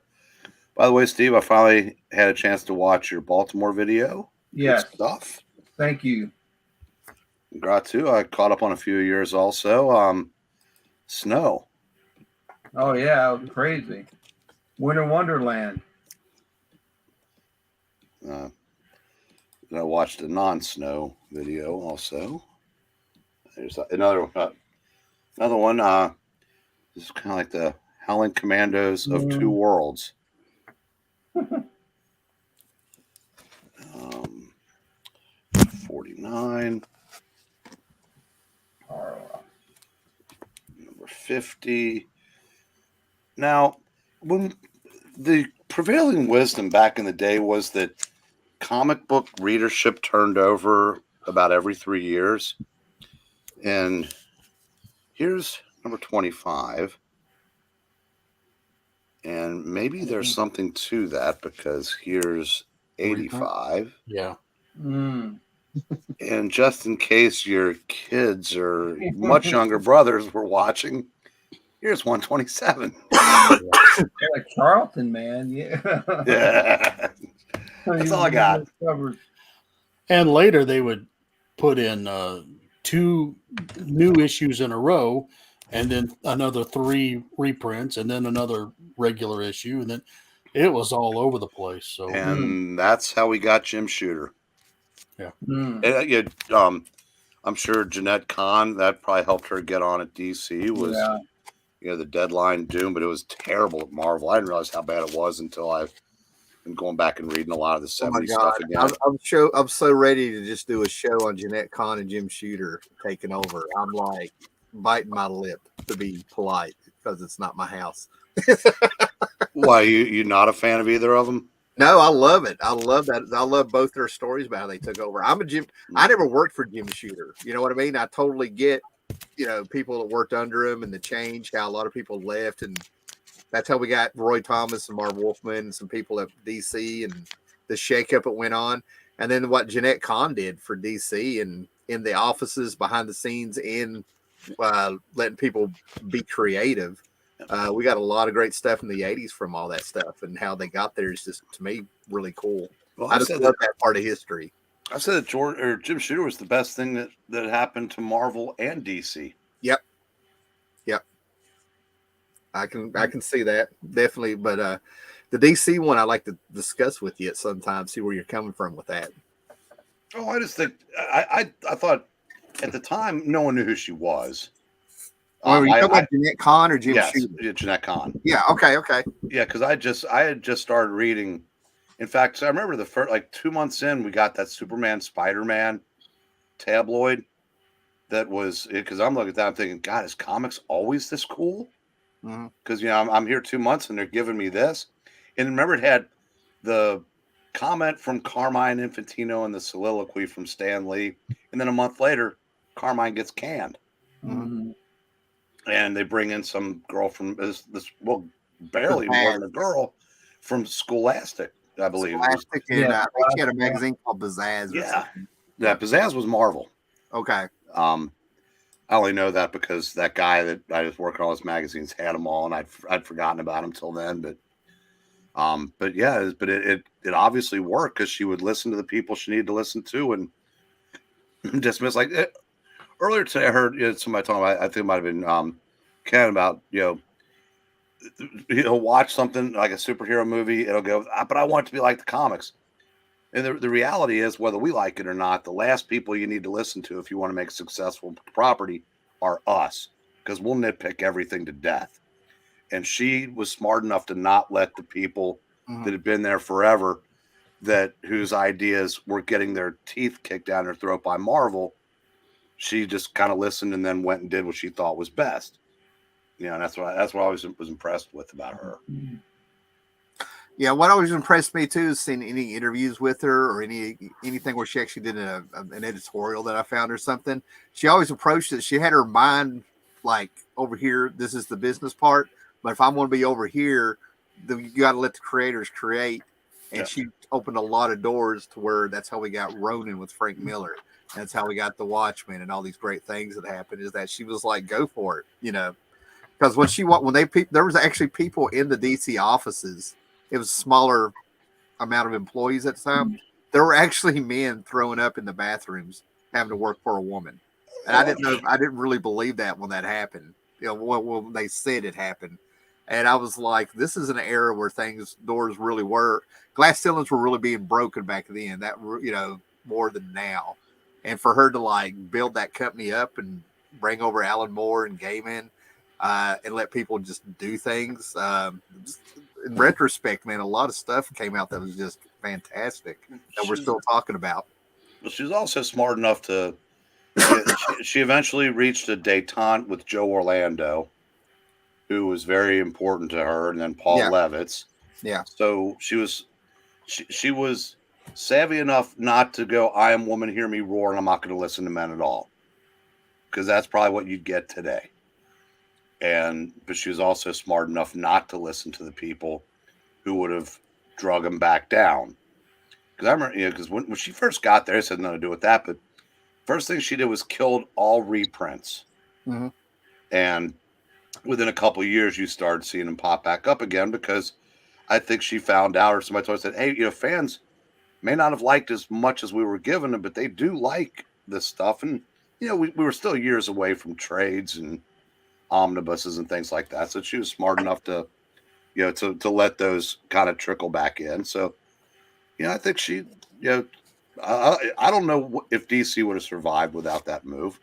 By the way, Steve, I finally had a chance to watch your Baltimore video. Yes. Good stuff. Thank you. Congrats too. I caught up on a few of yours also. Snow. Oh, yeah, it was crazy. Winter Wonderland. I watched a non-snow video also. There's another one. This is kind of like the Howling Commandos of Two Worlds. 49. Number 50. Now, when the prevailing wisdom back in the day was that comic book readership turned over about every 3 years. And here's number 25. And maybe there's something to that because here's 85. Yeah. And just in case your kids or much younger brothers were watching, here's 127. Like Charlton, man. Yeah. Yeah. That's all I got. And later they would put in 2 new issues in a row, and then another 3 reprints, and then another regular issue, and then it was all over the place. So, and that's how we got Jim Shooter. Yeah. And, I'm sure Jeanette Kahn, that probably helped her get on at DC. Was the Deadline Doom, but it was terrible at Marvel. I didn't realize how bad it was until I and going back and reading a lot of the Oh my 70s God. stuff again. I'm so ready to just do a show on Jeanette Kahn and Jim Shooter taking over. I'm like biting my lip to be polite because it's not my house. Why, you not a fan of either of them? No, I love it. I love that. I love both their stories about how they took over. I never worked for Jim Shooter. You know what I mean? I totally get, people that worked under him and the change, how a lot of people left. And that's how we got Roy Thomas and Marv Wolfman and some people at DC and the shakeup that went on. And then what Jeanette Kahn did for DC and in the offices, behind the scenes, in letting people be creative. We got a lot of great stuff in the 80s from all that stuff, and how they got there is just, to me, really cool. Well, I just love that part of history. I said that Jim Shooter was the best thing that happened to Marvel and DC. Yep. I can see that, definitely. But the DC one, I like to discuss with you at some time, see where you're coming from with that. Oh, I just think I thought at the time no one knew who she was. Are you talking about Jeanette Kahn or Jim Shooter? Yeah, Jeanette Kahn. Yeah. Okay. Yeah, because I had just started reading. In fact, so I remember the first 2 months in, we got that Superman Spider-Man tabloid. That was because I'm looking at that, I'm thinking, God, is comics always this cool? Because I'm here 2 months and they're giving me this. And remember, it had the comment from Carmine Infantino and the soliloquy from Stan Lee, and then a month later, Carmine gets canned. And they bring in some girl from barely more than a girl from Scholastic, I believe. Scholastic, and she had a magazine called Pizzazz. Yeah, Pizzazz was Marvel. Okay. I only know that because that guy that I was working on his magazines had them all, and I'd forgotten about him till then. But it obviously worked because she would listen to the people she needed to listen to and dismiss. Earlier today, I heard somebody talking about. I think it might have been Ken about he'll watch something like a superhero movie. It'll go, but I want it to be like the comics. And the reality is, whether we like it or not, the last people you need to listen to if you want to make a successful property are us, because we'll nitpick everything to death. And she was smart enough to not let the people that had been there forever, whose ideas were getting their teeth kicked down their throat by Marvel. She just kind of listened and then went and did what she thought was best. And that's what I always was impressed with about her. Yeah, what always impressed me too is seeing any interviews with her or anything where she actually did an editorial that I found or something. She always approached it. She had her mind like, over here, this is the business part, but if I'm going to be over here, you got to let the creators create. And she opened a lot of doors to where that's how we got Ronin with Frank Miller. That's how we got The Watchmen and all these great things that happened. Is that she was like, go for it, because there was actually people in the DC offices. It was a smaller amount of employees at the time. There were actually men throwing up in the bathrooms having to work for a woman. And I didn't really believe that when that happened. When they said it happened. And I was like, this is an era where doors really were. Glass ceilings were really being broken back then. That, more than now. And for her to like build that company up and bring over Alan Moore and Gaiman, and let people just do things. In retrospect, man, a lot of stuff came out that was just fantastic that we're still talking about. Well, she was also smart enough to. She eventually reached a détente with Joe Orlando, who was very important to her, and then Paul Levitz. Yeah. So she was savvy enough not to go, I am woman, hear me roar, and I'm not going to listen to men at all. Because that's probably what you'd get today. But she was also smart enough not to listen to the people who would have drug him back down. Because I remember, because when she first got there, it had nothing to do with that, but first thing she did was killed all reprints. Mm-hmm. And within a couple of years, you started seeing them pop back up again, because I think she found out, or somebody told her, said, hey, fans may not have liked as much as we were giving them, but they do like this stuff. And, we were still years away from trades and omnibuses and things like that. So she was smart enough to, to let those kind of trickle back in. So, I think she, I don't know if DC would have survived without that move.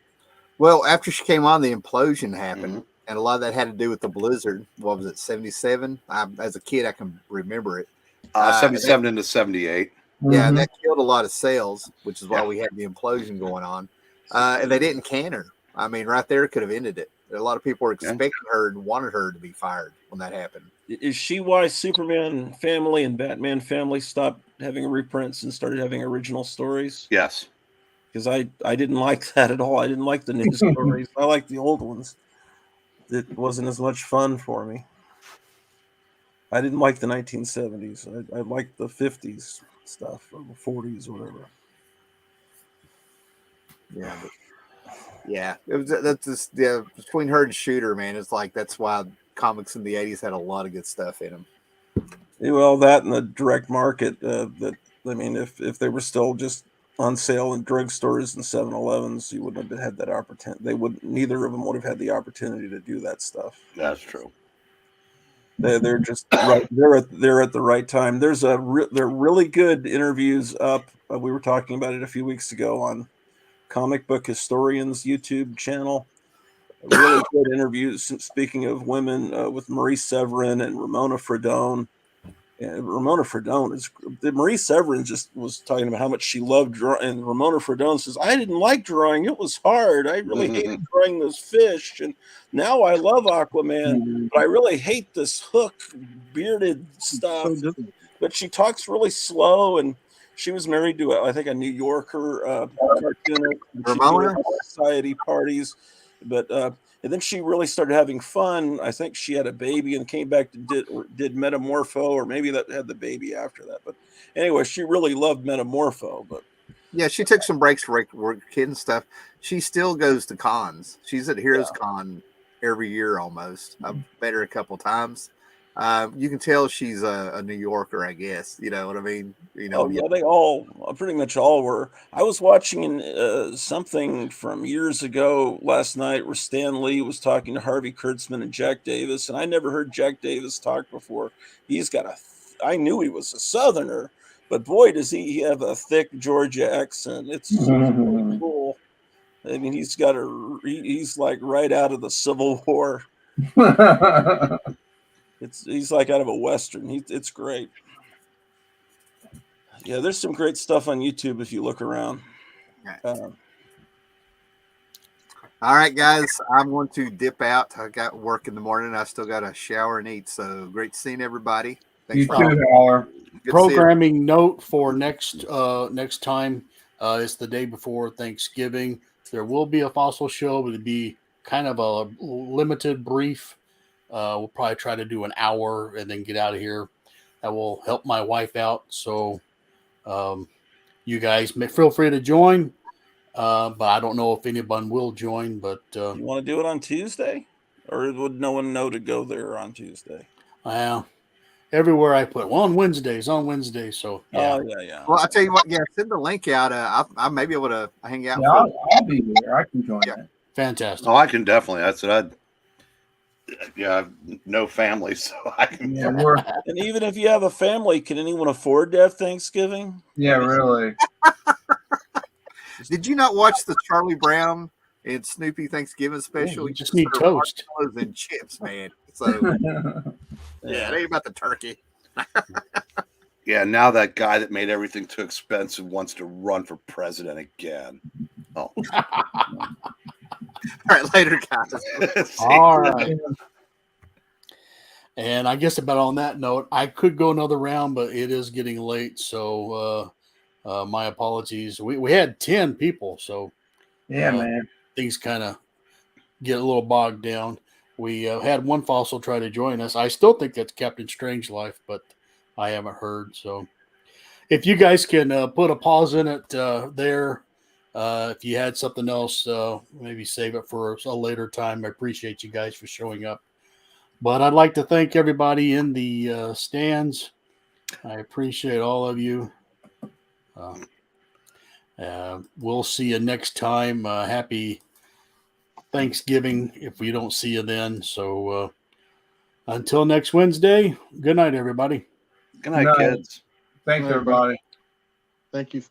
Well, after she came on, the implosion happened, and a lot of that had to do with the blizzard. What was it, 77? As a kid, I can remember it. 77 into 78. Yeah, Mhm. that killed a lot of sales, which is why we had the implosion going on. And they didn't can her. I mean, right there could have ended it. A lot of people were expecting her and wanted her to be fired when that happened. Is she why Superman family and Batman family stopped having reprints and started having original stories? Yes. Because I didn't like that at all. I didn't like the new stories. I like the old ones. It wasn't as much fun for me. I didn't like the 1970s. I liked the 50s stuff or the 40s or whatever. Yeah, but yeah, it was that's just between her and Shooter, man. It's like that's why comics in the 80s had a lot of good stuff in them. Well, that and the direct market. That I mean, if they were still just on sale in drugstores and 7-Elevens, you wouldn't have had that opportunity. They would. Neither of them would have had the opportunity to do that stuff. That's true. They're just right. They're at the right time. They're really good interviews up. We were talking about it a few weeks ago on Comic Book Historians YouTube channel. Really good interviews. Speaking of women, with Marie Severin and Ramona Fredone. Ramona Fredone is Marie Severin just was talking about how much she loved drawing, and Ramona Fredone says, "I didn't like drawing; it was hard. I really hated drawing those fish, and now I love Aquaman, but I really hate this Hook bearded stuff." But she talks really slow, and she was married to I think a New Yorker cartoonist. Ramona? Society parties, but and then she really started having fun. I think she had a baby and came back to did Metamorpho, or maybe that had the baby after that. But anyway, she really loved Metamorpho. But yeah, she took some breaks for work, kid and stuff. She still goes to cons. She's at Heroes Con every year almost. I've met her a couple times. You can tell she's a New Yorker, I guess. You know what I mean? You know, oh yeah, they all pretty much all were. I was watching something from years ago last night where Stan Lee was talking to Harvey Kurtzman and Jack Davis, and I never heard Jack Davis talk before. He's got I knew he was a Southerner, but boy, does he have a thick Georgia accent. It's really cool. I mean, he's he's like right out of the Civil War. He's like out of a Western. It's great. Yeah, there's some great stuff on YouTube if you look around. All right, guys, I'm going to dip out. I got work in the morning. I still got to shower and eat. So great seeing everybody. Thanks You for too, Howler. Programming note for next time. It's the day before Thanksgiving. There will be a fossil show, but it'll be kind of a limited brief. We'll probably try to do an hour and then get out of here. That will help my wife out. So you guys may feel free to join. But I don't know if anyone will join. But you want to do it on Tuesday, or would no one know to go there on Tuesday? Well, everywhere I put on Wednesdays. So yeah. Yeah. Well, I'll tell you what. Yeah, send the link out. I may be able to hang out. Yeah, I'll be there. I can join that. Fantastic. Oh, I can definitely. I said I have no family, so I can. Yeah, and even if you have a family, can anyone afford to have Thanksgiving? Yeah, really. Did you not watch the Charlie Brown and Snoopy Thanksgiving special? You just need toast and chips, man. So yeah, it ain't about the turkey. Yeah, now that guy that made everything too expensive wants to run for president again. Oh. All right, later, guys. All right. And I guess about on that note, I could go another round, but it is getting late. So my apologies. We had 10 people, so yeah, man, things kind of get a little bogged down. We had one fossil try to join us. I still think that's Captain Strangelove, but I haven't heard. So if you guys can put a pause in it there, if you had something else, maybe save it for a later time. I appreciate you guys for showing up. But I'd like to thank everybody in the stands. I appreciate all of you. We'll see you next time. Happy Thanksgiving if we don't see you then. So until next Wednesday, good night, everybody. Good night, kids. Thanks, everybody. Thank you for